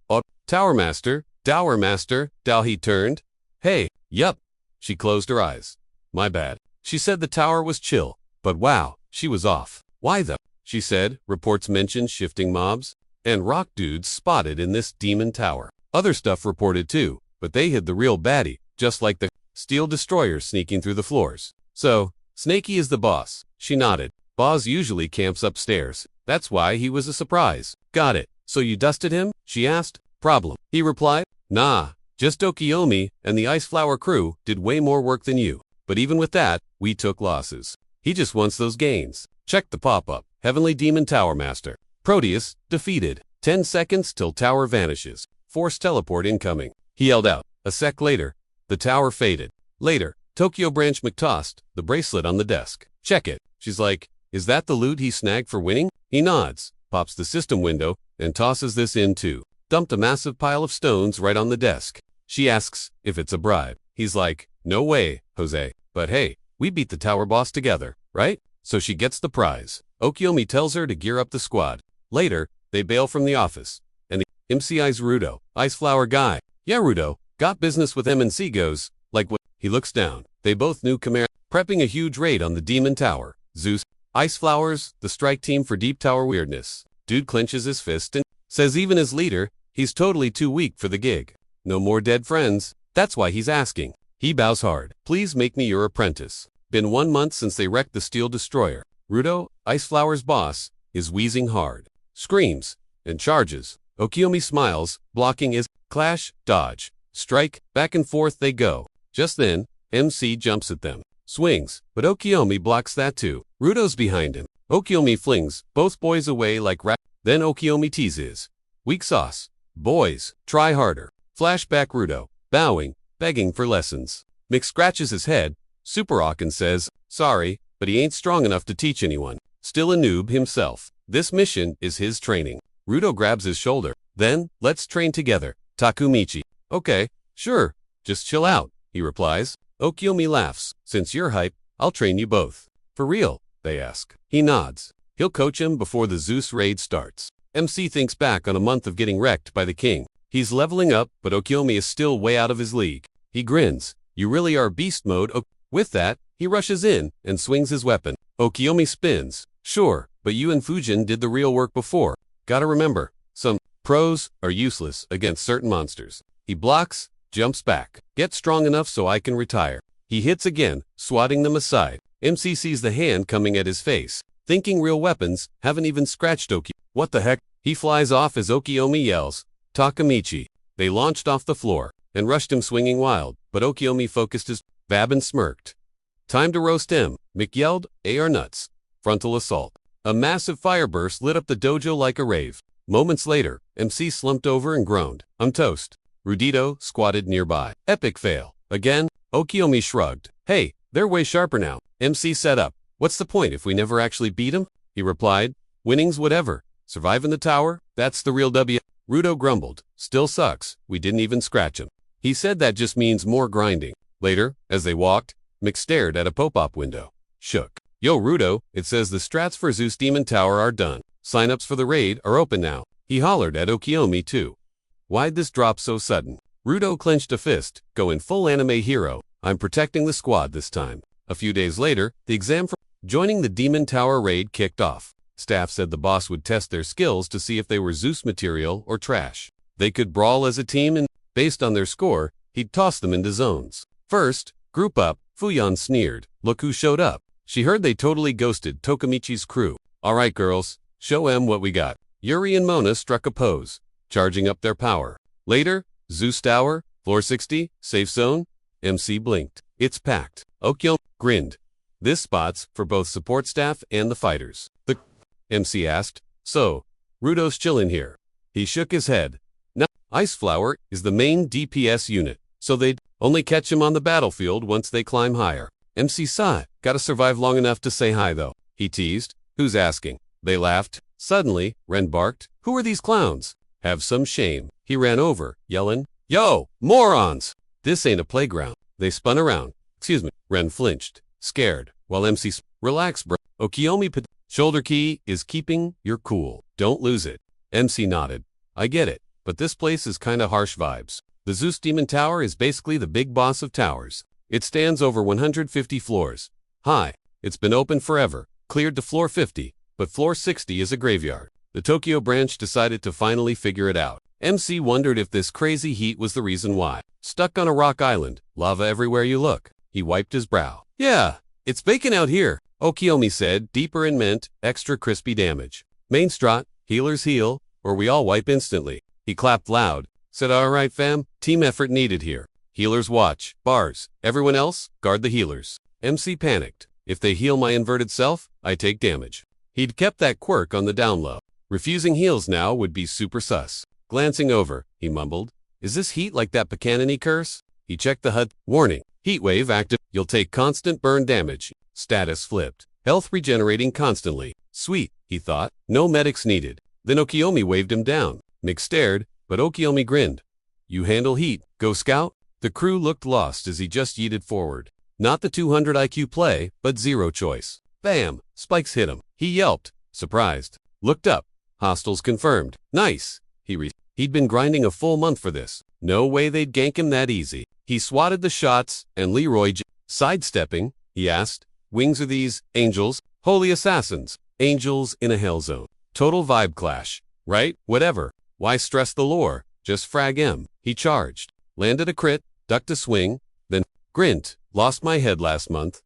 Tower Master, Dower Master, Dow he turned. Hey, yup. She closed her eyes. My bad. She said the tower was chill. But wow, she was off. Why the? She said, reports mentioned shifting mobs. And rock dudes spotted in this demon tower. Other stuff reported too, but they hid the real baddie, just like the steel destroyers sneaking through the floors. So, Snakey is the boss. She nodded. Boz usually camps upstairs. That's why he was a surprise. Got it. So you dusted him? She asked. Problem. He replied. Nah, just Okiyomi and the Ice Flower crew did way more work than you. But even with that, we took losses. He just wants those gains. Check the pop-up. Heavenly Demon Tower Master. Proteus, defeated. 10 seconds till tower vanishes. Force teleport incoming. He yelled out. A sec later, the tower faded. Later, Tokyo Branch McTossed, the bracelet on the desk. Check it. She's like, is that the loot he snagged for winning? He nods, pops the system window, and tosses this in too. Dumped a massive pile of stones right on the desk. She asks if it's a bribe. He's like, no way, Jose. But hey, we beat the tower boss together, right? So she gets the prize. Okiyomi tells her to gear up the squad. Later, they bail from the office. And the MCI's Rudo, Ice Flower guy. Yeah, Rudo, got business with MNC goes. Like what? He looks down. They both knew Chimera. Prepping a huge raid on the Demon Tower. Zeus, Ice Flowers, the strike team for Deep Tower weirdness. Dude clenches his fist and says even as leader, he's totally too weak for the gig. No more dead friends. That's why he's asking. He bows hard. Please make me your apprentice. Been 1 month since they wrecked the Steel Destroyer. Rudo, Ice Flower's boss, is wheezing hard. Screams and charges. Okiyomi smiles, blocking his clash, dodge, strike, back and forth they go. Just then, MC jumps at them. Swings, but Okiyomi blocks that too. Rudo's behind him. Okiyomi flings both boys away like rat. Then Okiyomi teases. Weak sauce. Boys, try harder. Flashback Rudo, bowing, begging for lessons. Mick scratches his head, super awk and says, sorry, but he ain't strong enough to teach anyone. Still a noob himself. This mission is his training. Rudo grabs his shoulder. Then, let's train together. Takamichi. Okay, sure, just chill out, he replies. Okiyomi laughs. Since you're hype, I'll train you both. For real, they ask. He nods. He'll coach him before the Zeus raid starts. MC thinks back on a month of getting wrecked by the king. He's leveling up, but Okiyomi is still way out of his league. He grins. You really are beast mode. With that, he rushes in and swings his weapon. Okiyomi spins. Sure, but you and Fujin did the real work before. Gotta remember, some pros are useless against certain monsters. He blocks, jumps back. Get strong enough so I can retire. He hits again, swatting them aside. MC sees the hand coming at his face. Thinking real weapons haven't even scratched Oki. What the heck? He flies off as Okiyomi yells, Takamichi. They launched off the floor and rushed him swinging wild, but Okiyomi focused his Babin smirked. Time to roast him, Mick yelled, AR nuts. Frontal assault. A massive fire burst lit up the dojo like a rave. Moments later, MC slumped over and groaned. I'm toast. Rudito squatted nearby. Epic fail. Again, Okiyomi shrugged. Hey, they're way sharper now. MC set up. What's the point if we never actually beat him? He replied. Winning's whatever. Surviving the tower? That's the real W. Rudo grumbled. Still sucks. We didn't even scratch him. He said that just means more grinding. Later, as they walked, Mick stared at a pop-up window. Shook. Yo Rudo, it says the strats for Zeus Demon Tower are done. Sign-ups for the raid are open now. He hollered at Okiyomi too. Why'd this drop so sudden? Rudo clenched a fist, going full anime hero. I'm protecting the squad this time. A few days later, the exam for joining the Demon Tower raid kicked off. Staff said the boss would test their skills to see if they were Zeus material or trash. They could brawl as a team and, based on their score, he'd toss them into zones. First, group up, Fuyan sneered. Look who showed up. She heard they totally ghosted Tokamichi's crew. Alright girls, show 'em what we got. Yuri and Mona struck a pose, charging up their power. Later, Zeus Tower, floor 60, safe zone. MC blinked. It's packed. Okiyomi grinned. This spot's for both support staff and the fighters. The MC asked, so, Rudo's chillin' here. He shook his head. Now, Ice Flower is the main DPS unit, so they'd only catch him on the battlefield once they climb higher. MC saw it. Gotta survive long enough to say hi though. He teased. Who's asking? They laughed. Suddenly, Ren barked. Who are these clowns? Have some shame. He ran over, yelling, Yo, morons! This ain't a playground. They spun around. Excuse me. Ren flinched, scared, while MC relax bro. Okiyomi shoulder key is keeping your cool. Don't lose it. MC nodded. I get it, but this place is kinda harsh vibes. The Zeus Demon Tower is basically the big boss of towers. It stands over 150 floors high. It's been open forever, cleared to floor 50, but floor 60 is a graveyard. The Tokyo branch decided to finally figure it out. MC wondered if this crazy heat was the reason why. Stuck on a rock island, lava everywhere you look. He wiped his brow. Yeah, it's baking out here, Okiyomi said, deeper in mint, extra crispy damage. Main strat, healers heal, or we all wipe instantly. He clapped loud, said alright fam, team effort needed here. Healers watch, bars, everyone else, guard the healers. MC panicked. If they heal my inverted self, I take damage. He'd kept that quirk on the down low. Refusing heals now would be super sus. Glancing over, he mumbled, is this heat like that Pacanini curse? He checked the HUD. Warning, heat wave active. You'll take constant burn damage. Status flipped. Health regenerating constantly. Sweet, he thought. No medics needed. Then Okiyomi waved him down. Mick stared, but Okiyomi grinned. You handle heat, go scout? The crew looked lost as he just yeeted forward. Not the 200 IQ play, but zero choice. Bam! Spikes hit him. He yelped, surprised. Looked up. Hostiles confirmed. Nice! He'd been grinding a full month for this. No way they'd gank him that easy. He swatted the shots, and Leroy sidestepping, he asked, wings are these, angels? Holy assassins. Angels in a hell zone. Total vibe clash. Right? Whatever. Why stress the lore? Just frag M. He charged. Landed a crit, ducked a swing, then grint. Lost my head last month.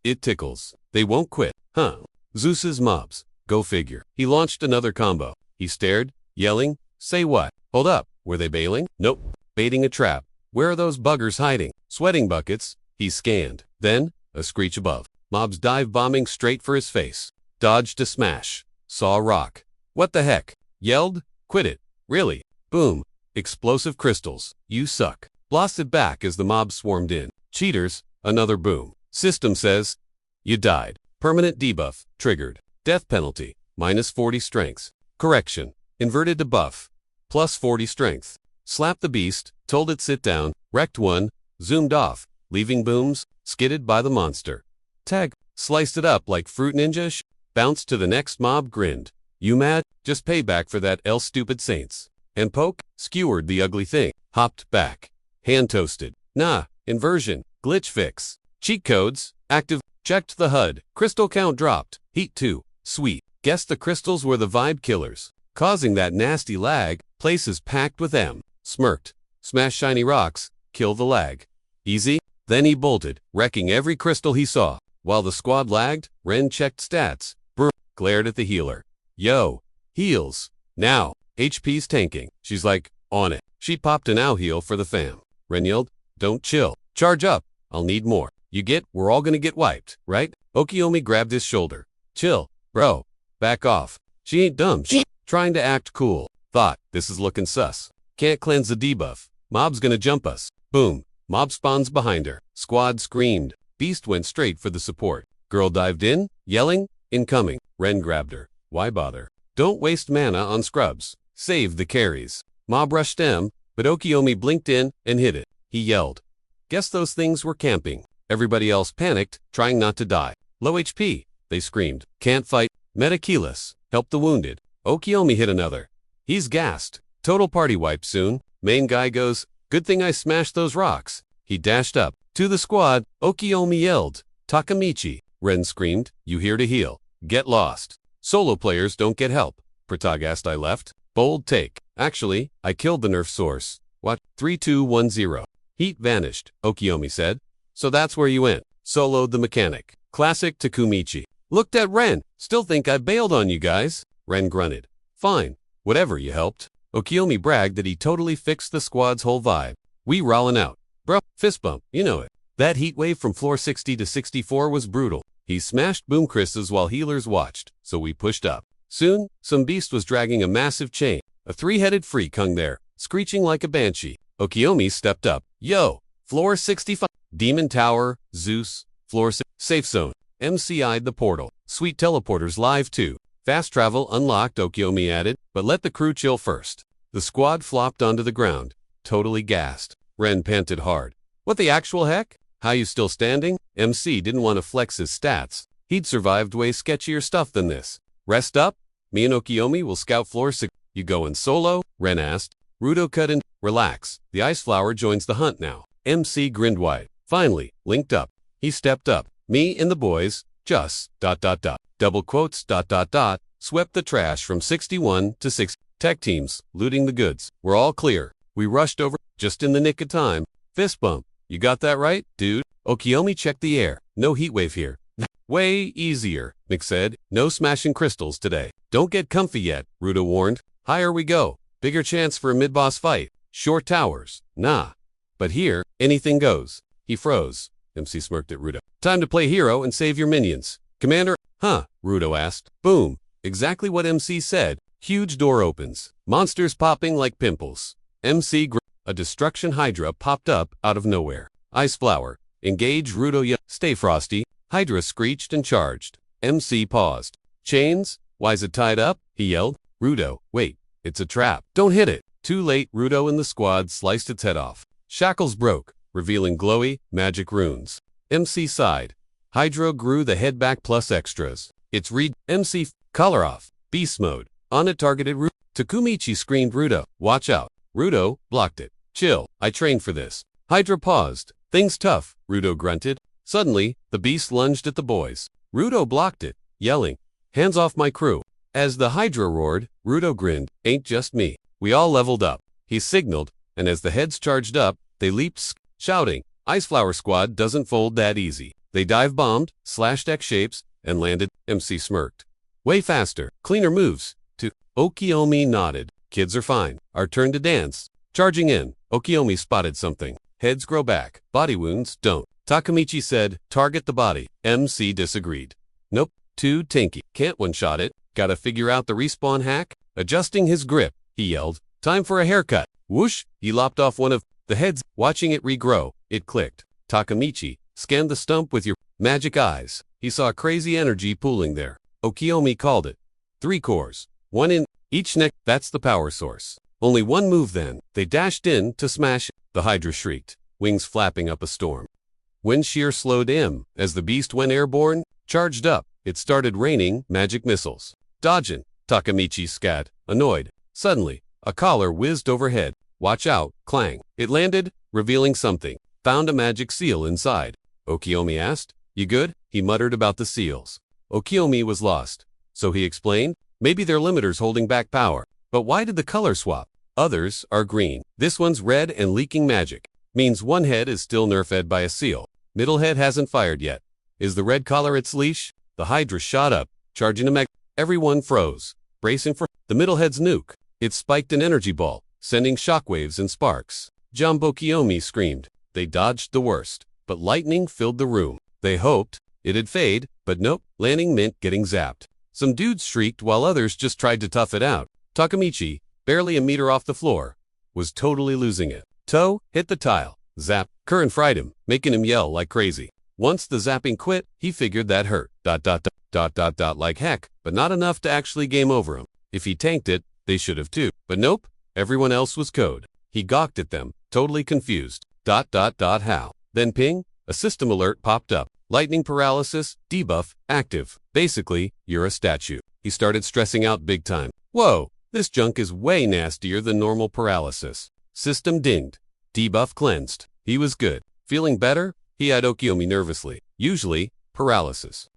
It tickles. They won't quit. Huh. Zeus's mobs. Go figure. He launched another combo. He stared, yelling, say what? Hold up. Were they bailing? Nope. Baiting a trap. Where are those buggers hiding? Sweating buckets. He scanned. Then, a screech above. Mobs dive bombing straight for his face. Dodged a smash. Saw a rock. What the heck? Yelled, quit it. Really? Boom. Explosive crystals. You suck. Blasted back as the mob swarmed in. Cheaters. Another boom. System says, you died. Permanent debuff. Triggered. Death penalty. -40 strength. Correction. Inverted debuff. +40 strength. Slapped the beast. Told it sit down. Wrecked one. Zoomed off. Leaving booms. Skidded by the monster. Tag. Sliced it up like Fruit Ninja. Bounced to the next mob. Grinned. You mad? Just payback for that else stupid saints. And poke. Skewered the ugly thing. Hopped back. Hand toasted. Nah. Inversion. Glitch fix. Cheat codes. Active. Checked the HUD. Crystal count dropped. Heat 2. Sweet. Guessed the crystals were the vibe killers. Causing that nasty lag. Places packed with M. Smirked. Smash shiny rocks. Kill the lag. Easy? Then he bolted, wrecking every crystal he saw. While the squad lagged, Ren checked stats. Brr. Glared at the healer. Yo. Heals. Now. HP's tanking. She's like, on it. She popped an ow heal for the fam. Ren yelled, don't chill. Charge up. I'll need more. You get, we're all gonna get wiped, right? Okiyomi grabbed his shoulder. Chill, bro. Back off. She ain't dumb. She's trying to act cool. Thought, this is looking sus. Can't cleanse the debuff. Mob's gonna jump us. Boom. Mob spawns behind her. Squad screamed. Beast went straight for the support. Girl dived in, yelling, incoming. Ren grabbed her. Why bother? Don't waste mana on scrubs. Save the carries. Mob rushed M, but Okiyomi blinked in and hit it. He yelled. Guess those things were camping. Everybody else panicked, trying not to die. Low HP, they screamed. Can't fight. Metakelis. Help the wounded. Okiyomi hit another. He's gassed. Total party wipe soon. Main guy goes, good thing I smashed those rocks. He dashed up. To the squad, Okiyomi yelled. Takamichi. Ren screamed, you here to heal. Get lost. Solo players don't get help. Protagast I left. Bold take. Actually, I killed the nerf source. What? 3210. Heat vanished, Okiyomi said. So that's where you went. Soloed the mechanic. Classic Takumichi. Looked at Ren. Still think I bailed on you guys. Ren grunted. Fine. Whatever, you helped. Okiyomi bragged that he totally fixed the squad's whole vibe. We rollin' out. Bro, fist bump, you know it. That heat wave from floor 60 to 64 was brutal. He smashed boom crystals while healers watched, so we pushed up. Soon, some beast was dragging a massive chain. A three-headed freak hung there, screeching like a banshee. Okiyomi stepped up. Yo, floor 65. Demon Tower, Zeus, floor 6. Safe zone. MCI'd the portal. Sweet teleporters live too. Fast travel unlocked, Okiyomi added, but let the crew chill first. The squad flopped onto the ground, totally gassed. Ren panted hard. What the actual heck? How you still standing? MC didn't want to flex his stats. He'd survived way sketchier stuff than this. Rest up? Me and Okiyomi will scout floor 6. You going solo? Ren asked. Rudo cut in. Relax. The ice flower joins the hunt now. MC grinned wide. Finally, linked up. He stepped up. Me and the boys, just, ... double quotes, ... swept the trash from 61 to 6. Tech teams, looting the goods. We're all clear. We rushed over, just in the nick of time. Fist bump. You got that right, dude? Okiyomi checked the air. No heat wave here. Way easier, Mick said. No smashing crystals today. Don't get comfy yet, Rudo warned. Higher we go. Bigger chance for a mid-boss fight. Short towers. Nah. But here, anything goes. He froze. MC smirked at Rudo. Time to play hero and save your minions. Commander, huh? Rudo asked. Boom. Exactly what MC said. Huge door opens. Monsters popping like pimples. A destruction hydra popped up out of nowhere. Ice flower. Engage Rudo. Stay frosty. Hydra screeched and charged. MC paused. Chains? Why's it tied up? He yelled. Rudo, wait. It's a trap. Don't hit it. Too late. Rudo and the squad sliced its head off. Shackles broke, revealing glowy, magic runes. MC sighed. Hydra grew the head back plus extras. It's MC color off. Beast mode. On it targeted Rudo. Takumichi screamed Rudo. Watch out. Rudo blocked it. Chill. I trained for this. Hydra paused. Things tough, Rudo grunted. Suddenly, the beast lunged at the boys. Rudo blocked it, yelling, hands off my crew. As the Hydra roared, Rudo grinned. Ain't just me. We all leveled up. He signaled, and as the heads charged up, they leaped, shouting, Iceflower Squad doesn't fold that easy. They dive-bombed, slashed X shapes, and landed. MC smirked. Way faster, cleaner moves. Okiyomi nodded. Kids are fine. Our turn to dance. Charging in, Okiyomi spotted something. Heads grow back. Body wounds don't. Takamichi said, target the body. MC disagreed. Nope, too tanky. Can't one-shot it. Gotta figure out the respawn hack. Adjusting his grip, he yelled. Time for a haircut. Whoosh! He lopped off one of the heads. Watching it regrow, it clicked. Takamichi scanned the stump with your magic eyes. He saw crazy energy pooling there. Okiyomi called it. 3 cores. 1 in each neck. That's the power source. Only one move then. They dashed in to smash. The Hydra shrieked, wings flapping up a storm. Wind shear slowed in. As the beast went airborne, charged up, it started raining magic missiles. Dodgin', Takamichi scat, annoyed. Suddenly, a collar whizzed overhead. Watch out, clang. It landed, revealing something. Found a magic seal inside. Okiyomi asked. You good? He muttered about the seals. Okiyomi was lost. So he explained, maybe they're limiters holding back power. But why did the color swap? Others are green. This one's red and leaking magic. Means one head is still nerfed by a seal. Middle head hasn't fired yet. Is the red collar its leash? The Hydra shot up, charging a mech. Everyone froze, bracing for the middle head's nuke. It spiked an energy ball, sending shockwaves and sparks. Jumbo Kiyomi screamed. They dodged the worst, but lightning filled the room. They hoped it'd fade, but nope, landing meant getting zapped. Some dudes shrieked while others just tried to tough it out. Takamichi, barely a meter off the floor, was totally losing it. Toe hit the tile. Zap. Current fried him, making him yell like crazy. Once the zapping quit, he figured that hurt. ... like heck, but not enough to actually game over him. If he tanked it, they should have too. But nope, everyone else was code. He gawked at them, totally confused. ... How? Then ping, a system alert popped up. Lightning paralysis, debuff, active. Basically, you're a statue. He started stressing out big time. Whoa, this junk is way nastier than normal paralysis. System dinged. Debuff cleansed. He was good. Feeling better? He eyed Okiyomi nervously. Usually, paralysis. ...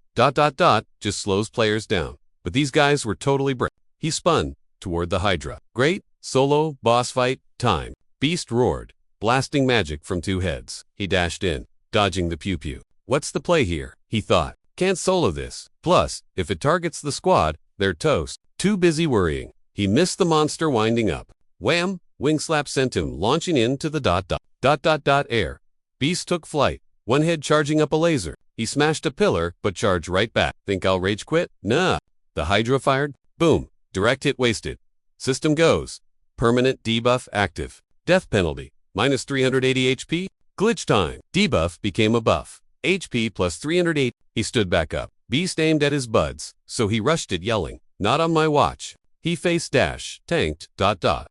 just slows players down. But these guys were totally brave. He spun toward the Hydra. Great, solo, boss fight, time. Beast roared, blasting magic from 2 heads. He dashed in, dodging the pew-pew. What's the play here? He thought. Can't solo this. Plus, if it targets the squad, they're toast. Too busy worrying. He missed the monster winding up. Wham! Wing slap sent him launching into the air. Beast took flight, one head charging up a laser. He smashed a pillar, but charged right back. Think I'll rage quit? Nah. The Hydra fired. Boom. Direct hit wasted. System goes. Permanent debuff active. Death penalty. Minus 380 HP. Glitch time. Debuff became a buff. HP plus 308. He stood back up. Beast aimed at his buds, so he rushed it yelling. Not on my watch. He face dash. Tanked. The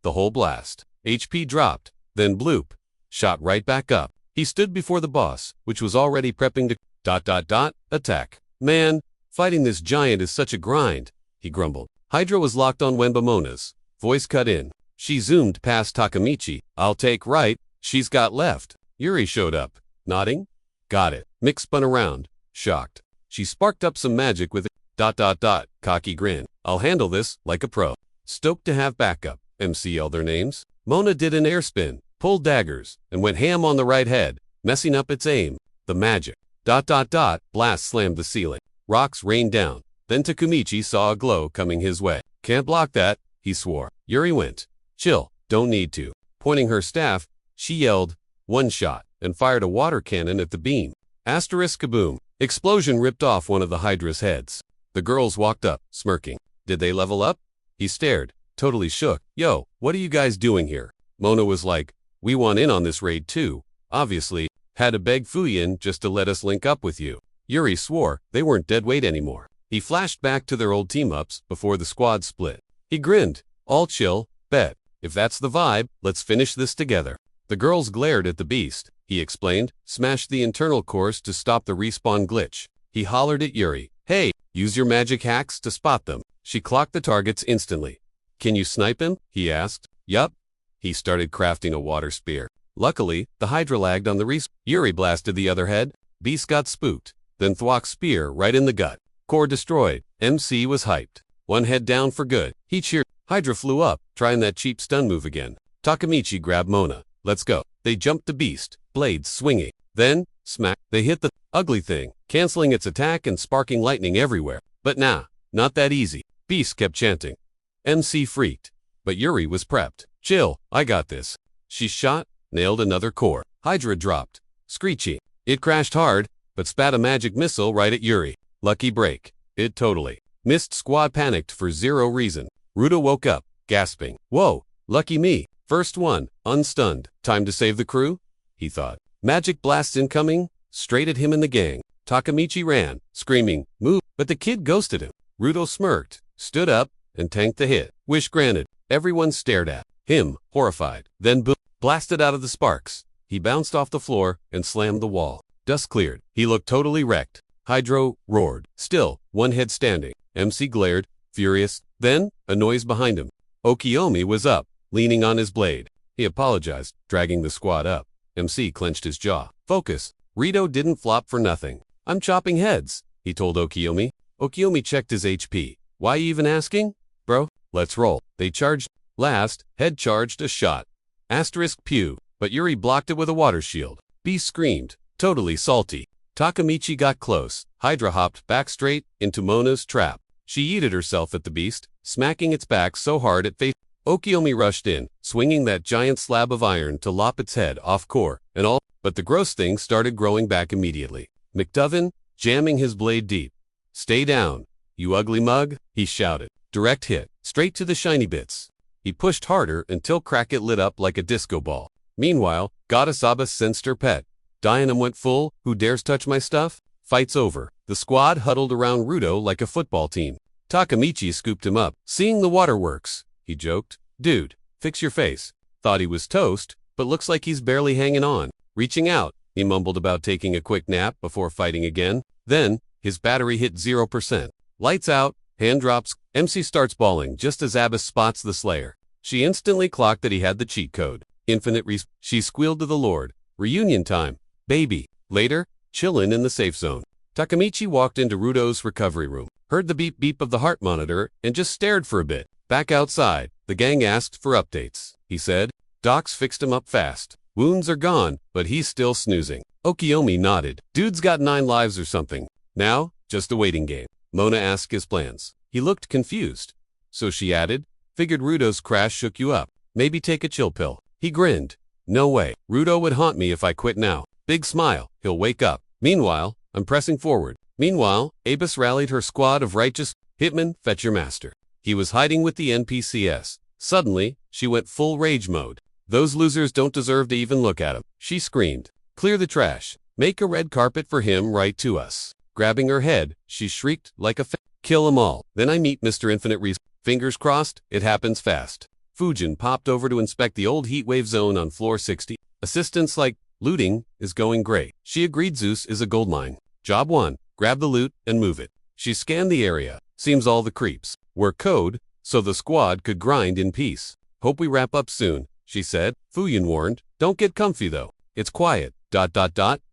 whole blast. HP dropped. then bloop, shot right back up. He stood before the boss, which was already prepping to ... attack. Man, fighting this giant is such a grind, he grumbled. Hydra was locked on Wenbamona's voice cut in. She zoomed past Takamichi. I'll take right, she's got left. Yuri showed up, nodding. Got it. Mick spun around, shocked. She sparked up some magic with a ... cocky grin. I'll handle this like a pro. Stoked to have backup. MC yelled their names. Mona did an air spin, pulled daggers, and went ham on the right head, messing up its aim. The magic ... blast slammed the ceiling. Rocks rained down. Then Takamichi saw a glow coming his way. Can't block that, he swore. Yuri went. Chill, don't need to. Pointing her staff, she yelled, one shot, and fired a water cannon at the beam. Asterisk kaboom. Explosion ripped off one of the Hydra's heads. The girls walked up, smirking. Did they level up? He stared, totally shook. Yo, what are you guys doing here? Mona was like, we want in on this raid too. Obviously, had to beg Fuyin just to let us link up with you. Yuri swore they weren't deadweight anymore. He flashed back to their old team-ups before the squad split. He grinned. All chill, bet. If that's the vibe, let's finish this together. The girls glared at the beast. He explained, smashed the internal cores to stop the respawn glitch. He hollered at Yuri. Hey, use your magic hacks to spot them. She clocked the targets instantly. Can you snipe him? He asked. Yup. He started crafting a water spear. Luckily, the Hydra lagged on the respawn. Yuri blasted the other head. Beast got spooked. Then thwacked spear right in the gut. Core destroyed. MC was hyped. One head down for good. He cheered. Hydra flew up, trying that cheap stun move again. Takamichi grabbed Mona. Let's go. They jumped the beast, blades swinging. Then, smack, they hit the ugly thing, canceling its attack and sparking lightning everywhere. But nah, not that easy. Beast kept chanting. MC freaked. But Yuri was prepped. Chill, I got this. She shot, nailed another core. Hydra dropped. Screeching. It crashed hard, but spat a magic missile right at Yuri. Lucky break. It totally missed. Squad panicked for zero reason. Rudo woke up, gasping. Whoa, lucky me. First one, unstunned. Time to save the crew? He thought. Magic blasts incoming, straight at him and the gang. Takamichi ran, screaming, move, but the kid ghosted him. Rudo smirked, stood up, and tanked the hit. Wish granted. Everyone stared at him, horrified. Then boom, blasted out of the sparks. He bounced off the floor and slammed the wall. Dust cleared. He looked totally wrecked. Hydro roared. Still, one head standing. MC glared, furious. Then, a noise behind him. Okiyomi was up, leaning on his blade. He apologized, dragging the squad up. MC clenched his jaw. Focus. Rito didn't flop for nothing. I'm chopping heads, he told Okiyomi. Okiyomi checked his HP. Why even asking? Bro, let's roll. They charged. Last, head charged a shot. Asterisk pew, but Yuri blocked it with a water shield. Beast screamed, totally salty. Takamichi got close. Hydra hopped back straight into Mona's trap. She yeeted herself at the beast, smacking its back so hard it faced. Okiyomi rushed in, swinging that giant slab of iron to lop its head off core and all, but the gross thing started growing back immediately. McDovin, jamming his blade deep. Stay down, you ugly mug, he shouted. Direct hit, straight to the shiny bits. He pushed harder until Crackit lit up like a disco ball. Meanwhile, Goddess Abba sensed her pet. Dianum went full, who dares touch my stuff? Fight's over. The squad huddled around Rudo like a football team. Takamichi scooped him up. Seeing the waterworks, he joked. Dude, fix your face. Thought he was toast, but looks like he's barely hanging on. Reaching out, he mumbled about taking a quick nap before fighting again. Then, his battery hit 0%. Lights out, hand drops. MC starts bawling just as Abbas spots the Slayer. She instantly clocked that he had the cheat code. Infinite She squealed to the Lord. Reunion time. Baby. Later, chillin' in the safe zone. Takamichi walked into Rudo's recovery room, heard the beep beep of the heart monitor, and just stared for a bit. Back outside, the gang asked for updates. He said, Docs fixed him up fast. Wounds are gone, but he's still snoozing. Okiyomi nodded. Dude's got 9 lives or something. Now, just a waiting game. Mona asked his plans. He looked confused. So she added, figured Rudo's crash shook you up. Maybe take a chill pill. He grinned. No way. Rudo would haunt me if I quit now. Big smile. He'll wake up. Meanwhile, I'm pressing forward. Meanwhile, Abus rallied her squad of righteous hitmen. Fetch your master. He was hiding with the NPCs. Suddenly, she went full rage mode. Those losers don't deserve to even look at him. She screamed. Clear the trash. Make a red carpet for him right to us. Grabbing her head, she shrieked like a kill 'em all. Then I meet Mr. Infinite Fingers crossed, it happens fast. Fujin popped over to inspect the old heatwave zone on floor 60. Assistants like, looting is going great. She agreed Zeus is a goldmine. Job 1, grab the loot and move it. She scanned the area. Seems all the creeps were code, so the squad could grind in peace. Hope we wrap up soon, she said. Fujin warned, don't get comfy though. It's quiet. ...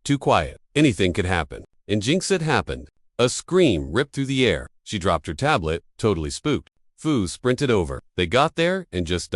Too quiet. Anything could happen. And jinx it happened. A scream ripped through the air. She dropped her tablet, totally spooked. Fu sprinted over. They got there and just ...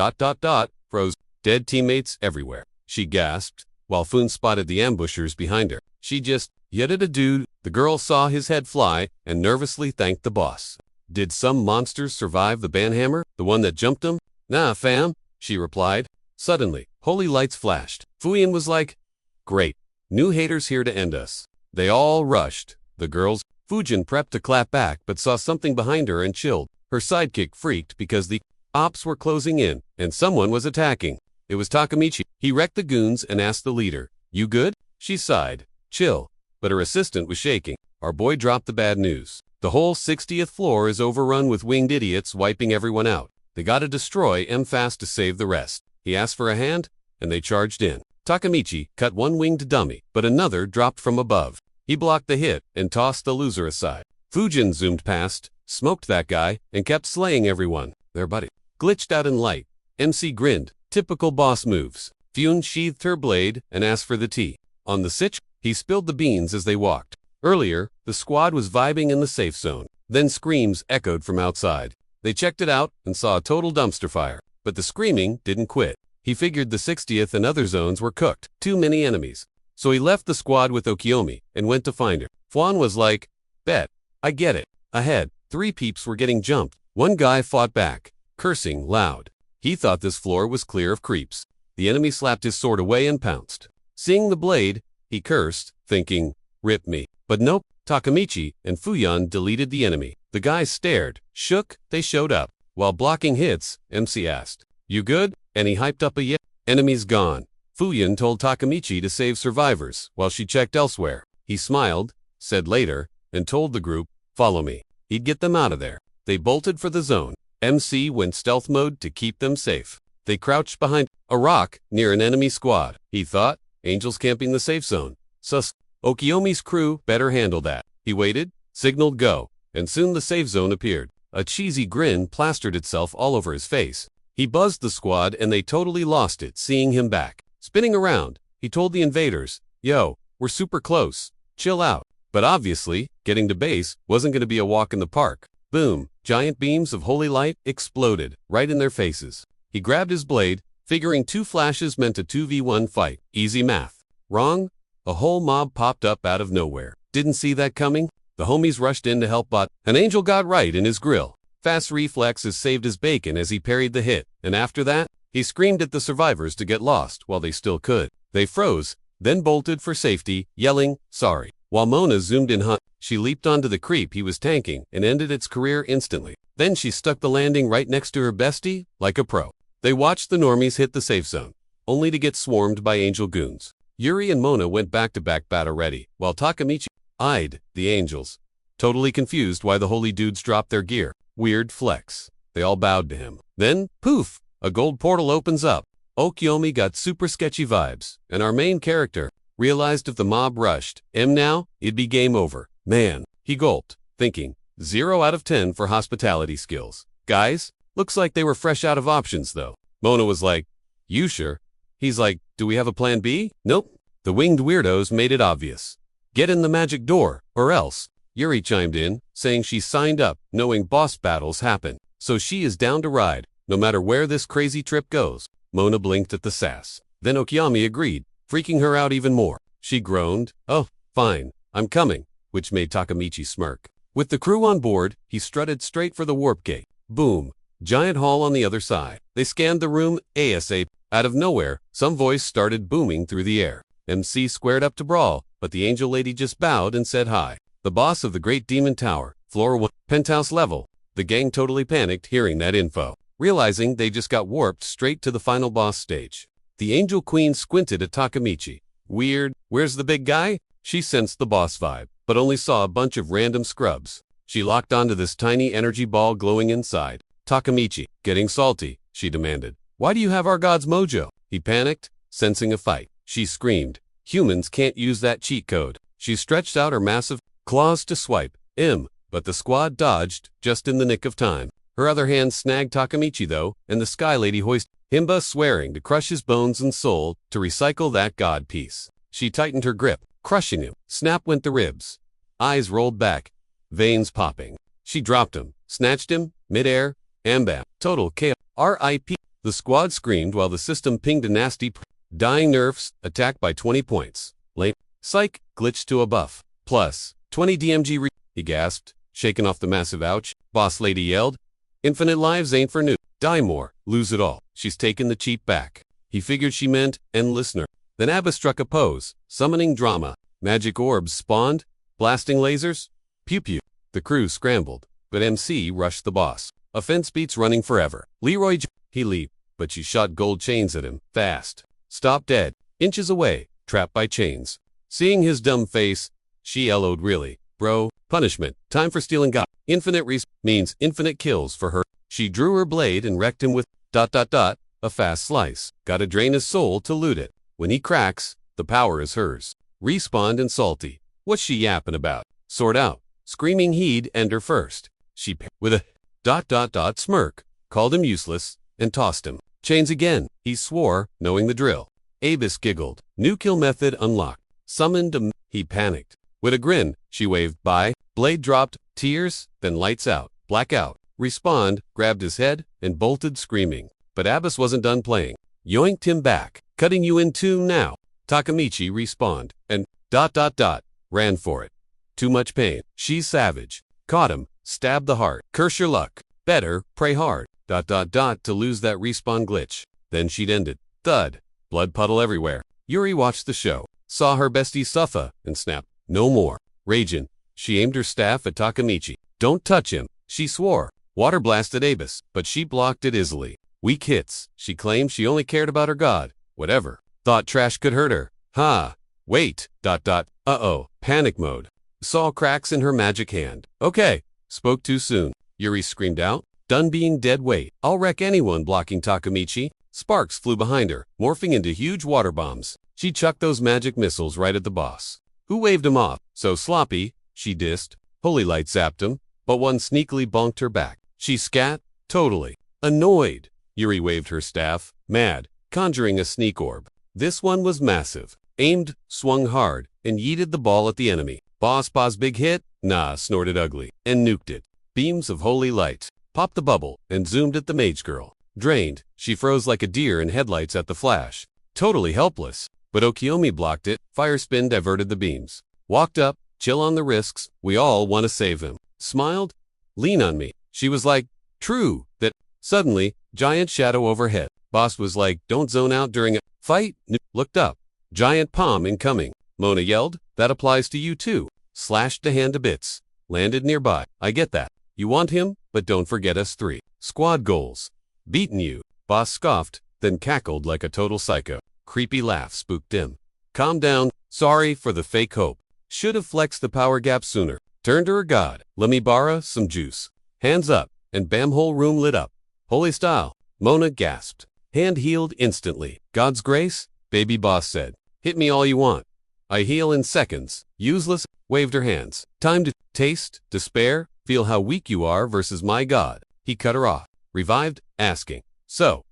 froze. Dead teammates everywhere. She gasped, while Foon spotted the ambushers behind her. She just yetted a dude. The girl saw his head fly and nervously thanked the boss. Did some monsters survive the banhammer? The one that jumped him? Nah, fam, she replied. Suddenly, holy lights flashed. Fuyin was like, great. New haters here to end us. They all rushed. The girls. Fujin prepped to clap back but saw something behind her and chilled. Her sidekick freaked because the ops were closing in and someone was attacking. It was Takamichi. He wrecked the goons and asked the leader, you good? She sighed. Chill. But her assistant was shaking. Our boy dropped the bad news. The whole 60th floor is overrun with winged idiots wiping everyone out. They gotta destroy M fast to save the rest. He asked for a hand, and they charged in. Takamichi cut one winged dummy, but another dropped from above. He blocked the hit and tossed the loser aside. Fujin zoomed past, smoked that guy, and kept slaying everyone. Their buddy glitched out in light. MC grinned. Typical boss moves. Fune sheathed her blade and asked for the tea. On the sitch, he spilled the beans as they walked. Earlier, the squad was vibing in the safe zone. Then screams echoed from outside. They checked it out and saw a total dumpster fire. But the screaming didn't quit. He figured the 60th and other zones were cooked. Too many enemies. So he left the squad with Okiyomi and went to find her. Fuan was like, bet, I get it. Ahead, 3 peeps were getting jumped. One guy fought back, cursing loud. He thought this floor was clear of creeps. The enemy slapped his sword away and pounced. Seeing the blade, he cursed, thinking, rip me. But nope, Takamichi and Fuyan deleted the enemy. The guys stared, shook, they showed up. While blocking hits, MC asked, you good? And he hyped up a yeah. Enemies gone. Fuyan told Takamichi to save survivors while she checked elsewhere. He smiled, said later, and told the group, follow me. He'd get them out of there. They bolted for the zone. MC went stealth mode to keep them safe. They crouched behind a rock near an enemy squad. He thought, angels camping the safe zone. Sus. Okiyomi's crew better handle that. He waited, signaled go, and soon the safe zone appeared. A cheesy grin plastered itself all over his face. He buzzed the squad and they totally lost it seeing him back. Spinning around, he told the invaders, yo, we're super close. Chill out. But obviously, getting to base wasn't going to be a walk in the park. Boom, giant beams of holy light exploded right in their faces. He grabbed his blade, figuring 2 flashes meant a 2v1 fight. Easy math. Wrong? A whole mob popped up out of nowhere. Didn't see that coming? The homies rushed in to help, but an angel got right in his grill. Fast reflexes saved his bacon as he parried the hit, and after that, he screamed at the survivors to get lost while they still could. They froze, then bolted for safety, yelling, sorry. While Mona zoomed in hunt, she leaped onto the creep he was tanking and ended its career instantly. Then she stuck the landing right next to her bestie, like a pro. They watched the normies hit the safe zone, only to get swarmed by angel goons. Yuri and Mona went back-to-back battle ready, while Takamichi eyed the angels, totally confused why the holy dudes dropped their gear. Weird flex. They all bowed to him. Then, poof, a gold portal opens up. Okiyomi got super sketchy vibes, and our main character realized if the mob rushed him now, it'd be game over. Man, he gulped, thinking, 0 out of 10 for hospitality skills. Guys, looks like they were fresh out of options though. Mona was like, you sure? He's like, do we have a plan B? Nope. The winged weirdos made it obvious. Get in the magic door, or else. Yuri chimed in, saying she signed up, knowing boss battles happen. So she is down to ride, no matter where this crazy trip goes. Mona blinked at the sass. Then Okiyomi agreed, freaking her out even more. She groaned, oh, fine, I'm coming, which made Takamichi smirk. With the crew on board, he strutted straight for the warp gate. Boom. Giant hall on the other side. They scanned the room ASAP. Out of nowhere, some voice started booming through the air. MC squared up to brawl, but the angel lady just bowed and said hi. The boss of the Great Demon Tower, floor 1, penthouse level. The gang totally panicked hearing that info, realizing they just got warped straight to the final boss stage. The angel queen squinted at Takamichi. Weird, where's the big guy? She sensed the boss vibe, but only saw a bunch of random scrubs. She locked onto this tiny energy ball glowing inside. Takamichi, getting salty, she demanded. Why do you have our god's mojo? He panicked, sensing a fight. She screamed. Humans can't use that cheat code. She stretched out her massive claws to swipe but the squad dodged just in the nick of time. Her other hand snagged Takamichi though, and the Sky Lady hoisted Himba, swearing to crush his bones and soul to recycle that god piece. She tightened her grip, crushing him. Snap went the ribs. Eyes rolled back, veins popping. She dropped him, snatched him, midair, and bam. Total chaos. R.I.P. The squad screamed while the system pinged a nasty dying nerfs, attack by 20 points. Lame. Psych, glitched to a buff. Plus, 20 DMG he gasped, shaking off the massive ouch. Boss lady yelled, infinite lives ain't for new. Die more, lose it all. She's taken the cheat back. He figured she meant end listener. Then Abba struck a pose, summoning drama. Magic orbs spawned, blasting lasers. Pew pew. The crew scrambled, but MC rushed the boss. Offense beats running forever. Leroy he leaped, but she shot gold chains at him, fast. Stopped dead, inches away, trapped by chains. Seeing his dumb face, she yellowed really. Bro, punishment, time for stealing god. Infinite means infinite kills for her. She drew her blade and wrecked him with ... a fast slice. Gotta drain his soul to loot it. When he cracks, the power is hers. Respawned and salty. What's she yapping about? Sort out. Screaming he'd end her first. She with a ... smirk, called him useless, and tossed him. Chains again, he swore, knowing the drill. Abis giggled. New kill method unlocked. Summoned a... He panicked. With a grin, she waved bye. Blade dropped, tears, then lights out. Blackout. Respawned, grabbed his head, and bolted screaming. But Abbas wasn't done playing. Yoinked him back. Cutting you in two now. Takamichi respawned, and ... ran for it. Too much pain. She's savage. Caught him, stabbed the heart. Curse your luck. Better, pray hard. ... to lose that respawn glitch. Then she'd end it. Thud. Blood puddle everywhere. Yuri watched the show. Saw her bestie suffer, and snapped. No more. Ragin'. She aimed her staff at Takamichi. Don't touch him. She swore. Water blasted Abis, but she blocked it easily. Weak hits. She claimed she only cared about her god. Whatever. Thought trash could hurt her. Ha. Wait. ... Uh-oh. Panic mode. Saw cracks in her magic hand. Okay. Spoke too soon. Yuri screamed out. Done being dead weight. I'll wreck anyone blocking Takamichi. Sparks flew behind her, morphing into huge water bombs. She chucked those magic missiles right at the boss, who waved him off. So sloppy, she dissed. Holy light zapped him, but one sneakily bonked her back. She scat, totally annoyed. Yuri waved her staff, mad, conjuring a sneak orb. This one was massive. Aimed, swung hard, and yeeted the ball at the enemy. Boss big hit? Nah, snorted ugly, and nuked it. Beams of holy light. Popped the bubble, and zoomed at the mage girl. Drained, she froze like a deer in headlights at the flash. Totally helpless. But Okiomi blocked it. Fire spin diverted the beams. Walked up, chill on the risks. We all want to save him. Smiled. Lean on me. She was like, true, that. Suddenly, giant shadow overhead. Boss was like, don't zone out during a fight. Looked up. Giant palm incoming. Mona yelled, that applies to you too. Slashed the hand to bits. Landed nearby. I get that. You want him, but don't forget us three. Squad goals. Beaten you. Boss scoffed, then cackled like a total psycho. Creepy laugh spooked him. Calm down. Sorry for the fake hope. Should have flexed the power gap sooner. Turned to her god. Let me borrow some juice. Hands up, and bam, whole room lit up. Holy style. Mona gasped. Hand healed instantly. God's grace? Baby boss said. Hit me all you want. I heal in seconds. Useless. Waved her hands. Time to taste, despair, feel how weak you are versus my god. He cut her off. Revived, asking. So,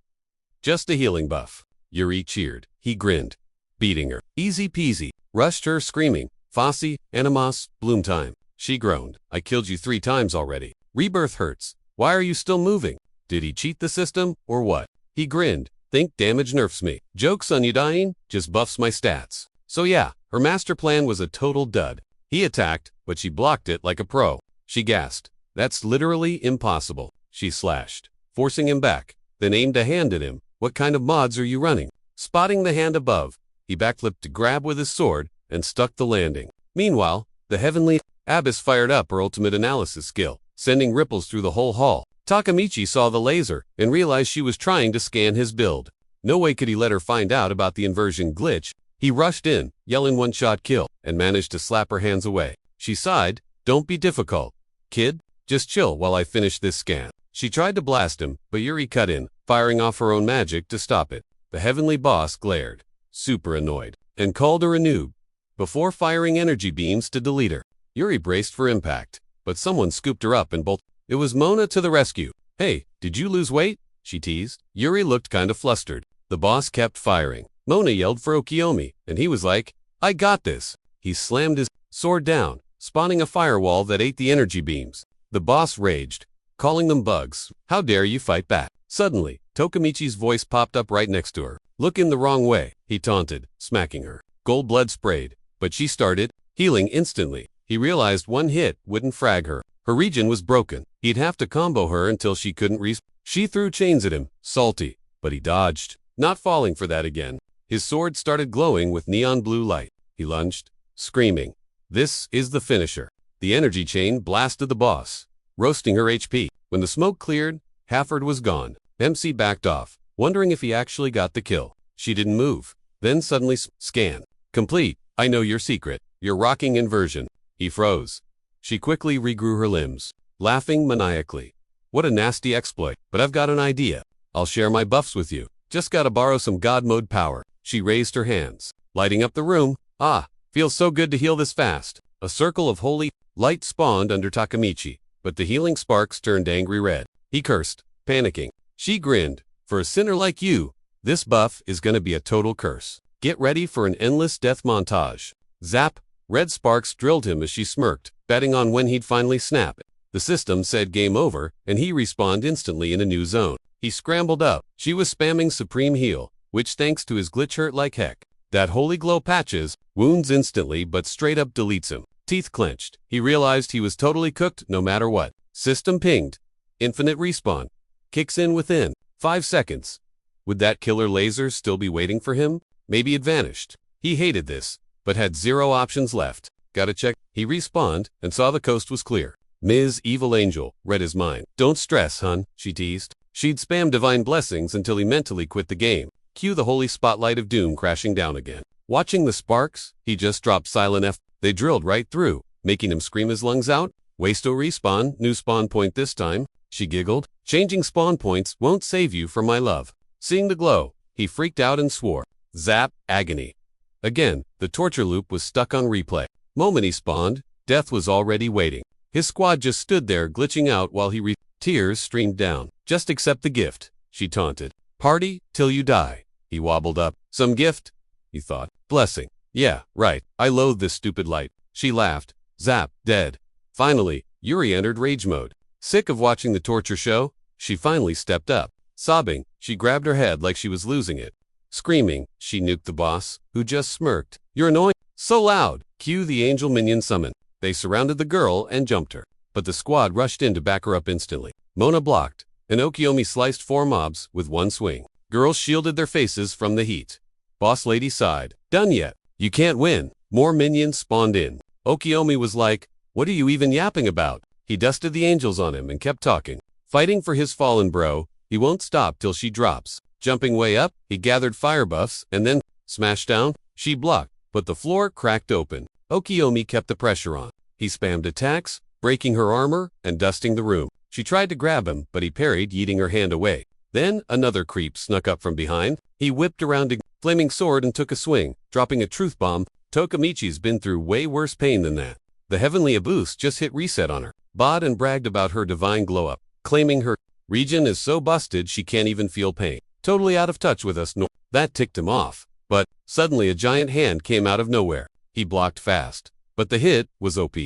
just a healing buff. Yuri cheered. He grinned. Beating her. Easy peasy. Rushed her screaming. Fossey, Animas, bloom time. She groaned. I killed you 3 times already. Rebirth hurts. Why are you still moving? Did he cheat the system, or what? He grinned. Think damage nerfs me. Joke's on you dying, just buffs my stats. So yeah, her master plan was a total dud. He attacked, but she blocked it like a pro. She gasped. That's literally impossible. She slashed, forcing him back, then aimed a hand at him. What kind of mods are you running? Spotting the hand above, he backflipped to grab with his sword and stuck the landing. Meanwhile, the heavenly Abyss fired up her ultimate analysis skill, sending ripples through the whole hall. Takamichi saw the laser and realized she was trying to scan his build. No way could he let her find out about the inversion glitch. He rushed in, yelling one-shot kill, and managed to slap her hands away. She sighed, don't be difficult. Kid, just chill while I finish this scan. She tried to blast him, but Yuri cut in, firing off her own magic to stop it. The heavenly boss glared, super annoyed, and called her a noob, before firing energy beams to delete her. Yuri braced for impact, but someone scooped her up and bolted. It was Mona to the rescue. Hey, did you lose weight? She teased. Yuri looked kind of flustered. The boss kept firing. Mona yelled for Okiyomi, and he was like, I got this. He slammed his sword down, spawning a firewall that ate the energy beams. The boss raged, calling them bugs. How dare you fight back? Suddenly, Tokamichi's voice popped up right next to her. Look in the wrong way, he taunted, smacking her. Gold blood sprayed, but she started healing instantly. He realized one hit wouldn't frag her. Her regen was broken. He'd have to combo her until she couldn't respawn. She threw chains at him, salty, but he dodged, not falling for that again. His sword started glowing with neon blue light. He lunged, screaming. This is the finisher. The energy chain blasted the boss, roasting her HP. When the smoke cleared, Halford was gone. MC backed off, wondering if he actually got the kill. She didn't move. Then suddenly scan. Complete. I know your secret. You're rocking inversion. He froze. She quickly regrew her limbs, laughing maniacally. What a nasty exploit. But I've got an idea. I'll share my buffs with you. Just gotta borrow some god mode power. She raised her hands, lighting up the room. Ah, feels so good to heal this fast. A circle of holy light spawned under Takamichi, but the healing sparks turned angry red. He cursed, panicking. She grinned. For a sinner like you, this buff is gonna be a total curse. Get ready for an endless death montage. Zap! Red sparks drilled him as she smirked, betting on when he'd finally snap. The system said game over, and he respawned instantly in a new zone. He scrambled up. She was spamming Supreme Heal, which thanks to his glitch hurt like heck. That holy glow patches wounds instantly but straight up deletes him. Teeth clenched. He realized he was totally cooked no matter what. System pinged. Infinite respawn. Kicks in within 5 seconds. Would that killer laser still be waiting for him? Maybe it vanished. He hated this, but had 0 options left. Gotta check. He respawned and saw the coast was clear. Ms. Evil Angel read his mind. Don't stress, hun, she teased. She'd spam divine blessings until he mentally quit the game. Cue the holy spotlight of doom crashing down again. Watching the sparks, he just dropped silent F. They drilled right through, making him scream his lungs out. Wasto respawn, new spawn point this time, she giggled. Changing spawn points won't save you from my love. Seeing the glow, he freaked out and swore. Zap, agony. Again, the torture loop was stuck on replay. Moment he spawned, death was already waiting. His squad just stood there glitching out while he tears streamed down. Just accept the gift, she taunted. Party till you die. He wobbled up. Some gift? He thought. Blessing. Yeah, right. I loathe this stupid light. She laughed. Zap, dead. Finally, Yuri entered rage mode. Sick of watching the torture show, she finally stepped up. Sobbing, she grabbed her head like she was losing it. Screaming, she nuked the boss, who just smirked. You're annoying. So loud. Cue the angel minion summon. They surrounded the girl and jumped her, but the squad rushed in to back her up instantly. Mona blocked, and Okiyomi sliced 4 mobs with one swing. Girls shielded their faces from the heat. Boss lady sighed. Done yet? You can't win. More minions spawned in. Okiyomi was like, what are you even yapping about? He dusted the angels on him and kept talking. Fighting for his fallen bro, he won't stop till she drops. Jumping way up, he gathered fire buffs and then smashed down. She blocked, but the floor cracked open. Okiyomi kept the pressure on. He spammed attacks, breaking her armor and dusting the room. She tried to grab him, but he parried, yeeting her hand away. Then another creep snuck up from behind. He whipped around a flaming sword and took a swing, dropping a truth bomb. Tokamichi's been through way worse pain than that. The heavenly Abuse just hit reset on her. Bod and bragged about her divine glow-up, claiming her regen is so busted she can't even feel pain. Totally out of touch with us. No, that ticked him off. But suddenly a giant hand came out of nowhere. He blocked fast, but the hit was OP.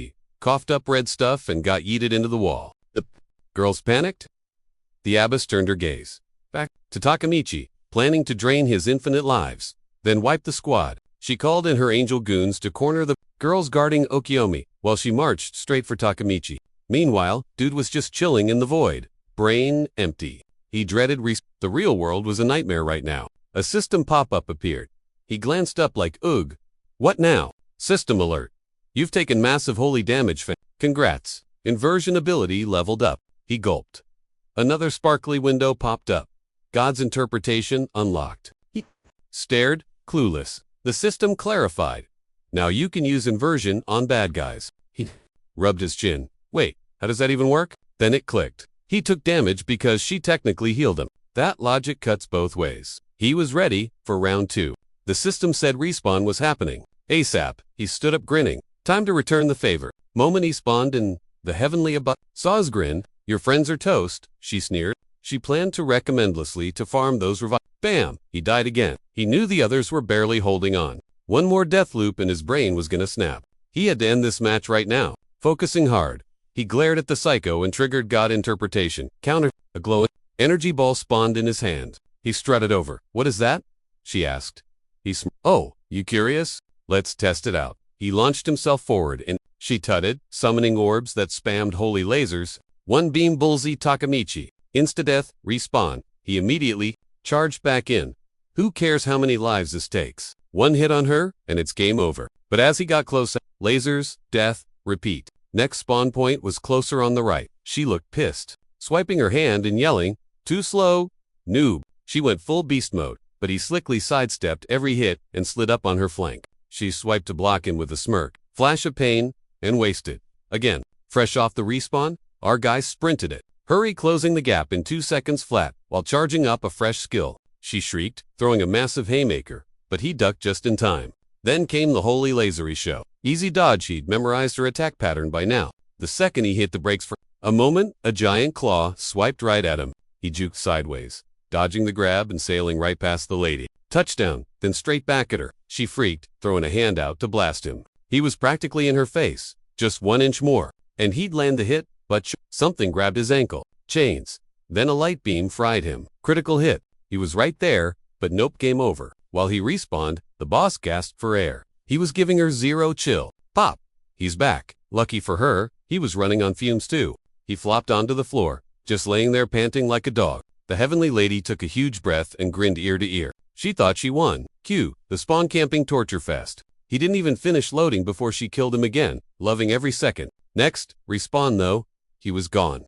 Coughed up red stuff and got yeeted into the wall. The girls panicked. The abbess turned her gaze back to Takamichi, planning to drain his infinite lives, then wipe the squad. She called in her angel goons to corner the girls guarding Okiyomi, while she marched straight for Takamichi. Meanwhile, dude was just chilling in the void, brain empty. He dreaded the real world was a nightmare right now. A system pop-up appeared. He glanced up like, ugh. What now? System alert. You've taken massive holy damage. Congrats. Inversion ability leveled up. He gulped. Another sparkly window popped up. God's interpretation unlocked. He stared, clueless. The system clarified. Now you can use inversion on bad guys. He rubbed his chin. Wait, how does that even work? Then it clicked. He took damage because she technically healed him. That logic cuts both ways. He was ready for round 2. The system said respawn was happening. ASAP, he stood up grinning. Time to return the favor. Moment he spawned in the heavenly above. Saw his grin. Your friends are toast, she sneered. She planned to wreck him endlessly to farm those revive. Bam! He died again. He knew the others were barely holding on. One more death loop and his brain was gonna snap. He had to end this match right now. Focusing hard, he glared at the psycho and triggered God Interpretation. Counter. A glowing energy ball spawned in his hand. He strutted over. What is that? She asked. Oh, you curious? Let's test it out. He launched himself forward and she tutted, summoning orbs that spammed holy lasers. One beam bullseye Takamichi. Insta-death, respawn. He immediately charged back in. Who cares how many lives this takes? One hit on her, and it's game over. But as he got closer, lasers, death, repeat. Next spawn point was closer on the right. She looked pissed, swiping her hand and yelling, "Too slow, noob." She went full beast mode, but he slickly sidestepped every hit and slid up on her flank. She swiped to block him with a smirk, flash of pain, and wasted. Again, fresh off the respawn, our guy sprinted it. Hurry, closing the gap in 2 seconds flat while charging up a fresh skill. She shrieked, throwing a massive haymaker, but he ducked just in time. Then came the holy lasery show. Easy dodge. He'd memorized her attack pattern by now. The second he hit the brakes for a moment, a giant claw swiped right at him. He juked sideways, dodging the grab and sailing right past the lady. Touchdown, then straight back at her. She freaked, throwing a hand out to blast him. He was practically in her face, just 1 inch more, and he'd land the hit, but something grabbed his ankle. Chains. Then a light beam fried him. Critical hit. He was right there, but nope, game over. While he respawned, the boss gasped for air. He was giving her zero chill. Pop! He's back. Lucky for her, he was running on fumes too. He flopped onto the floor, just laying there panting like a dog. The heavenly lady took a huge breath and grinned ear to ear. She thought she won. Cue, the spawn camping torture fest. He didn't even finish loading before she killed him again, loving every second. Next, respawn though. He was gone.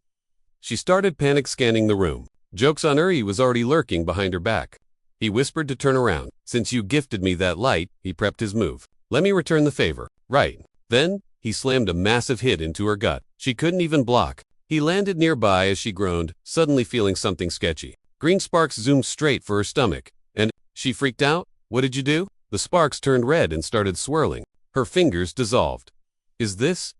She started panic scanning the room. Joke's on her, he was already lurking behind her back. He whispered to turn around. Since you gifted me that light, he prepped his move. Let me return the favor. Right. Then, he slammed a massive hit into her gut. She couldn't even block. He landed nearby as she groaned, suddenly feeling something sketchy. Green sparks zoomed straight for her stomach. And she freaked out. What did you do? The sparks turned red and started swirling. Her fingers dissolved. Is this ...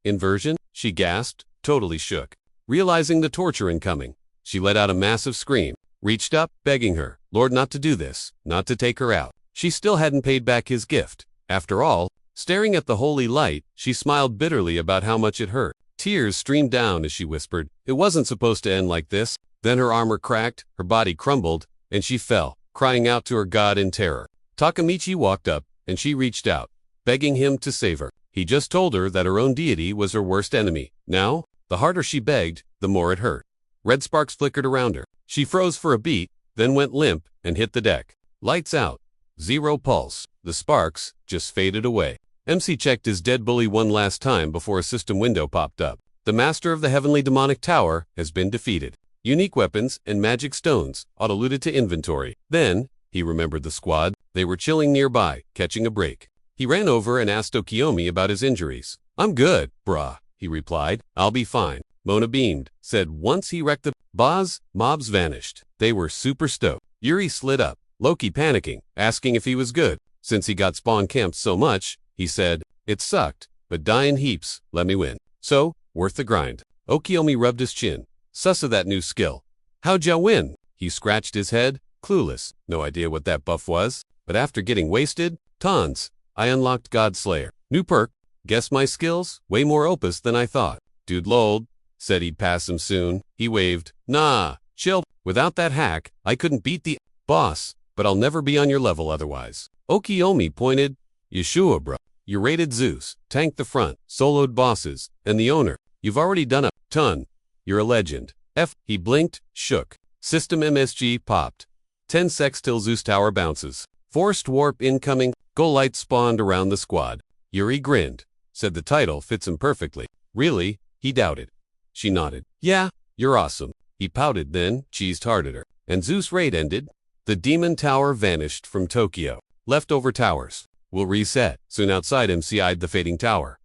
inversion? She gasped, totally shook. Realizing the torture incoming, she let out a massive scream, reached up, begging her, Lord, not to do this, not to take her out. She still hadn't paid back his gift. After all, staring at the holy light, she smiled bitterly about how much it hurt. Tears streamed down as she whispered, it wasn't supposed to end like this. Then her armor cracked, her body crumbled, and she fell, crying out to her god in terror. Takamichi walked up, and she reached out, begging him to save her. He just told her that her own deity was her worst enemy. Now, the harder she begged, the more it hurt. Red sparks flickered around her. She froze for a beat, then went limp and hit the deck. Lights out. Zero pulse. The sparks just faded away. MC checked his dead bully one last time before a system window popped up. The master of the heavenly demonic tower has been defeated. Unique weapons and magic stones auto-looted to inventory. Then, he remembered the squad. They were chilling nearby, catching a break. He ran over and asked Okiomi about his injuries. I'm good, brah, he replied. I'll be fine. Mona beamed, said once he wrecked the boss, mobs vanished. They were super stoked. Yuri slid up, Loki panicking, asking if he was good. Since he got spawn camped so much, he said, it sucked, but die in heaps, let me win. So, worth the grind. Okiomi rubbed his chin. Sus of that new skill. How'd ya win? He scratched his head, clueless, no idea what that buff was. But after getting wasted, tons, I unlocked Godslayer. New perk, guess my skills? Way more opus than I thought. Dude lolled, said he'd pass him soon. He waved, nah, chill. Without that hack, I couldn't beat the boss, but I'll never be on your level otherwise. Okiomi pointed, Yeshua bro. You raided Zeus, tanked the front, soloed bosses, and the owner. You've already done a ton. You're a legend. He blinked, shook. System MSG popped. 10 secs till Zeus tower bounces. Forced warp incoming. Go light spawned around the squad. Yuri grinned, said the title fits him perfectly. Really? He doubted. She nodded. Yeah, you're awesome. He pouted, then cheesed hard at her. And Zeus raid ended. The demon tower vanished from Tokyo. Leftover towers will reset. Soon outside MC eyed the fading tower.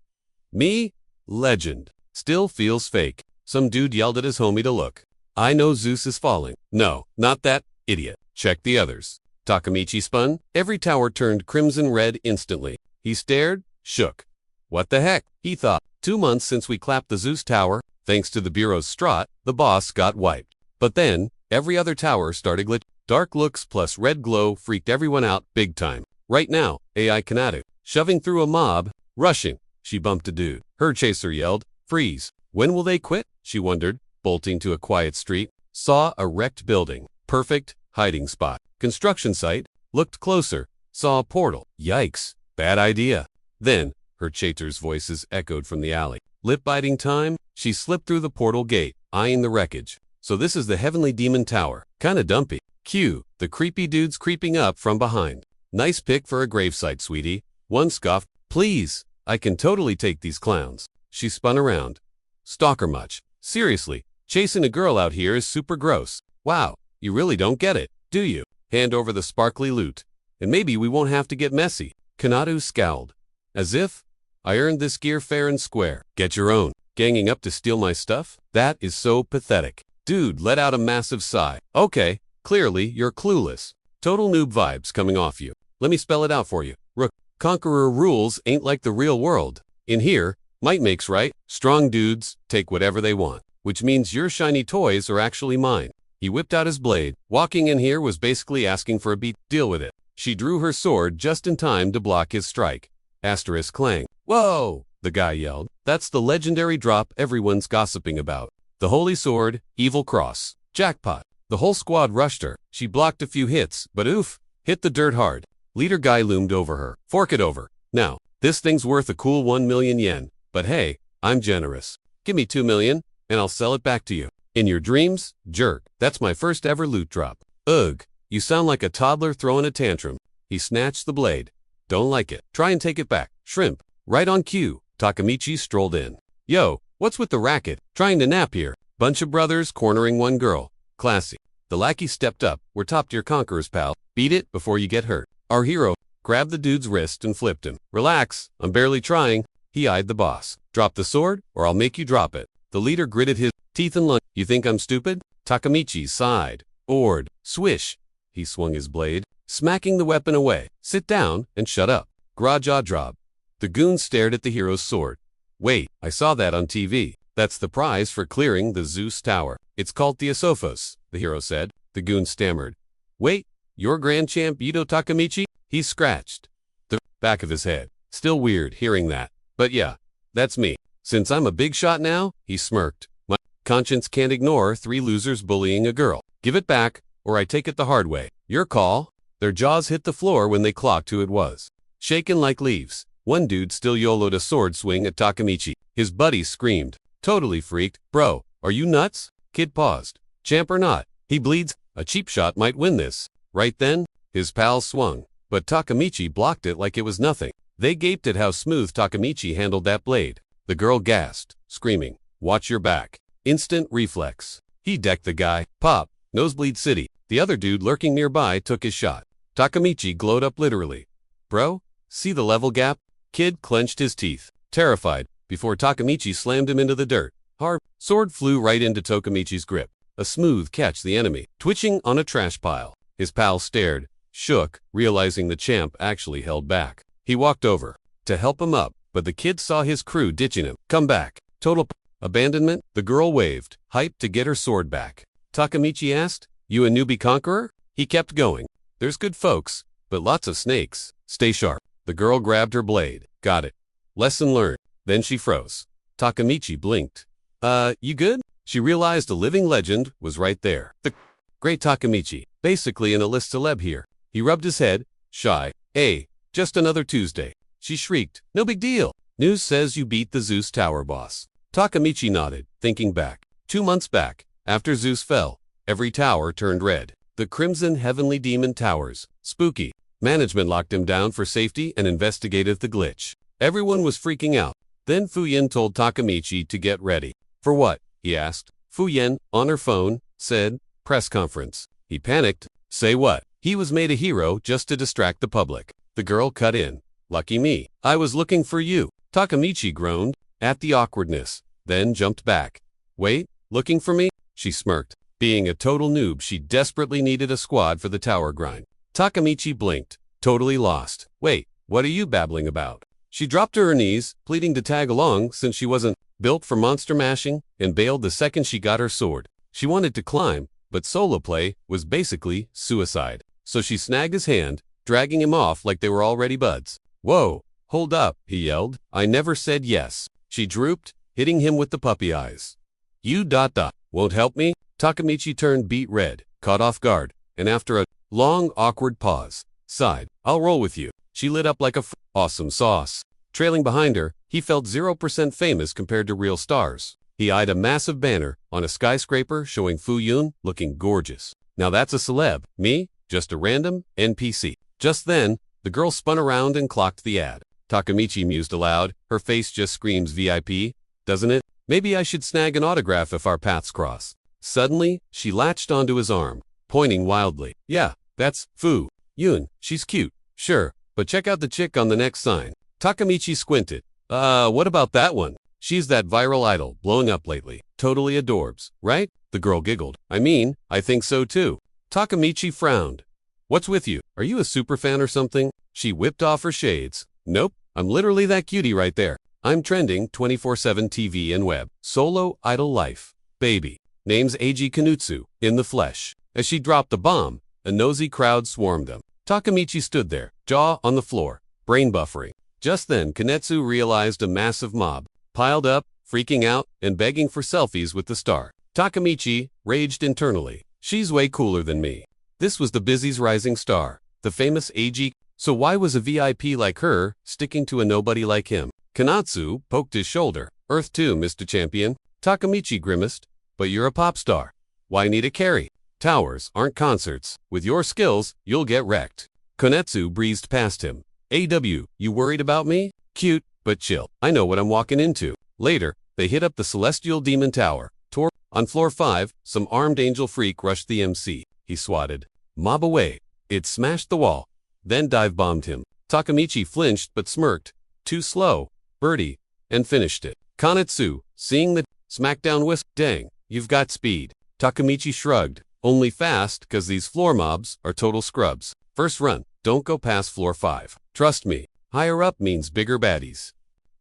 Me? Legend. Still feels fake. Some dude yelled at his homie to look. I know Zeus is falling. No, not that idiot. Check the others. Takemichi spun. Every tower turned crimson red instantly. He stared, shook. What the heck? He thought. 2 months since we clapped the Zeus tower, thanks to the Bureau's strut, the boss got wiped. But then, every other tower started glitching. Dark looks plus red glow freaked everyone out big time. Right now, AI Kanatu, shoving through a mob, rushing. She bumped a dude. Her chaser yelled, freeze. When will they quit? She wondered, bolting to a quiet street. Saw a wrecked building. Perfect hiding spot. Construction site. Looked closer. Saw a portal. Yikes. Bad idea. Then, her chaser's voices echoed from the alley. Lip-biting time, she slipped through the portal gate, eyeing the wreckage. So this is the Heavenly Demon Tower. Kinda dumpy. Cue, the creepy dudes creeping up from behind. Nice pick for a gravesite, sweetie. One scoffed. Please, I can totally take these clowns. She spun around. Stalker much. Seriously, chasing a girl out here is super gross. Wow, you really don't get it, do you? Hand over the sparkly loot. And maybe we won't have to get messy. Kanatu scowled. As if, I earned this gear fair and square. Get your own. Ganging up to steal my stuff? That is so pathetic. Dude let out a massive sigh. Okay, clearly you're clueless. Total noob vibes coming off you. Let me spell it out for you. Rook. Conqueror rules ain't like the real world. In here, might makes right. Strong dudes take whatever they want. Which means your shiny toys are actually mine. He whipped out his blade. Walking in here was basically asking for a beat. Deal with it. She drew her sword just in time to block his strike. Asterisk clang. Whoa! The guy yelled. That's the legendary drop everyone's gossiping about. The holy sword, evil cross. Jackpot. The whole squad rushed her. She blocked a few hits, but oof, hit the dirt hard. Leader guy loomed over her. Fork it over. Now, this thing's worth a cool 1 million yen. But hey, I'm generous. Give me 2 million, and I'll sell it back to you. In your dreams, jerk. That's my first ever loot drop. Ugh, you sound like a toddler throwing a tantrum. He snatched the blade. Don't like it. Try and take it back. Shrimp. Right on cue. Takemichi strolled in. Yo, what's with the racket? Trying to nap here. Bunch of brothers cornering one girl. Classy. The lackey stepped up. We're top-tier conquerors, pal. Beat it before you get hurt. Our hero grabbed the dude's wrist and flipped him. Relax. I'm barely trying. He eyed the boss. Drop the sword, or I'll make you drop it. The leader gritted his teeth and lunged. You think I'm stupid? Takemichi sighed. Ord. Swish. He swung his blade, smacking the weapon away. Sit down and shut up. Graja drop. The goon stared at the hero's sword. Wait, I saw that on TV. That's the prize for clearing the Zeus Tower. It's called Theosophos, the hero said. The goon stammered. Wait, you're Grand Champ Ito Takemichi? He scratched the back of his head. Still weird hearing that. But yeah, that's me. Since I'm a big shot now, he smirked. My conscience can't ignore 3 losers bullying a girl. Give it back, or I take it the hard way. Your call. Their jaws hit the floor when they clocked who it was. Shaken like leaves. One dude still YOLO'd a sword swing at Takemichi. His buddy screamed. Totally freaked. Bro, are you nuts? Kid paused. Champ or not? He bleeds. A cheap shot might win this. Right then, his pal swung. But Takemichi blocked it like it was nothing. They gaped at how smooth Takemichi handled that blade. The girl gasped, screaming, watch your back. Instant reflex. He decked the guy. Pop. Nosebleed City. The other dude lurking nearby took his shot. Takemichi glowed up literally. Bro, see the level gap? Kid clenched his teeth, terrified, before Takemichi slammed him into the dirt. Hard. Sword flew right into Takemichi's grip. A smooth catch the enemy, twitching on a trash pile. His pal stared, shook, realizing the champ actually held back. He walked over to help him up, but the kid saw his crew ditching him. Come back. Total abandonment? The girl waved, hyped to get her sword back. Takemichi asked, you a newbie conqueror? He kept going. There's good folks, but lots of snakes. Stay sharp. The girl grabbed her blade. Got it. Lesson learned. Then she froze. Takemichi blinked. You good? She realized a living legend was right there. The great Takemichi, basically an A-list celeb here. He rubbed his head, shy. Hey, just another Tuesday. She shrieked. No big deal. News says you beat the Zeus Tower boss. Takemichi nodded, thinking back. 2 months back, after Zeus fell, every tower turned red. The Crimson Heavenly Demon Towers. Spooky. Management locked him down for safety and investigated the glitch. Everyone was freaking out. Then Fuyin told Takemichi to get ready. For what? He asked. Fuyin, on her phone, said, press conference. He panicked. Say what? He was made a hero just to distract the public. The girl cut in. Lucky me. I was looking for you. Takemichi groaned, at the awkwardness, then jumped back. Wait, looking for me? She smirked. Being a total noob, she desperately needed a squad for the tower grind. Takemichi blinked, totally lost. Wait, what are you babbling about? She dropped to her knees, pleading to tag along since she wasn't built for monster mashing, and bailed the second she got her sword. She wanted to climb, but solo play was basically suicide. So she snagged his hand, dragging him off like they were already buds. Whoa, hold up, he yelled. I never said yes. She drooped, hitting him with the puppy eyes. You ... won't help me? Takemichi turned beet red, caught off guard, and after a long, awkward pause, sighed. I'll roll with you. She lit up like a awesome sauce. Trailing behind her, he felt 0% famous compared to real stars. He eyed a massive banner on a skyscraper showing Fu Yun looking gorgeous. Now that's a celeb. Me? Just a random NPC. Just then, the girl spun around and clocked the ad. Takemichi mused aloud. Her face just screams VIP, doesn't it? Maybe I should snag an autograph if our paths cross. Suddenly, she latched onto his arm, pointing wildly. Yeah, that's Fu Yun. She's cute. Sure, but check out the chick on the next sign. Takemichi squinted. What about that one? She's that viral idol blowing up lately. Totally adorbs, right? The girl giggled. I mean, I think so too. Takemichi frowned. What's with you? Are you a superfan or something? She whipped off her shades. Nope, I'm literally that cutie right there. I'm trending 24/7 TV and web. Solo idol life. Baby. Name's Eiji Kanutsu, in the flesh. As she dropped the bomb, a nosy crowd swarmed them. Takemichi stood there, jaw on the floor, brain buffering. Just then, Kanetsu realized a massive mob, piled up, freaking out, and begging for selfies with the star. Takemichi raged internally. She's way cooler than me. This was the busy's rising star, the famous Eiji. So why was a VIP like her sticking to a nobody like him? Kanatsu poked his shoulder. Earth 2, Mr. Champion. Takemichi grimaced. But you're a pop star. Why need a carry? Towers aren't concerts. With your skills, you'll get wrecked. Konetsu breezed past him. AW, you worried about me? Cute, but chill. I know what I'm walking into. Later, they hit up the Celestial Demon Tower. On floor 5, some armed angel freak rushed the MC. He swatted mob away. It smashed the wall, then dive-bombed him. Takemichi flinched but smirked. Too slow, birdie, and finished it. Kanetsu, seeing the smackdown whisk, dang, you've got speed. Takemichi shrugged. Only fast, cause these floor mobs are total scrubs. First run, don't go past floor 5. Trust me, higher up means bigger baddies.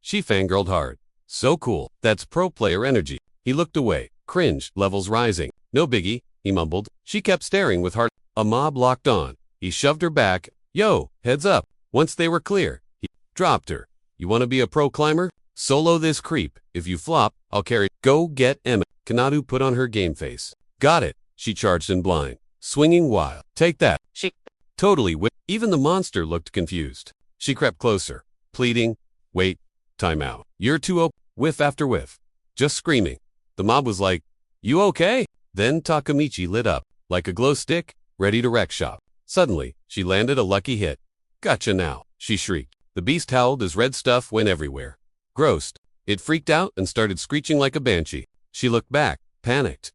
She fangirled hard. So cool, that's pro player energy. He looked away, cringed, levels rising. No biggie, he mumbled. She kept staring with heart. A mob locked on. He shoved her back. Yo, heads up. Once they were clear, he dropped her. You wanna be a pro climber? Solo this creep. If you flop, I'll carry. Go get Emma. Kanadu put on her game face. Got it. She charged in blind, swinging wild. Take that. She totally whipped. Even the monster looked confused. She crept closer, pleading. Wait, time out. You're too open. Whiff after whiff. Just screaming. The mob was like, you okay? Then Takemichi lit up, like a glow stick, ready to wreck shop. Suddenly, she landed a lucky hit. Gotcha now, she shrieked. The beast howled as red stuff went everywhere. Grossed. It freaked out and started screeching like a banshee. She looked back, panicked.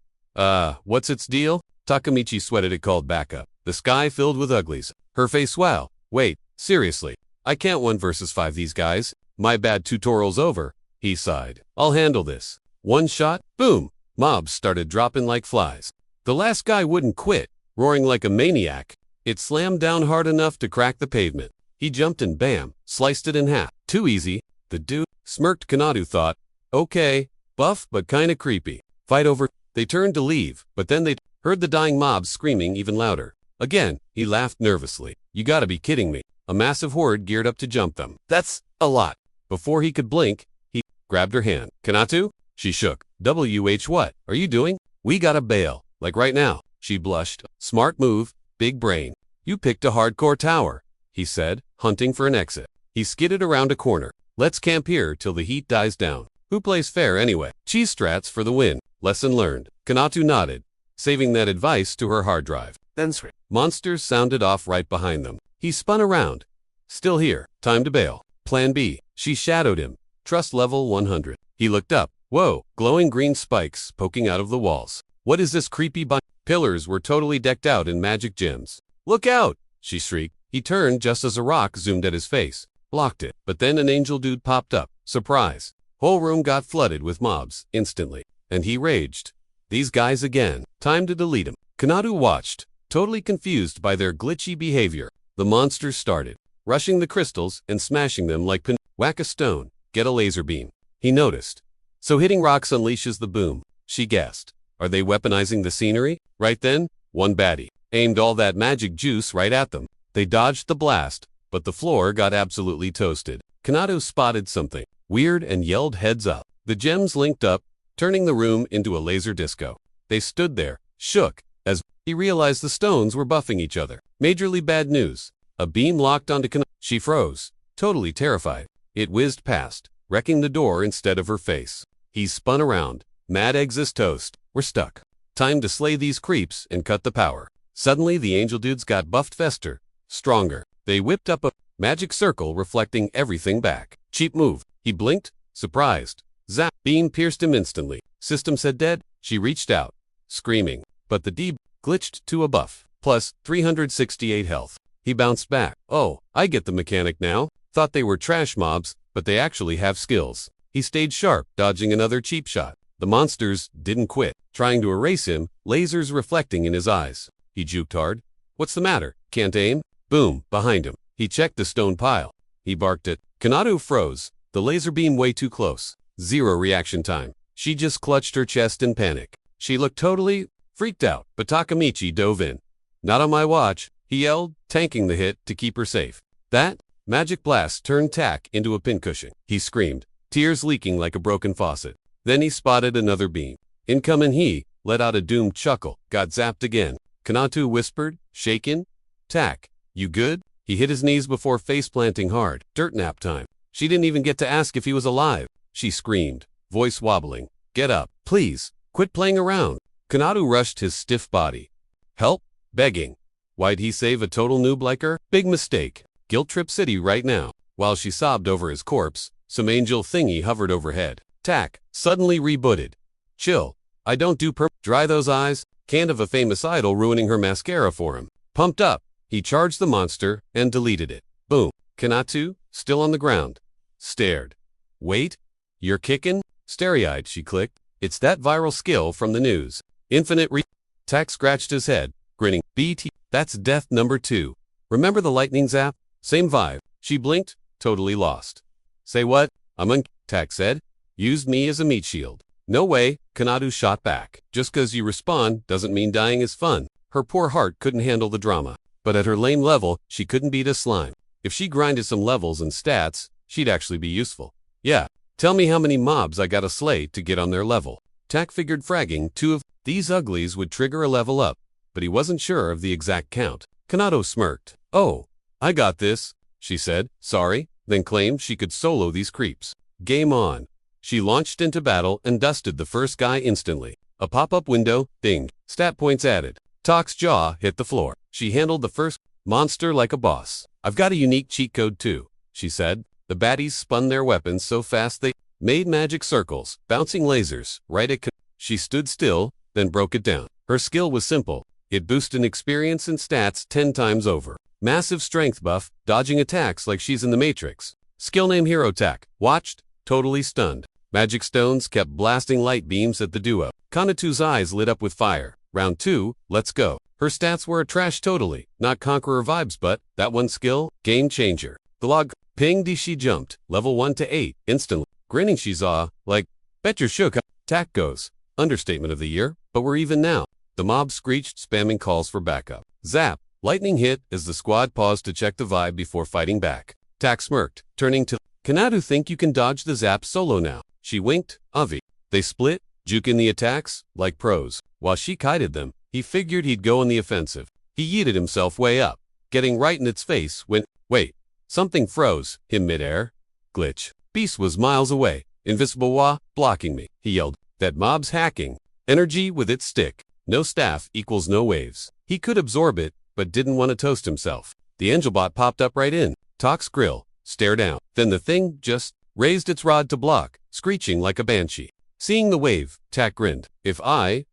What's its deal? Takemichi sweated. It called backup. The sky filled with uglies. Her face wow. Wait, seriously. I can't 1 versus 5 these guys. My bad, tutorial's over. He sighed. I'll handle this. One shot, boom. Mobs started dropping like flies. The last guy wouldn't quit, roaring like a maniac. It slammed down hard enough to crack the pavement. He jumped and bam, sliced it in half. Too easy. The dude smirked. Kanadu thought, okay, buff but kinda creepy. Fight over. They turned to leave, but then they heard the dying mobs screaming even louder. Again, he laughed nervously. You gotta be kidding me. A massive horde geared up to jump them. That's a lot. Before he could blink, he grabbed her hand. Kanatu? She shook. What are you doing? We gotta bail. Like right now. She blushed. Smart move, big brain. You picked a hardcore tower, he said, hunting for an exit. He skidded around a corner. Let's camp here till the heat dies down. Who plays fair anyway? Cheese strats for the win. Lesson learned. Kanatu nodded, saving that advice to her hard drive. Then monsters sounded off right behind them. He spun around. Still here. Time to bail. Plan B. She shadowed him. Trust level 100. He looked up. Whoa, glowing green spikes poking out of the walls. What is this creepy Pillars were totally decked out in magic gems. Look out, she shrieked. He turned just as a rock zoomed at his face. Blocked it. But then an angel dude popped up. Surprise. Whole room got flooded with mobs, instantly. and he raged. These guys again. Time to delete him. Kanatu watched, totally confused by their glitchy behavior. The monsters started, rushing the crystals and smashing them like whack a stone, get a laser beam. He noticed. So hitting rocks unleashes the boom. She guessed. Are they weaponizing the scenery? Right then, one baddie aimed all that magic juice right at them. They dodged the blast, but the floor got absolutely toasted. Kanatu spotted something weird and yelled heads up. The gems linked up, turning the room into a laser disco. They stood there, shook, as he realized the stones were buffing each other. Majorly bad news. A beam locked onto Kanatu. She froze, totally terrified. It whizzed past, wrecking the door instead of her face. He spun around. Mad eggs as toast. We're stuck. Time to slay these creeps and cut the power. Suddenly the angel dudes got buffed faster, stronger. They whipped up a magic circle reflecting everything back. Cheap move. He blinked, surprised. Zap. Beam pierced him instantly. System said dead. She reached out, screaming. But the D glitched to a buff, plus 368 health. He bounced back. Oh, I get the mechanic now. Thought they were trash mobs, but they actually have skills. He stayed sharp, dodging another cheap shot. The monsters didn't quit, trying to erase him, lasers reflecting in his eyes. He juked hard. What's the matter? Can't aim? Boom, behind him. He checked the stone pile. He barked at. Kanatu froze, the laser beam way too close. Zero reaction time. She just clutched her chest in panic. She looked totally freaked out, but Takamichi dove in. Not on my watch, he yelled, tanking the hit to keep her safe. That magic blast turned Tak into a pincushion. He screamed, tears leaking like a broken faucet. Then he spotted another beam. Incoming he let out a doomed chuckle, got zapped again. Kanatu whispered, shaken. Tak, you good? He hit his knees before face-planting hard. Dirt nap time. She didn't even get to ask if he was alive. She screamed, voice wobbling. Get up, please. Quit playing around. Kanatu rushed his stiff body. Help? Begging. Why'd he save a total noob like her? Big mistake. Guilt trip city right now. While she sobbed over his corpse, some angel thingy hovered overhead. Tak suddenly rebooted. Chill. I don't do dry those eyes. Can't have a famous idol ruining her mascara for him. Pumped up, he charged the monster and deleted it. Boom. Kanatu, still on the ground, stared. Wait, you're kicking? Starry-eyed, she clicked. It's that viral skill from the news. Infinite Tak scratched his head, grinning. BT, that's death number 2. Remember the lightning zap? Same vibe. She blinked, totally lost. Say what? Tak said. Used me as a meat shield. No way, Kanatu shot back. Just 'cause you respawn doesn't mean dying is fun. Her poor heart couldn't handle the drama. But at her lame level, she couldn't beat a slime. If she grinded some levels and stats, she'd actually be useful. Yeah, tell me how many mobs I gotta slay to get on their level. Tak figured fragging 2 of these uglies would trigger a level up, but he wasn't sure of the exact count. Kanatu smirked. Oh, I got this, she said, sorry, then claimed she could solo these creeps. Game on. She launched into battle and dusted the first guy instantly. A pop-up window, dinged. Stat points added. Tak's jaw hit the floor. She handled the first monster like a boss. I've got a unique cheat code too, she said. The baddies spun their weapons so fast they made magic circles, bouncing lasers, right at She stood still, then broke it down. Her skill was simple. It boosted experience and stats 10 times over. Massive strength buff, dodging attacks like she's in the Matrix. Skill name Hero Tak. Watched, totally stunned. Magic stones kept blasting light beams at the duo. Kanatu's eyes lit up with fire. Round 2, let's go. Her stats were a trash totally. Not Conqueror vibes, but that one skill, game changer. The log pinged as she jumped, level 1 to 8, instantly. Grinning she saw, like, bet your shook. Tak goes. Understatement of the year, but we're even now. The mob screeched, spamming calls for backup. Zap. Lightning hit as the squad paused to check the vibe before fighting back. Tak smirked, turning to Kanatu. Think you can dodge the zap solo now? She winked. Avi. They split, juking the attacks like pros. While she kited them, he figured he'd go on the offensive. He yeeted himself way up, getting right in its face when, wait, something froze him midair. Glitch. Beast was miles away. Invisible wah, blocking me, he yelled. That mob's hacking. Energy with its stick. No staff equals no waves. He could absorb it, but didn't want to toast himself. The Angelbot popped up right in. Tak's grill. Stare down. Then the thing just raised its rod to block, screeching like a banshee. Seeing the wave, Tak grinned. If I,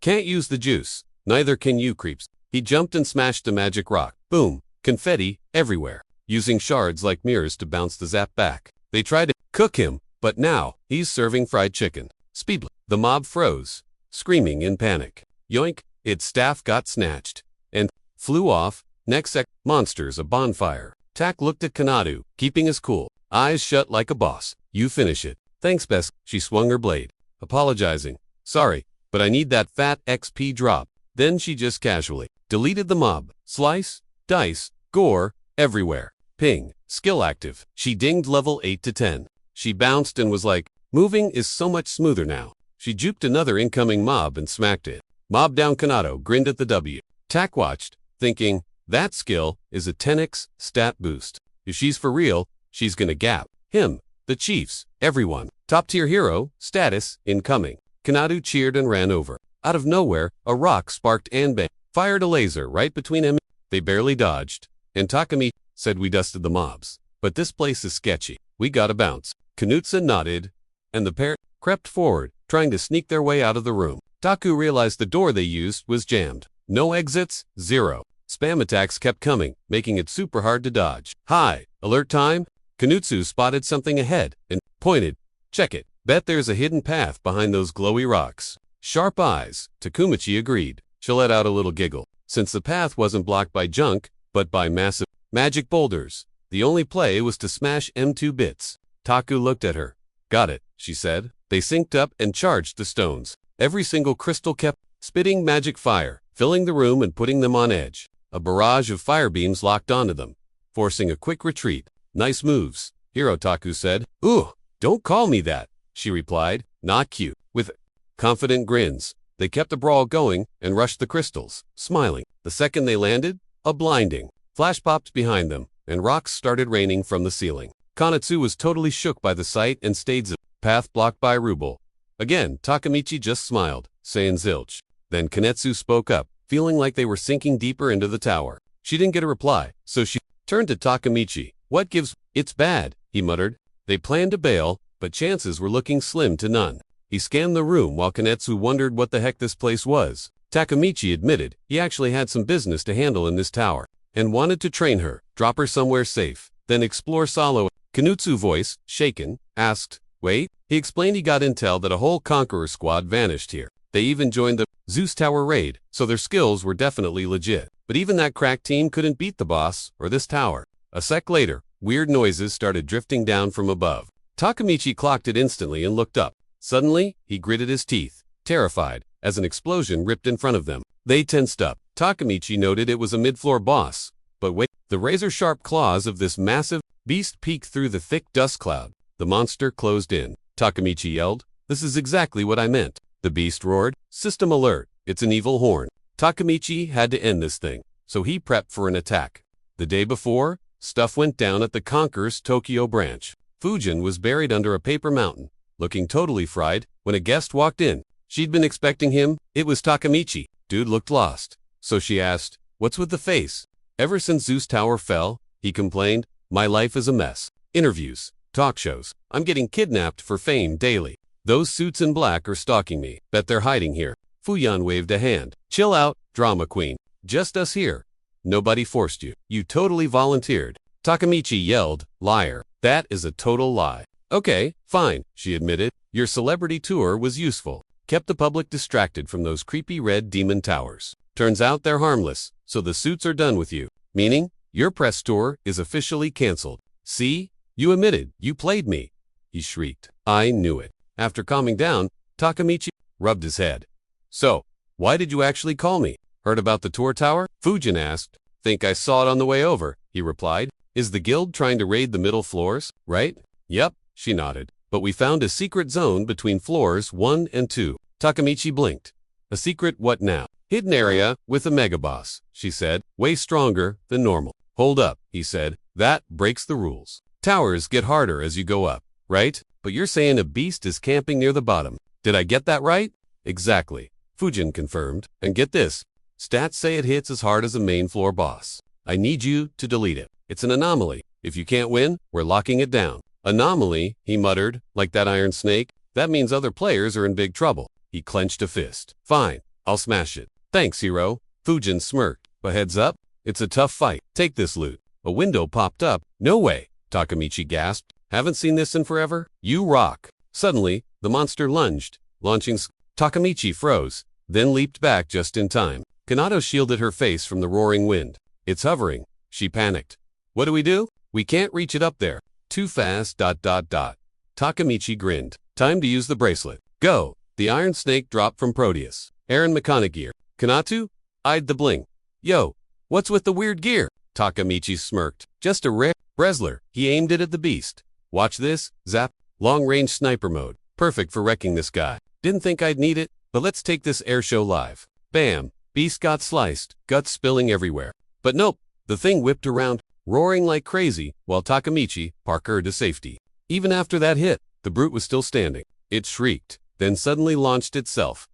can't use the juice, neither can you creeps. He jumped and smashed the magic rock. Boom. Confetti everywhere, using shards like mirrors to bounce the zap back. They tried to cook him, but now he's serving fried chicken. Speedily, the mob froze, screaming in panic. Yoink, its staff got snatched and flew off. Next sec, monsters, a bonfire. Tak looked at Kanadu, keeping his cool, eyes shut like a boss. You finish it. Thanks, Bess. She swung her blade, apologizing. Sorry, but I need that fat XP drop. Then she just casually deleted the mob. Slice, dice, gore, everywhere. Ping, skill active. She dinged level 8 to 10. She bounced and was like, moving is so much smoother now. She juked another incoming mob and smacked it. Mob down. Kanado grinned at the W. Tak watched, thinking, that skill is a 10x stat boost. If she's for real, she's gonna gap him, the chiefs, everyone. Top tier hero, status, incoming. Kanadu cheered and ran over. Out of nowhere, a rock sparked and bang, fired a laser right between him. They barely dodged. And Takami said, we dusted the mobs. But this place is sketchy. We gotta bounce. Knutsa nodded, and the pair crept forward, trying to sneak their way out of the room. Taku realized the door they used was jammed. No exits, 0. Spam attacks kept coming, making it super hard to dodge. Hi, alert time? Knutsu spotted something ahead and pointed. Check it. Bet there's a hidden path behind those glowy rocks. Sharp eyes, Takumachi agreed. She let out a little giggle. Since the path wasn't blocked by junk, but by massive magic boulders, the only play was to smash M2 bits. Taku looked at her. Got it, she said. They synced up and charged the stones. Every single crystal kept spitting magic fire, filling the room and putting them on edge. A barrage of fire beams locked onto them, forcing a quick retreat. Nice moves, Hero, Taku said. Ooh, don't call me that, she replied. Not cute. With confident grins, they kept the brawl going and rushed the crystals, smiling. The second they landed, a blinding flash popped behind them, and rocks started raining from the ceiling. Kanatsu was totally shook by the sight and stayed path blocked by Ruble. Again, Takamichi just smiled, saying zilch. Then Kanetsu spoke up, feeling like they were sinking deeper into the tower. She didn't get a reply, so she turned to Takamichi. What gives? It's bad, he muttered. They planned to bail, but chances were looking slim to none. He scanned the room while Kanetsu wondered what the heck this place was. Takamichi admitted he actually had some business to handle in this tower, and wanted to train her, drop her somewhere safe, then explore solo. Kanutsu voice, shaken, asked, wait? He explained he got intel that a whole Conqueror squad vanished here. They even joined the Zeus Tower raid, so their skills were definitely legit. But even that crack team couldn't beat the boss, or this tower. A sec later, weird noises started drifting down from above. Takamichi clocked it instantly and looked up. Suddenly, he gritted his teeth, terrified, as an explosion ripped in front of them. They tensed up. Takamichi noted it was a mid-floor boss. But wait, the razor-sharp claws of this massive beast peeked through the thick dust cloud. The monster closed in. Takamichi yelled, this is exactly what I meant. The beast roared, system alert, it's an evil horn. Takamichi had to end this thing, so he prepped for an attack. The day before, stuff went down at the Conqueror's Tokyo branch. Fujin was buried under a paper mountain, looking totally fried, when a guest walked in. She'd been expecting him. It was Takamichi. Dude looked lost. So she asked, what's with the face? Ever since Zeus Tower fell, he complained, my life is a mess. Interviews, talk shows, I'm getting kidnapped for fame daily. Those suits in black are stalking me. Bet they're hiding here. Fuyan waved a hand. Chill out, drama queen. Just us here. Nobody forced you. You totally volunteered. Takamichi yelled, liar. That is a total lie. Okay, fine, she admitted. Your celebrity tour was useful. Kept the public distracted from those creepy red demon towers. Turns out they're harmless, so the suits are done with you. Meaning, your press tour is officially canceled. See? You admitted, you played me. He shrieked. I knew it. After calming down, Takamichi rubbed his head. So, why did you actually call me? Heard about the tour tower? Fujin asked. Think I saw it on the way over, he replied. Is the guild trying to raid the middle floors, right? Yep, she nodded. But we found a secret zone between floors 1 and 2. Takamichi blinked. A secret what now? Hidden area with a mega boss, she said. Way stronger than normal. Hold up, he said. That breaks the rules. Towers get harder as you go up, right? But you're saying a beast is camping near the bottom. Did I get that right? Exactly. Fujin confirmed. And get this. Stats say it hits as hard as a main floor boss. I need you to delete it. It's an anomaly. If you can't win, we're locking it down. Anomaly, he muttered, like that iron snake. That means other players are in big trouble. He clenched a fist. Fine, I'll smash it. Thanks, hero. Fujin smirked. But heads up, it's a tough fight. Take this loot. A window popped up. No way, Takamichi gasped. Haven't seen this in forever? You rock. Suddenly, the monster lunged, launching. Takamichi froze, then leaped back just in time. Kanado shielded her face from the roaring wind. It's hovering. She panicked. What do we do? We can't reach it up there. Too fast. Takamichi grinned. Time to use the bracelet. Go. The iron snake dropped from Proteus. Aaron mechanic gear. Kanatu eyed the bling. Yo, what's with the weird gear? Takamichi smirked. Just a rare Bresler. He aimed it at the beast. Watch this. Zap. Long-range sniper mode. Perfect for wrecking this guy. Didn't think I'd need it, but let's take this air show live. Bam. Beast got sliced, guts spilling everywhere. But nope. The thing whipped around, roaring like crazy, while Takamichi parkoured to safety. Even after that hit, the brute was still standing. It shrieked, then suddenly launched itself.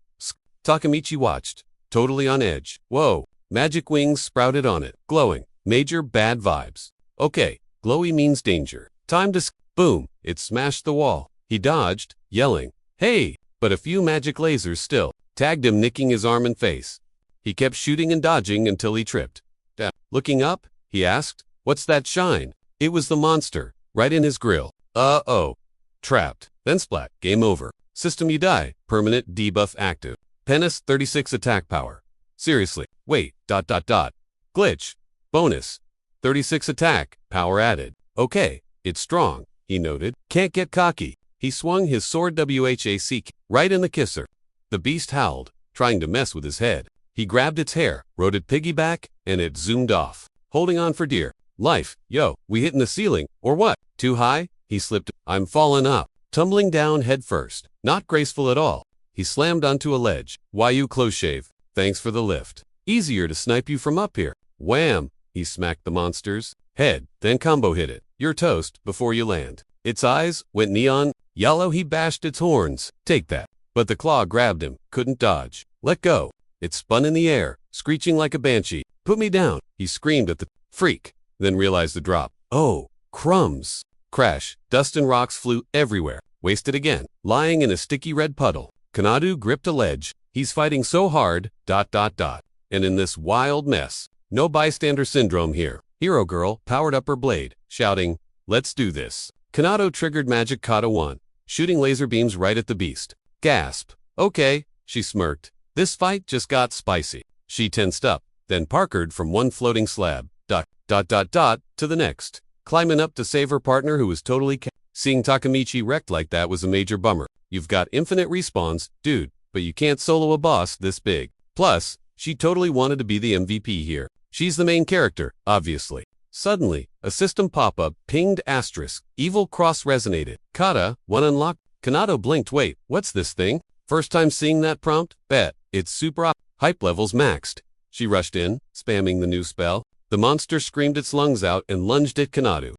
Takamichi watched, totally on edge. Whoa. Magic wings sprouted on it, glowing. Major bad vibes. Okay, glowy means danger. Time to boom. It smashed the wall. He dodged, yelling, hey, but a few magic lasers still tagged him, nicking his arm and face. He kept shooting and dodging until he tripped. Looking up, he asked, what's that shine? It was the monster, right in his grill. Uh-oh. Trapped. Then splat. Game over. System you die. Permanent debuff active. Penis 36 attack power. Seriously. Wait. Glitch. Bonus. 36 attack power added. Okay. It's strong, he noted. Can't get cocky. He swung his sword WHAC right in the kisser. The beast howled, trying to mess with his head. He grabbed its hair, rode it piggyback, and it zoomed off. Holding on for dear life. Yo, we hitting the ceiling, or what? Too high? He slipped. I'm falling up. Tumbling down head first. Not graceful at all. He slammed onto a ledge. Why you close shave? Thanks for the lift. Easier to snipe you from up here. Wham! He smacked the monster's head, then combo hit it. You're toast before you land. Its eyes went neon yellow. He bashed its horns. Take that. But the claw grabbed him. Couldn't dodge. Let go. It spun in the air, screeching like a banshee. Put me down. He screamed at the freak, then realized the drop. Oh, crumbs. Crash. Dust and rocks flew everywhere. Wasted again. Lying in a sticky red puddle. Kanadu gripped a ledge. He's fighting so hard. And in this wild mess. No bystander syndrome here. Hero girl powered up her blade, shouting, let's do this. Kanado triggered magic kata 1, shooting laser beams right at the beast. Gasp. Okay, she smirked. This fight just got spicy. She tensed up, then parkoured from one floating slab, to the next, climbing up to save her partner who was totally Seeing Takamichi wrecked like that was a major bummer. You've got infinite respawns, dude, but you can't solo a boss this big. Plus, she totally wanted to be the MVP here. She's the main character, obviously. Suddenly, a system pop-up pinged asterisk. Evil cross resonated. Kata, 1 unlocked. Kanado blinked. Wait, what's this thing? First time seeing that prompt? Bet. It's super hype levels maxed. She rushed in, spamming the new spell. The monster screamed its lungs out and lunged at Kanado.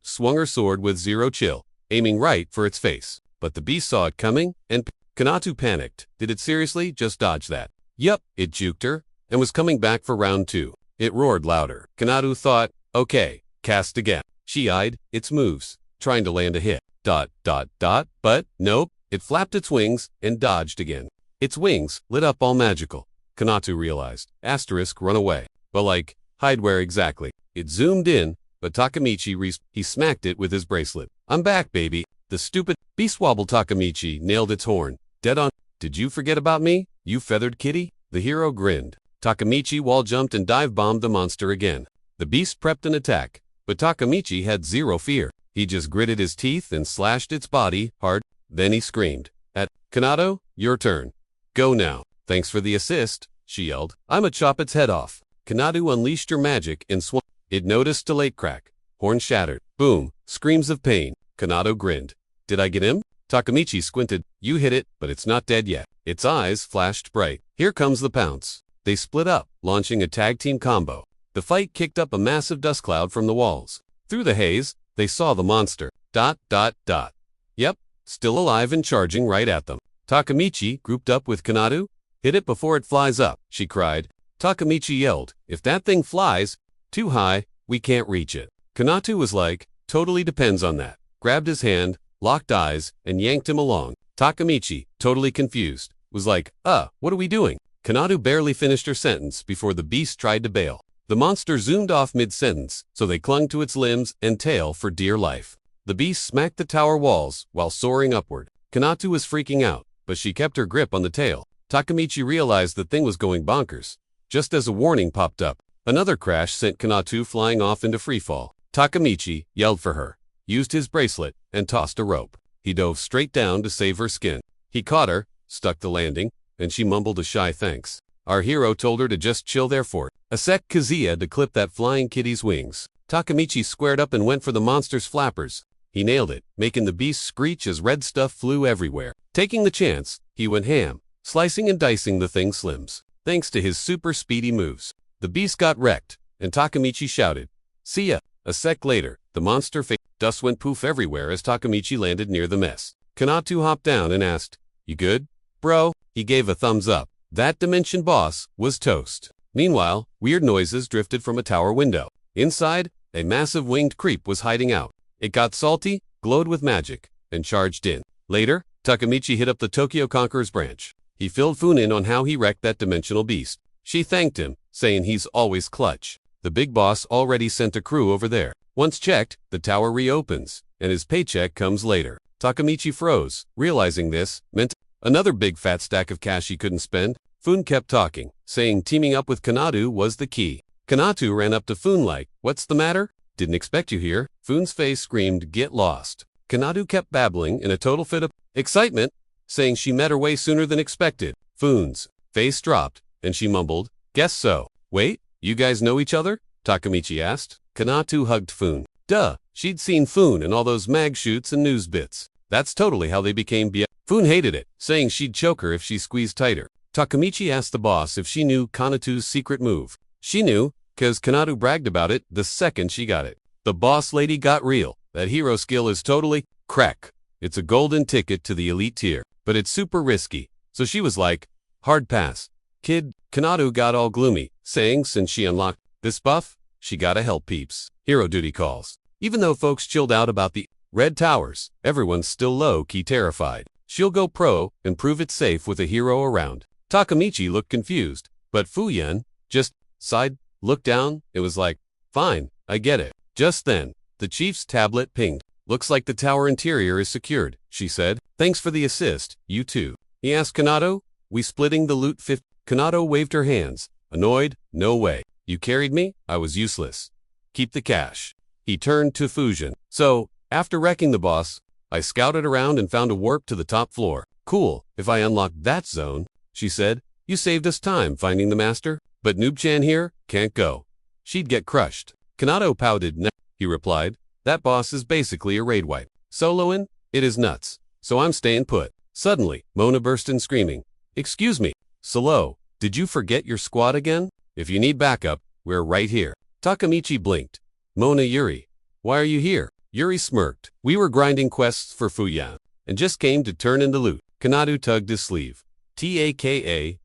Swung her sword with zero chill, aiming right for its face. But the beast saw it coming, and Kanatu panicked. Did it seriously just dodge that? Yup, it juked her, and was coming back for round 2. It roared louder. Kanatu thought, okay, cast again. She eyed its moves, trying to land a hit. But nope, it flapped its wings and dodged again. Its wings lit up all magical. Kanatu realized. Asterisk run away. But like, hide where exactly? It zoomed in, but Takamichi he smacked it with his bracelet. I'm back, baby. The stupid beast wobble. Takamichi nailed its horn. Dead on. Did you forget about me, you feathered kitty? The hero grinned. Takamichi wall jumped and dive bombed the monster again. The beast prepped an attack, but Takamichi had zero fear. He just gritted his teeth and slashed its body hard. Then he screamed. At Kanado, your turn. Go now. Thanks for the assist, she yelled. I'ma chop its head off. Kanado unleashed her magic and swung. It noticed a late crack. Horn shattered. Boom. Screams of pain. Kanado grinned. Did I get him? Takamichi squinted. You hit it, but it's not dead yet. Its eyes flashed bright. Here comes the pounce. They split up, launching a tag team combo. The fight kicked up a massive dust cloud from the walls. Through the haze, they saw the monster. Yep, still alive and charging right at them. Takamichi grouped up with Kanado. Hit it before it flies up, she cried. Takamichi yelled, if that thing flies too high, we can't reach it. Kanatu was like, totally depends on that. Grabbed his hand, locked eyes, and yanked him along. Takamichi, totally confused, was like, what are we doing? Kanatu barely finished her sentence before the beast tried to bail. The monster zoomed off mid-sentence, so they clung to its limbs and tail for dear life. The beast smacked the tower walls while soaring upward. Kanatu was freaking out, but she kept her grip on the tail. Takemichi realized the thing was going bonkers. Just as a warning popped up, another crash sent Kanatu flying off into freefall. Takemichi yelled for her, used his bracelet, and tossed a rope. He dove straight down to save her skin. He caught her, stuck the landing, and she mumbled a shy thanks. Our hero told her to just chill there for a sec, Kazuya to clip that flying kitty's wings. Takemichi squared up and went for the monster's flappers. He nailed it, making the beast screech as red stuff flew everywhere. Taking the chance, he went ham, slicing and dicing the thing's slims. Thanks to his super speedy moves, the beast got wrecked, and Takemichi shouted, "See ya!" A sec later, the monster dust went poof everywhere as Takemichi landed near the mess. Kanatu hopped down and asked, "You good, bro?" He gave a thumbs up. That dimension boss was toast. Meanwhile, weird noises drifted from a tower window. Inside, a massive winged creep was hiding out. It got salty, glowed with magic, and charged in. Later, Takemichi hit up the Tokyo Conqueror's branch. He filled Fun in on how he wrecked that dimensional beast. She thanked him, saying he's always clutch. The big boss already sent a crew over there. Once checked, the tower reopens, and his paycheck comes later. Takemichi froze, realizing this meant another big fat stack of cash he couldn't spend. Fun kept talking, saying teaming up with Kanatu was the key. Kanatu ran up to Fun like, "What's the matter? Didn't expect you here." Fun's face screamed, "Get lost." Kanatu kept babbling in a total fit of excitement, saying she met her way sooner than expected. Fun's face dropped, and she mumbled, "Guess so." "Wait, you guys know each other?" Takemichi asked. Kanatu hugged Fun. Duh, she'd seen Fun in all those mag shoots and news bits. That's totally how they became Fun hated it, saying she'd choke her if she squeezed tighter. Takemichi asked the boss if she knew Kanatu's secret move. She knew, cause Kanatu bragged about it the second she got it. The boss lady got real. That hero skill is totally crack. It's a golden ticket to the elite tier, but it's super risky. So she was like, hard pass. Kid, Kanatu got all gloomy, saying since she unlocked this buff, she gotta help peeps. Hero duty calls. Even though folks chilled out about the red towers, everyone's still low-key terrified. She'll go pro and prove it safe with a hero around. Takemichi looked confused, but Fuyan just sighed, looked down, it was like, fine, I get it. Just then, the chief's tablet pinged. Looks like the tower interior is secured, she said. Thanks for the assist, you too. He asked Kanatu, we splitting the loot 50? Kanatu waved her hands, annoyed, no way. You carried me, I was useless. Keep the cash. He turned to Fusion. So, after wrecking the boss, I scouted around and found a warp to the top floor. Cool, if I unlock that zone, she said. You saved us time finding the master, but Noob-chan here can't go. She'd get crushed. Kanatu pouted. No, he replied. That boss is basically a raid wipe. Soloing? It is nuts. So I'm staying put. Suddenly, Mona burst in screaming. Excuse me, Solo, did you forget your squad again? If you need backup, we're right here. Takemichi blinked. Mona Yuri. Why are you here? Yuri smirked. We were grinding quests for Fuyan, and just came to turn in the loot. Kanatu tugged his sleeve. TAKA ...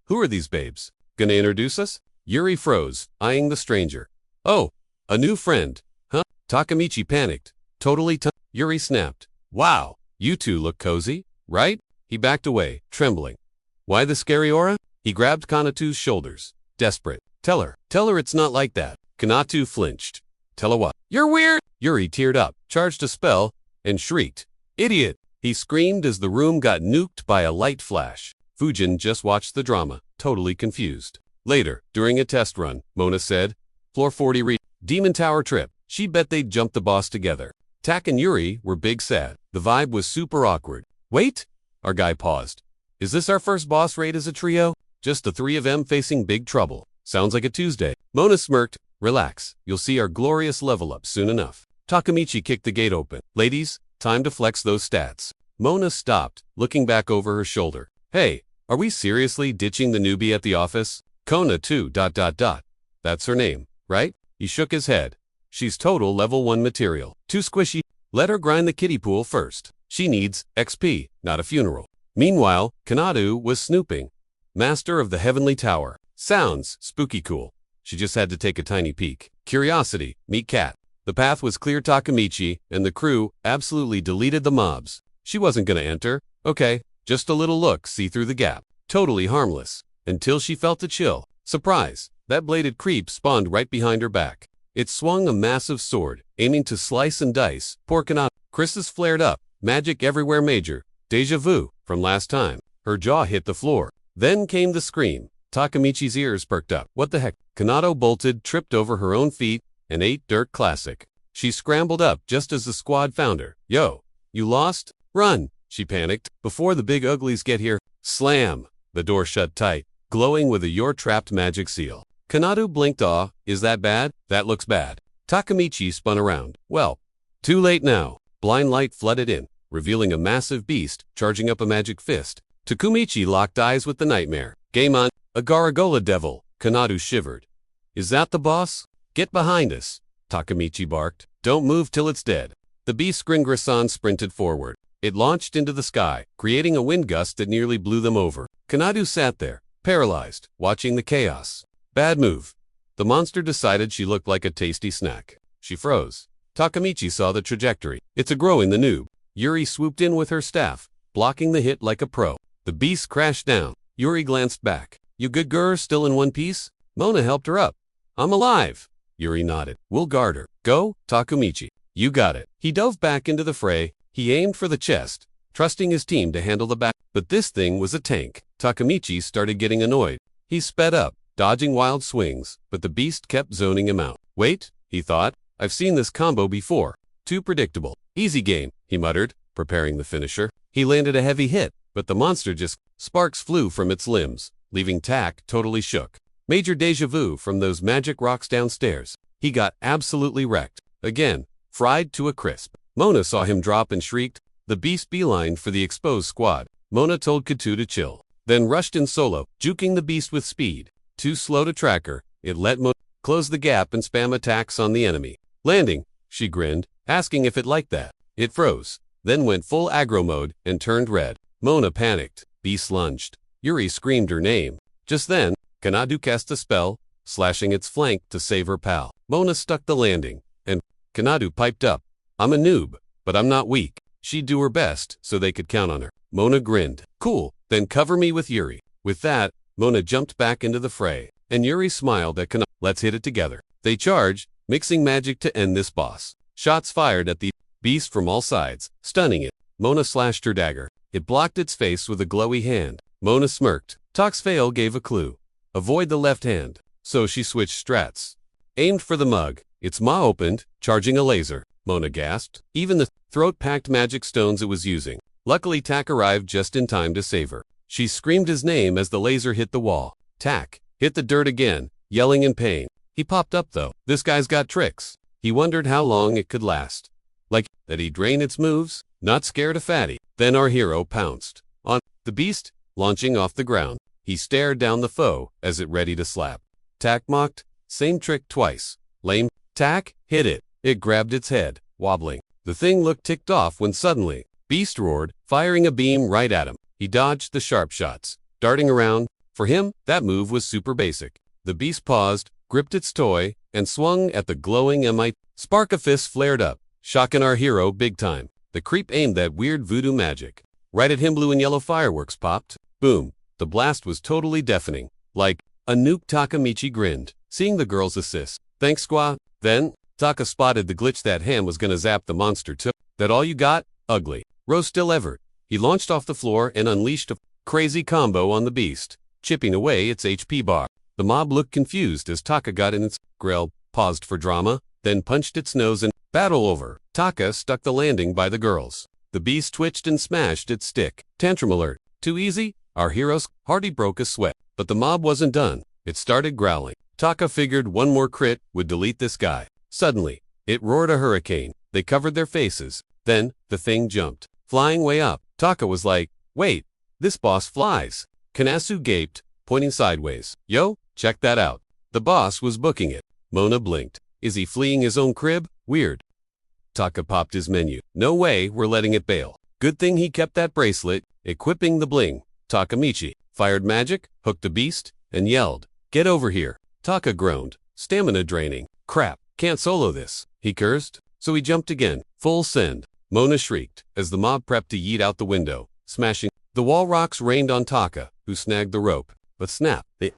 Who are these babes? Gonna introduce us? Yuri froze, eyeing the stranger. Oh, a new friend. Huh? Takemichi panicked. Totally Yuri snapped. Wow, you two look cozy, right? He backed away, trembling. Why the scary aura? He grabbed Kanatu's shoulders. Desperate. Tell her it's not like that. Kanatu flinched. Tell her what? You're weird! Yuri teared up, charged a spell, and shrieked. Idiot! He screamed as the room got nuked by a light flash. Fujin just watched the drama, totally confused. Later, during a test run, Mona said, Floor 40 Demon Tower trip. She bet they'd jump the boss together. Tak and Yuri were big sad. The vibe was super awkward. Wait! Our guy paused. Is this our first boss raid as a trio? Just the three of them facing big trouble. Sounds like a Tuesday. Mona smirked. Relax, you'll see our glorious level up soon enough. Takemichi kicked the gate open. Ladies, time to flex those stats. Mona stopped, looking back over her shoulder. Hey, are we seriously ditching the newbie at the office? Kona too ... That's her name, right? He shook his head. She's total level 1 material. Too squishy. Let her grind the kiddie pool first. She needs XP, not a funeral. Meanwhile, Kanatu was snooping. Master of the Heavenly Tower. Sounds spooky cool. She just had to take a tiny peek. Curiosity, meet cat. The path was clear. Takemichi and the crew absolutely deleted the mobs. She wasn't gonna enter. Okay, just a little look, see through the gap. Totally harmless. Until she felt a chill. Surprise, that bladed creep spawned right behind her back. It swung a massive sword, aiming to slice and dice. Poor Kanatu. Krisis flared up. Magic everywhere major. Deja vu, from last time. Her jaw hit the floor. Then came the scream. Takamichi's ears perked up. What the heck? Kanado bolted, tripped over her own feet, and ate dirt classic. She scrambled up just as the squad found her. Yo, you lost? Run, she panicked. Before the big uglies get here. Slam! The door shut tight, glowing with a "You're trapped" magic seal. Kanado blinked. Aw, is that bad? That looks bad. Takamichi spun around. Well, too late now. Blind light flooded in, revealing a massive beast charging up a magic fist. Takamichi locked eyes with the nightmare. Game on. A Garagola devil. Kanado shivered. Is that the boss? Get behind us, Takamichi barked. Don't move till it's dead. The beast Gringrasan sprinted forward. It launched into the sky, creating a wind gust that nearly blew them over. Kanado sat there, paralyzed, watching the chaos. Bad move. The monster decided she looked like a tasty snack. She froze. Takamichi saw the trajectory. It's a growing the noob. Yuri swooped in with her staff, blocking the hit like a pro. The beast crashed down. Yuri glanced back. You good girl, still in one piece? Mona helped her up. I'm alive. Yuri nodded. We'll guard her. Go, Takamichi. You got it. He dove back into the fray. He aimed for the chest, trusting his team to handle the back. But this thing was a tank. Takamichi started getting annoyed. He sped up, dodging wild swings, but the beast kept zoning him out. Wait, he thought. I've seen this combo before. Too predictable. Easy game, he muttered, preparing the finisher. He landed a heavy hit, but the monster just... Sparks flew from its limbs, leaving Tak totally shook. Major deja vu from those magic rocks downstairs. He got absolutely wrecked. Again, fried to a crisp. Mona saw him drop and shrieked. The beast beelined for the exposed squad. Mona told Katu to chill, then rushed in solo, juking the beast with speed. Too slow to track her, it let Mona close the gap and spam attacks on the enemy. Landing, she grinned, asking if it liked that. It froze, then went full aggro mode and turned red. Mona panicked. Beast lunged. Yuri screamed her name. Just then, Kanado cast a spell, slashing its flank to save her pal. Mona stuck the landing, and Kanado piped up. I'm a noob, but I'm not weak. She'd do her best so they could count on her. Mona grinned. Cool, then cover me with Yuri. With that, Mona jumped back into the fray, and Yuri smiled at Kanado. Let's hit it together. They charged, mixing magic to end this boss. Shots fired at the beast from all sides, stunning it. Mona slashed her dagger. It blocked its face with a glowy hand. Mona smirked. Tak's fail gave a clue. Avoid the left hand. So she switched strats. Aimed for the mug. Its maw opened, charging a laser. Mona gasped. Even the throat-packed magic stones it was using. Luckily Tak arrived just in time to save her. She screamed his name as the laser hit the wall. Tak hit the dirt again, yelling in pain. He popped up though. This guy's got tricks. He wondered how long it could last. Like that he'd drain its moves? Not scared of Fatty. Then our hero pounced on the beast, launching off the ground. He stared down the foe as it ready to slap. Tak mocked. Same trick twice. Lame. Tak hit it. It grabbed its head, wobbling. The thing looked ticked off when suddenly, Beast roared, firing a beam right at him. He dodged the sharp shots, darting around. For him, that move was super basic. The beast paused, gripped its toy, and swung at the glowing MI. Spark-a-fist flared up, shocking our hero big time. The creep aimed that weird voodoo magic. Right at him blue and yellow fireworks popped. Boom. The blast was totally deafening. Like a nuke. Takamichi grinned, seeing the girl's assist. Thanks, squaw. Then, Taka spotted the glitch that hand was gonna zap the monster too. That all you got? Ugly. Rose still ever. He launched off the floor and unleashed a crazy combo on the beast, chipping away its HP bar. The mob looked confused as Taka got in its grill, paused for drama, then punched its nose and battle over. Taka stuck the landing by the girls. The beast twitched and smashed its stick. Tantrum alert. Too easy? Our hero's Hardy broke a sweat. But the mob wasn't done. It started growling. Taka figured one more crit would delete this guy. Suddenly, it roared a hurricane. They covered their faces. Then, the thing jumped, flying way up. Taka was like, wait, this boss flies. Kanasu gaped, pointing sideways. Yo, check that out. The boss was booking it. Mona blinked. Is he fleeing his own crib? Weird. Taka popped his menu. No way we're letting it bail. Good thing he kept that bracelet, equipping the bling. Takamichi fired magic, hooked the beast, and yelled, get over here. Taka groaned. Stamina draining. Crap, can't solo this. He cursed. So he jumped again. Full send. Mona shrieked as the mob prepped to yeet out the window, smashing. The wall rocks rained on Taka, who snagged the rope. But snap, the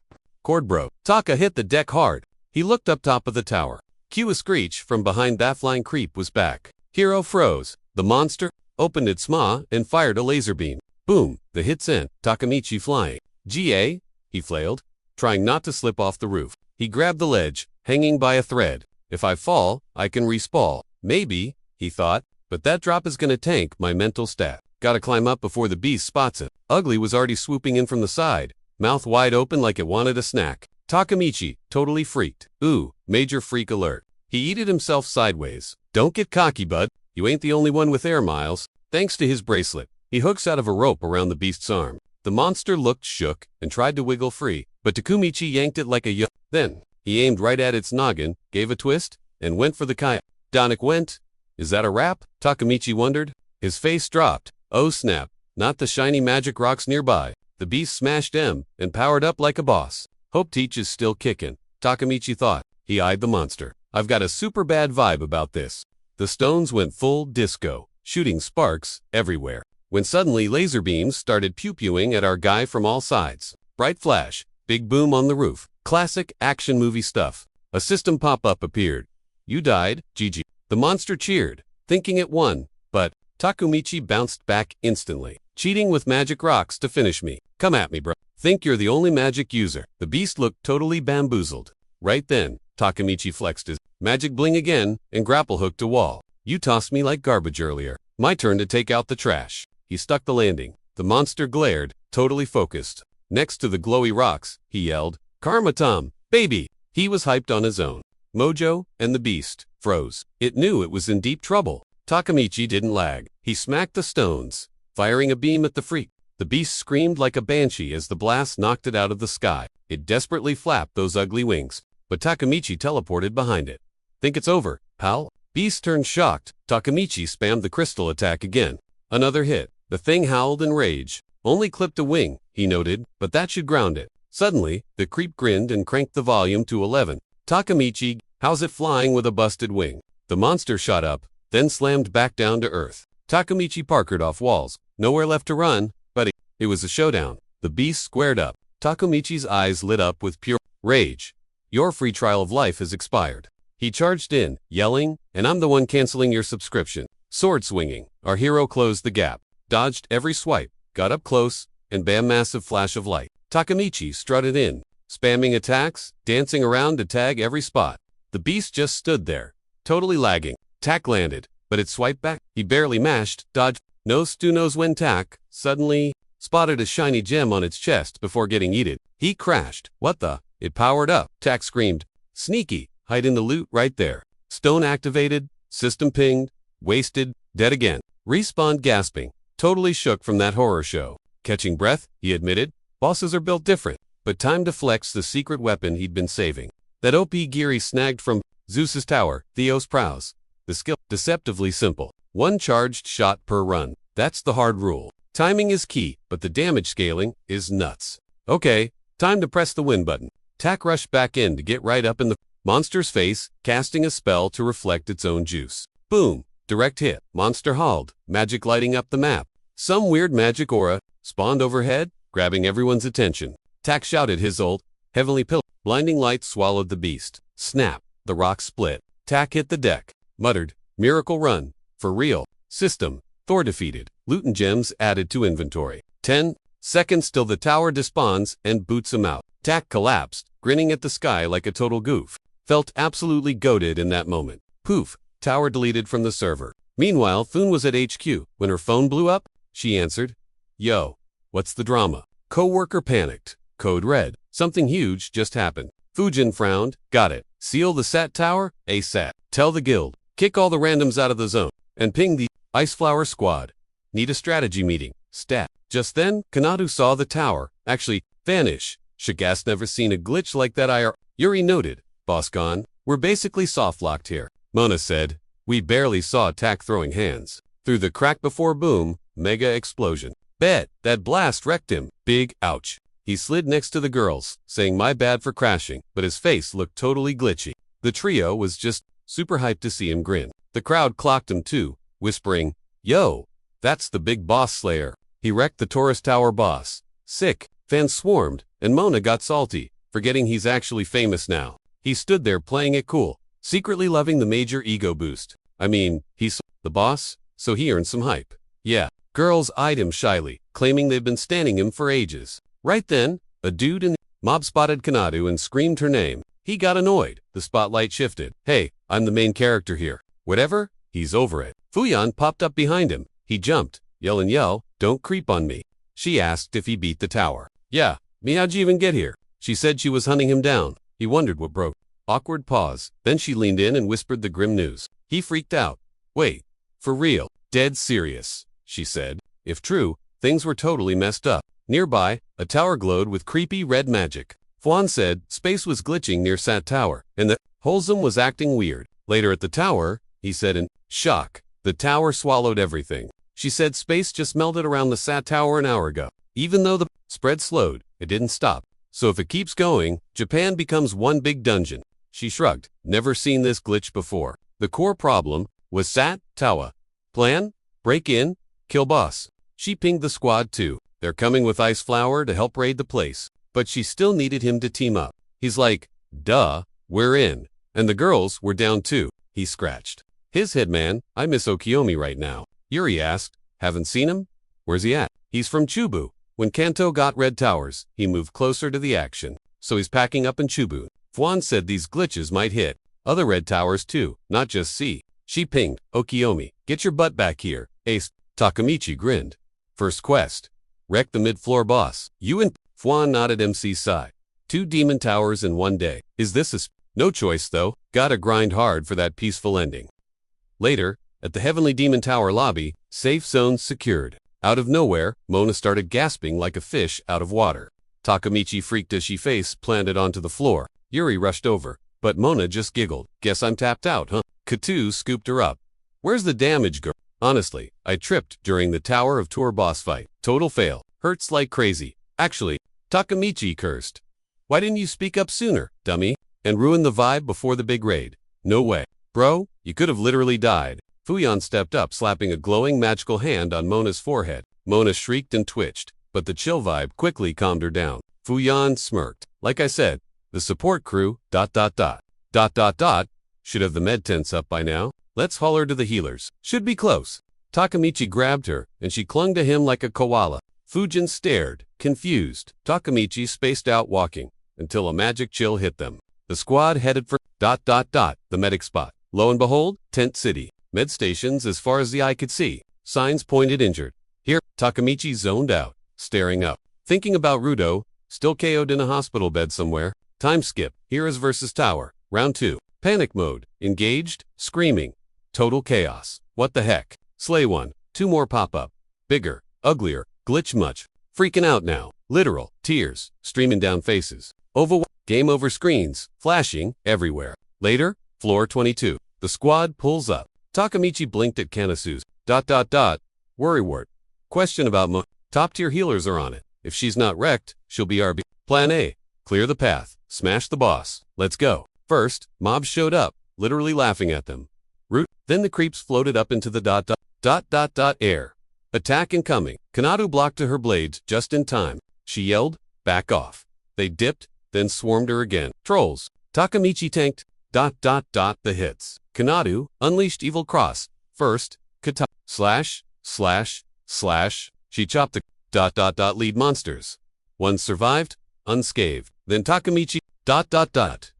cord broke. Taka hit the deck hard. He looked up top of the tower. Cue a screech from behind that flying creep was back. Hero froze. The monster opened its maw, and fired a laser beam. Boom! The hit sent Takemichi flying. "GA?" he flailed, trying not to slip off the roof. He grabbed the ledge, hanging by a thread. "If I fall, I can respawn." Maybe, he thought, but that drop is gonna tank my mental stat. Gotta climb up before the beast spots it. Ugly was already swooping in from the side, mouth wide open like it wanted a snack. Takemichi, totally freaked. Ooh, major freak alert. He yeeted himself sideways. "Don't get cocky, bud. You ain't the only one with air miles." Thanks to his bracelet, he hooks out of a rope around the beast's arm. The monster looked shook and tried to wiggle free, but Takemichi yanked it like a Then, he aimed right at its noggin, gave a twist, and went for the kayak. Donick went. Is that a wrap? Takemichi wondered. His face dropped. Oh snap, not the shiny magic rocks nearby. The beast smashed M and powered up like a boss. Hope Teach is still kicking, Takemichi thought. He eyed the monster. I've got a super bad vibe about this. The stones went full disco, shooting sparks everywhere, when suddenly laser beams started pew-pewing at our guy from all sides. Bright flash, big boom on the roof. Classic action movie stuff. A system pop-up appeared. You died, GG. The monster cheered, thinking it won, but Takemichi bounced back instantly. Cheating with magic rocks to finish me. Come at me, bro. Think you're the only magic user. The beast looked totally bamboozled. Right then, Takemichi flexed his magic bling again and grapple hooked a wall. You tossed me like garbage earlier. My turn to take out the trash. He stuck the landing. The monster glared, totally focused. Next to the glowy rocks, he yelled, "Karma Tom, baby!" He was hyped on his own. Mojo and the beast froze. It knew it was in deep trouble. Takemichi didn't lag. He smacked the stones, firing a beam at the freak. The beast screamed like a banshee as the blast knocked it out of the sky. It desperately flapped those ugly wings, but Takemichi teleported behind it. Think it's over, pal? Beast turned shocked. Takemichi spammed the crystal attack again. Another hit. The thing howled in rage. Only clipped a wing, he noted, but that should ground it. Suddenly, the creep grinned and cranked the volume to 11. Takemichi, how's it flying with a busted wing? The monster shot up, then slammed back down to earth. Takemichi parked off walls. Nowhere left to run, but it was a showdown. The beast squared up. Takemichi's eyes lit up with pure rage. Your free trial of life has expired. He charged in, yelling, and I'm the one canceling your subscription. Sword swinging, our hero closed the gap, dodged every swipe, got up close, and bam, massive flash of light. Takemichi strutted in, spamming attacks, dancing around to tag every spot. The beast just stood there, totally lagging. Tack landed, but it swiped back. He barely mashed, dodged. No stu knows when Tack suddenly spotted a shiny gem on its chest before getting eaten. He crashed. What the? It powered up. Tack screamed. Sneaky, hide in the loot right there. Stone activated, system pinged, wasted, dead again. Respawned gasping, totally shook from that horror show. Catching breath, he admitted. Bosses are built different, but time to flex the secret weapon he'd been saving. That OP gear he snagged from Zeus's tower, Theos Prows. The skill, deceptively simple. One charged shot per run. That's the hard rule. Timing is key, but the damage scaling is nuts. Okay, time to press the win button. Tack rushed back in to get right up in the monster's face, casting a spell to reflect its own juice. Boom, direct hit. Monster hauled, magic lighting up the map. Some weird magic aura spawned overhead, grabbing everyone's attention. Tack shouted his ult, heavenly pillar. Blinding light swallowed the beast. Snap, the rock split. Tack hit the deck. Muttered, miracle run, for real. System, Thor defeated. Loot and gems added to inventory. 10 seconds till the tower despawns and boots him out. Tack collapsed, grinning at the sky like a total goof. Felt absolutely goated in that moment. Poof, tower deleted from the server. Meanwhile, Thun was at HQ. When her phone blew up, she answered, Yo, what's the drama? Coworker panicked. Code red. Something huge just happened. Fujin frowned. Got it. Seal the SAT tower, ASAP. Tell the guild. Kick all the randoms out of the zone. And ping the Iceflower squad. Need a strategy meeting. Stat. Just then, Kanadu saw the tower, actually, vanish. Shagast never seen a glitch like that. Yuri noted. Boss gone. We're basically soft-locked here. Mona said. We barely saw Tack throwing hands. Through the crack before boom, mega explosion. Bet, that blast wrecked him. Big ouch. He slid next to the girls, saying my bad for crashing, but his face looked totally glitchy. The trio was just super hyped to see him grin. The crowd clocked him too, whispering, Yo, that's the big boss slayer. He wrecked the Taurus Tower boss. Sick. Fans swarmed, and Mona got salty, forgetting he's actually famous now. He stood there playing it cool, secretly loving the major ego boost. I mean, he's the boss, so he earned some hype. Yeah. Girls eyed him shyly, claiming they'd been standing him for ages. Right then, a dude in the mob spotted Kanadu and screamed her name. He got annoyed. The spotlight shifted. Hey, I'm the main character here. Whatever, he's over it. Fuyan popped up behind him. He jumped. Yell, don't creep on me. She asked if he beat the tower. Yeah, me, how'd you even get here? She said she was hunting him down. He wondered what broke. Awkward pause. Then she leaned in and whispered the grim news. He freaked out. Wait, for real? Dead serious, she said. If true, things were totally messed up. Nearby, a tower glowed with creepy red magic. Fuan said space was glitching near Sat Tower, and that Holzum was acting weird. Later at the tower, he said in shock, the tower swallowed everything. She said space just melted around the Sat Tower an hour ago. Even though the spread slowed, it didn't stop. So if it keeps going, Japan becomes one big dungeon. She shrugged. Never seen this glitch before. The core problem was Sat Tower. Plan? Break in? Kill boss. She pinged the squad too. They're coming with Ice Flower to help raid the place. But she still needed him to team up. He's like, duh, we're in. And the girls were down too. He scratched his head. Man, I miss Okiyomi right now. Yuri asked, haven't seen him? Where's he at? He's from Chubu. When Kanto got Red Towers, he moved closer to the action. So he's packing up in Chubu. Fuan said these glitches might hit other Red Towers too, not just C. She pinged, Okiyomi, get your butt back here. Ace. Takamichi grinned. First quest. Wreck the mid-floor boss. You and Fuan nodded MC's side. 2 demon towers in one day. Is this a no choice though? Gotta grind hard for that peaceful ending. Later, at the Heavenly Demon Tower lobby, safe zones secured. Out of nowhere, Mona started gasping like a fish out of water. Takamichi freaked as she face planted onto the floor. Yuri rushed over, but Mona just giggled. Guess I'm tapped out, huh? Katu scooped her up. Where's the damage, girl? Honestly, I tripped during the Tower of Tour boss fight. Total fail. Hurts like crazy. Actually, Takamichi cursed. Why didn't you speak up sooner, dummy? And ruin the vibe before the big raid? No way. Bro, you could have literally died. Fuyan stepped up, slapping a glowing magical hand on Mona's forehead. Mona shrieked and twitched, but the chill vibe quickly calmed her down. Fuyan smirked. Like I said, the support crew, should have the med tents up by now. Let's haul her to the healers. Should be close. Takamichi grabbed her, and she clung to him like a koala. Fujin stared, confused. Takamichi spaced out walking, until a magic chill hit them. The squad headed for the medic spot. Lo and behold, Tent City. Med stations as far as the eye could see. Signs pointed injured. Here, Takamichi zoned out, staring up. Thinking about Rudo, still KO'd in a hospital bed somewhere. Time skip. Heroes versus Tower. Round 2. Panic mode. Engaged. Screaming. Total chaos. What the heck? Slay 1. 2 more pop up. Bigger. Uglier. Glitch much. Freaking out now. Literal. Tears. Streaming down faces. Game over screens. Flashing. Everywhere. Later. Floor 22. The squad pulls up. Takamichi blinked at Kanasu's. Worrywart. Question about top tier healers are on it. If she's not wrecked, she'll be RB. Plan A. Clear the path. Smash the boss. Let's go. First, mobs showed up, literally laughing at them. Then the creeps floated up into the air. Attack incoming. Kanadu blocked to her blades just in time. She yelled, back off. They dipped, then swarmed her again. Trolls. Takamichi tanked, the hits. Kanadu unleashed Evil Cross. First, kata, // She chopped the lead monsters. One survived, unscathed. Then Takamichi, TELEPORTED.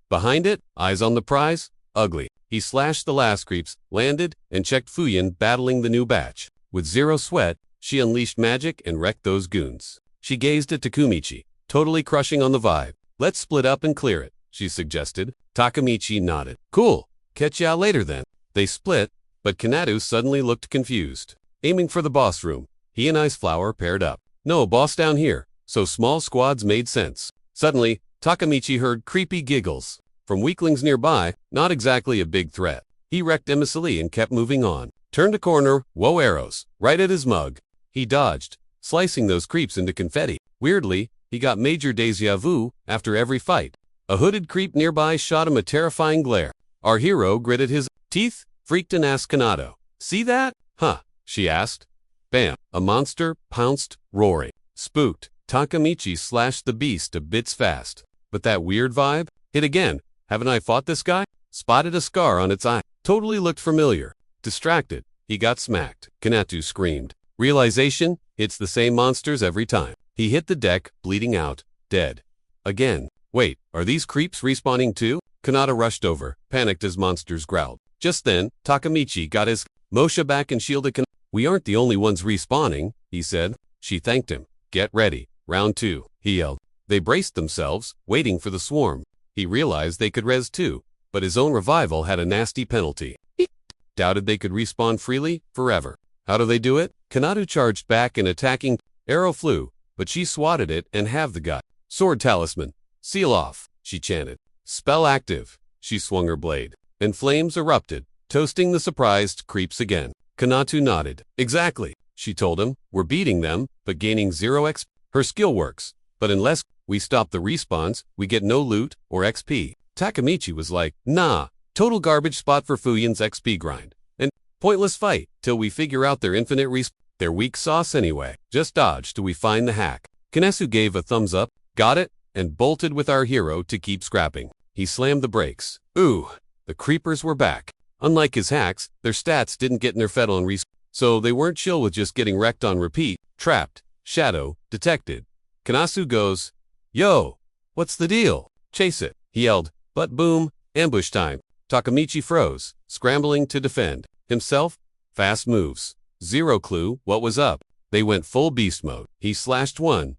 Behind it, eyes on the prize, ugly. He slashed the last creeps, landed, and checked Fuyan battling the new batch. With zero sweat, she unleashed magic and wrecked those goons. She gazed at Takamichi, totally crushing on the vibe. Let's split up and clear it, she suggested. Takamichi nodded. Cool, catch ya later then. They split, but Kanadu suddenly looked confused. Aiming for the boss room, he and Ice Flower paired up. No boss down here, so small squads made sense. Suddenly, Takamichi heard creepy giggles. From weaklings nearby, not exactly a big threat. He wrecked Emissary and kept moving on. Turned a corner, whoa arrows, right at his mug. He dodged, slicing those creeps into confetti. Weirdly, he got major déjà vu after every fight. A hooded creep nearby shot him a terrifying glare. Our hero gritted his teeth, freaked and asked Kanado. See that? Huh, she asked. Bam, a monster pounced, roaring. Spooked, Takamichi slashed the beast to bits fast. But that weird vibe? Hit again. Haven't I fought this guy? Spotted a scar on its eye. Totally looked familiar. Distracted, he got smacked. Kanatu screamed. Realization, it's the same monsters every time. He hit the deck, bleeding out, dead. Again. Wait, are these creeps respawning too? Kanata rushed over, panicked as monsters growled. Just then, Takamichi got his Mosha back and shielded Kanata. We aren't the only ones respawning, he said. She thanked him. Get ready. Round 2, he yelled. They braced themselves, waiting for the swarm. He realized they could res too, but his own revival had a nasty penalty. He doubted they could respawn freely, forever. How do they do it? Kanatu charged back and attacking. Arrow flew, but she swatted it and halved the gut. Sword talisman. Seal off, she chanted. Spell active. She swung her blade, and flames erupted, toasting the surprised creeps again. Kanatu nodded. Exactly, she told him. We're beating them, but gaining 0 XP. Her skill works, but unless we stop the respawns, we get no loot or XP. Takamichi was like, nah, total garbage spot for Fuyin's XP grind. And pointless fight till we figure out their infinite respawn. They're weak sauce anyway. Just dodge till we find the hack. Kanesu gave a thumbs up, got it, and bolted with our hero to keep scrapping. He slammed the brakes. Ooh, the creepers were back. Unlike his hacks, their stats didn't get nerfed on respawn, so they weren't chill with just getting wrecked on repeat. Trapped. Shadow. Detected. Kanasu goes, yo, what's the deal? Chase it, he yelled, but boom, ambush time. Takamichi froze, scrambling to defend himself. Fast moves. 0 clue what was up. They went full beast mode. He slashed one.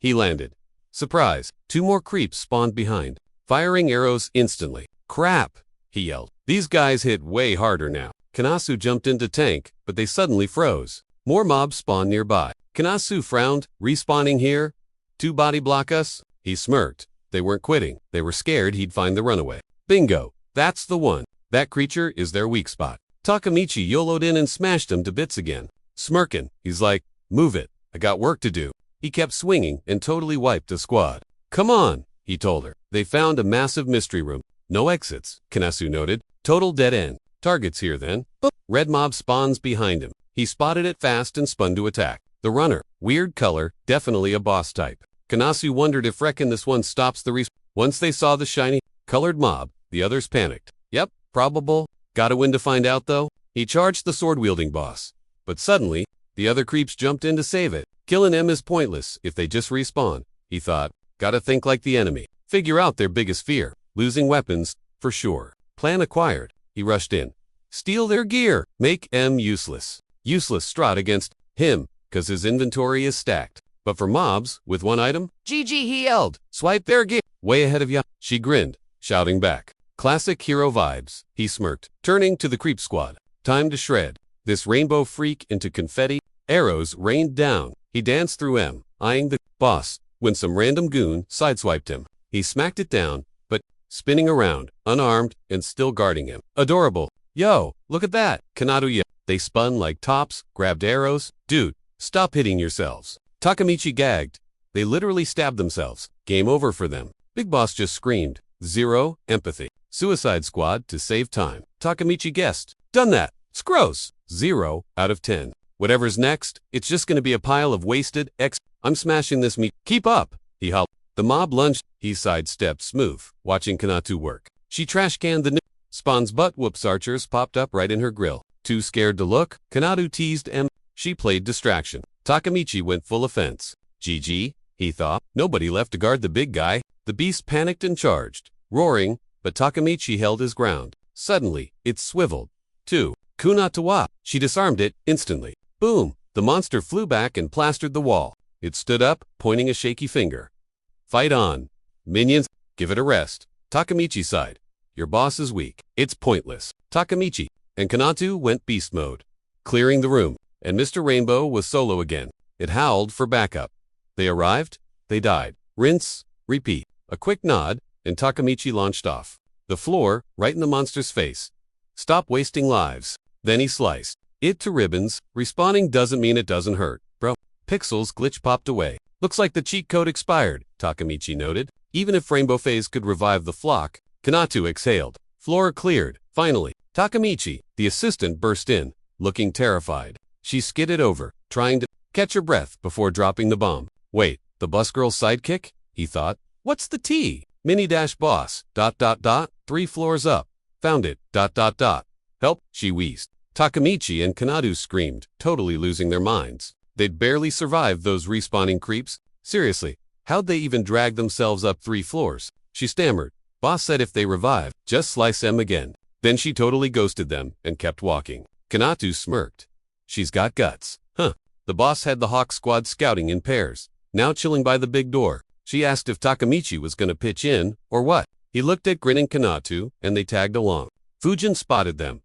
He landed. Surprise, 2 more creeps spawned behind, firing arrows instantly. Crap, he yelled. These guys hit way harder now. Kanasu jumped into tank, but they suddenly froze. More mobs spawned nearby. Kanasu frowned. Respawning here? 2 body block us? He smirked. They weren't quitting. They were scared he'd find the runaway. Bingo. That's the one. That creature is their weak spot. Takamichi YOLO'd in and smashed him to bits again. Smirking, he's like, move it. I got work to do. He kept swinging and totally wiped the squad. Come on, he told her. They found a massive mystery room. No exits, Kanasu noted. Total dead end. Targets here then. Boop. Red mob spawns behind him. He spotted it fast and spun to attack. The runner. Weird color, definitely a boss type. Kanasu wondered if reckon this one stops the respawn. Once they saw the shiny, colored mob, the others panicked. Yep, probable. Gotta win to find out though. He charged the sword-wielding boss. But suddenly, the other creeps jumped in to save it. Killing them is pointless if they just respawn, he thought. Gotta think like the enemy. Figure out their biggest fear. Losing weapons, for sure. Plan acquired. He rushed in. Steal their gear. Make M useless. Useless strut against him, cause his inventory is stacked. But for mobs, with 1 item, GG he yelled. Swipe their gear. Way ahead of ya. She grinned, shouting back. Classic hero vibes, he smirked, turning to the creep squad. Time to shred this rainbow freak into confetti. Arrows rained down. He danced through M, eyeing the boss, when some random goon sideswiped him. He smacked it down, but spinning around, unarmed, and still guarding him. Adorable. Yo, look at that. Kanatu yelled. They spun like tops, grabbed arrows. Dude, stop hitting yourselves. Takamichi gagged. They literally stabbed themselves. Game over for them. Big Boss just screamed. 0 empathy. Suicide Squad to save time. Takamichi guessed. Done that. It's gross. 0 out of 10. Whatever's next, it's just gonna be a pile of wasted I'm smashing this meat. Keep up, he hollered. The mob lunged. He sidestepped smooth, watching Kanatu work. She trash-canned the new Spawn's butt whoops archers popped up right in her grill. Too scared to look, Kanatu teased M. She played distraction. Takamichi went full offense. GG, he thought. Nobody left to guard the big guy. The beast panicked and charged, roaring, but Takamichi held his ground. Suddenly, it swiveled. 2. Kunatawa. She disarmed it instantly. Boom! The monster flew back and plastered the wall. It stood up, pointing a shaky finger. Fight on. Minions, give it a rest. Takamichi sighed. Your boss is weak. It's pointless. Takamichi and Kanatu went beast mode, clearing the room, and Mr. Rainbow was solo again. It howled for backup. They arrived. They died. Rinse. Repeat. A quick nod, and Takamichi launched off. The floor, right in the monster's face. Stop wasting lives. Then he sliced it to ribbons. Respawning doesn't mean it doesn't hurt, bro. Pixels glitch popped away. Looks like the cheat code expired, Takamichi noted. Even if Rainbow Phase could revive the flock, Kanatu exhaled. Floor cleared. Finally, Takamichi, the assistant, burst in, looking terrified. She skidded over, trying to catch her breath before dropping the bomb. Wait, the bus girl's sidekick? He thought. What's the T? Mini-boss, ... 3 floors up. Found it, ... Help, she wheezed. Takemichi and Kanatu screamed, totally losing their minds. They'd barely survived those respawning creeps. Seriously, how'd they even drag themselves up 3 floors? She stammered. Boss said if they revive, just slice them again. Then she totally ghosted them and kept walking. Kanatu smirked. She's got guts. Huh. The boss had the Hawk Squad scouting in pairs, now chilling by the big door. She asked if Takemichi was gonna pitch in, or what. He looked at grinning Kanatu, and they tagged along. Fujin spotted them.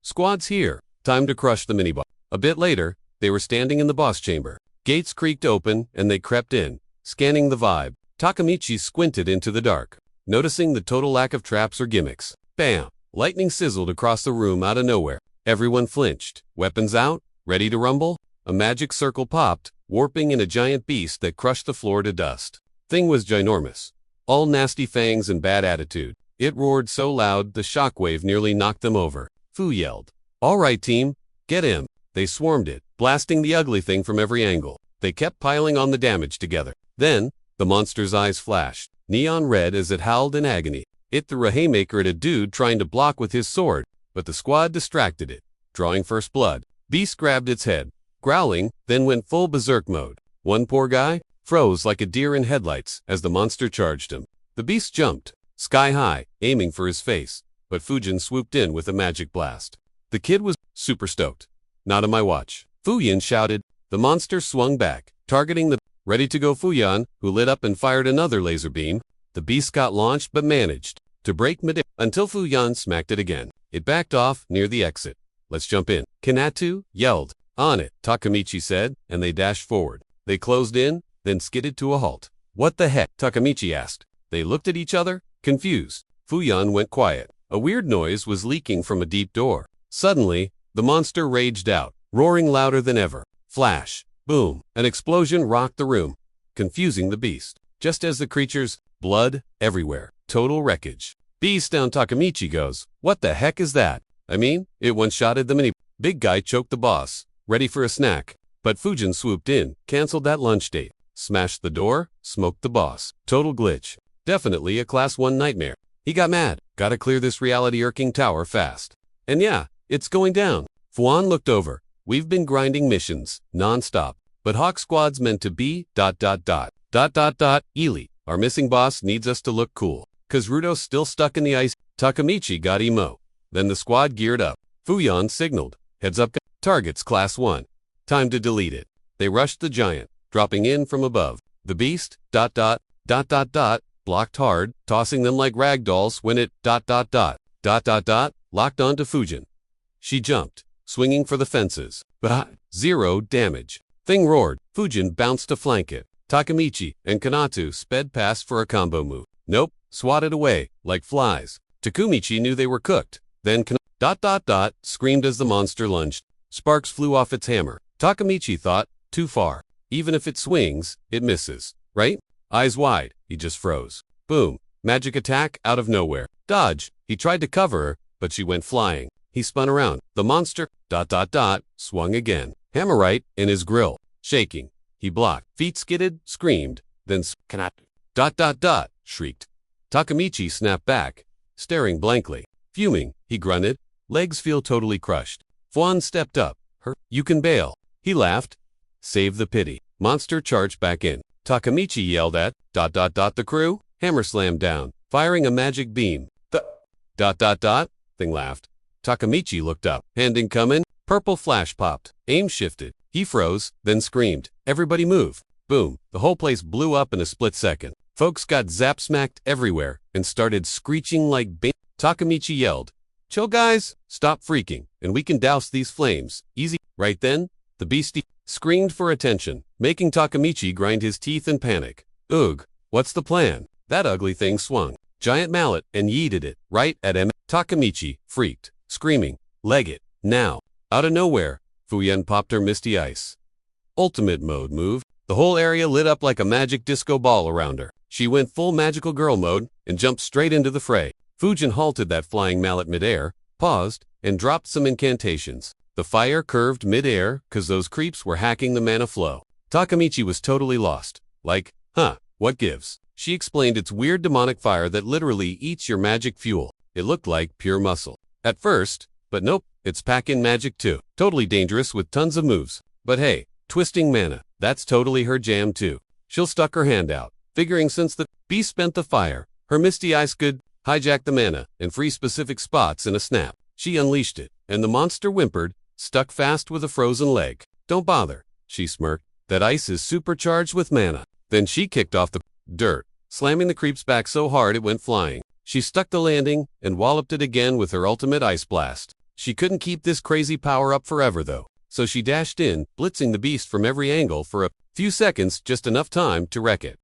Squad's here. Time to crush the mini-boss. A bit later, they were standing in the boss chamber. Gates creaked open, and they crept in, scanning the vibe. Takemichi squinted into the dark, noticing the total lack of traps or gimmicks. Bam! Lightning sizzled across the room out of nowhere. Everyone flinched. Weapons out, ready to rumble? A magic circle popped, warping in a giant beast that crushed the floor to dust. Thing was ginormous. All nasty fangs and bad attitude. It roared so loud the shockwave nearly knocked them over. Fu yelled. All right, team, get him. They swarmed it, blasting the ugly thing from every angle. They kept piling on the damage together. Then, the monster's eyes flashed, neon red as it howled in agony. It threw a haymaker at a dude trying to block with his sword, but the squad distracted it, drawing first blood. Beast grabbed its head, growling, then went full berserk mode. One poor guy froze like a deer in headlights as the monster charged him. The beast jumped, sky high, aiming for his face, but Fujin swooped in with a magic blast. The kid was super stoked. Not on my watch. Fuyan shouted. The monster swung back, targeting the ready-to-go Fuyan, who lit up and fired another laser beam. The beast got launched but managed to break mid until Fuyan smacked it again. It backed off near the exit. Let's jump in. Kanatu yelled. On it, Takemichi said, and they dashed forward. They closed in, then skidded to a halt. What the heck? Takemichi asked. They looked at each other, confused. Fuyan went quiet. A weird noise was leaking from a deep door. Suddenly, the monster raged out, roaring louder than ever. Flash. Boom. An explosion rocked the room, confusing the beast. Just as the creature's blood everywhere. Total wreckage. Beast down. Takemichi goes, what the heck is that? I mean, it one-shotted the mini. Big guy choked the boss, ready for a snack. But Fujin swooped in, canceled that lunch date, smashed the door, smoked the boss. Total glitch. Definitely a class 1 nightmare. He got mad. Gotta clear this reality-irking tower fast. And yeah, it's going down. Fuan looked over. We've been grinding missions, non-stop. But Hawk Squad's meant to be ... Ely. Our missing boss needs us to look cool. Cause Rudo's still stuck in the ice. Takemichi got emo. Then the squad geared up. Fuyan signaled. Heads up. Targets class 1. Time to delete it. They rushed the giant, dropping in from above. The beast ... blocked hard, tossing them like rag dolls when it ... locked onto Fujin. She jumped, swinging for the fences, but 0 damage. Thing roared. Fujin bounced to flank it. Takemichi and Kanatu sped past for a combo move. Nope, swatted away, like flies. Takemichi knew they were cooked. Then screamed as the monster lunged. Sparks flew off its hammer. Takemichi thought, too far. Even if it swings, it misses, right? Eyes wide, he just froze. Boom. Magic attack out of nowhere. Dodge. He tried to cover her, but she went flying. He spun around. The monster ... swung again. Hammer right in his grill. Shaking. He blocked. Feet skidded, screamed. Then shrieked. Takemichi snapped back, staring blankly. Fuming, he grunted. Legs feel totally crushed. Fuan stepped up. You can bail. He laughed. Save the pity. Monster charged back in. Takemichi yelled at ... the crew. Hammer slammed down, firing a magic beam. Thing laughed. Takemichi looked up. Hand incoming. Purple flash popped. Aim shifted. He froze, then screamed. Everybody move. Boom. The whole place blew up in a split second. Folks got zap-smacked everywhere and started screeching like Takemichi yelled. Chill guys, stop freaking, and we can douse these flames. Easy. Right then, the beastie screamed for attention, making Takemichi grind his teeth in panic. Ugh, what's the plan? That ugly thing swung. Giant mallet and yeeted it right at him. Takemichi freaked, screaming, leg it, now. Out of nowhere, Fuyan popped her misty ice. Ultimate mode move. The whole area lit up like a magic disco ball around her. She went full magical girl mode and jumped straight into the fray. Fujin halted that flying mallet midair, paused, and dropped some incantations. The fire curved midair cause those creeps were hacking the mana flow. Takemichi was totally lost. Like, what gives? She explained it's weird demonic fire that literally eats your magic fuel. It looked like pure muscle. At first, But nope, it's pack-in magic too. Totally dangerous with tons of moves. But hey, twisting mana, that's totally her jam too. She'll stuck her hand out, figuring since the beast spent the fire, her misty ice could hijack the mana and free specific spots in a snap. She unleashed it, and the monster whimpered, stuck fast with a frozen leg. Don't bother, she smirked. That ice is supercharged with mana. Then she kicked off the dirt, slamming the creeps back so hard it went flying. She stuck the landing and walloped it again with her ultimate ice blast. She couldn't keep this crazy power up forever though, so she dashed in, blitzing the beast from every angle for a few seconds, just enough time to wreck it.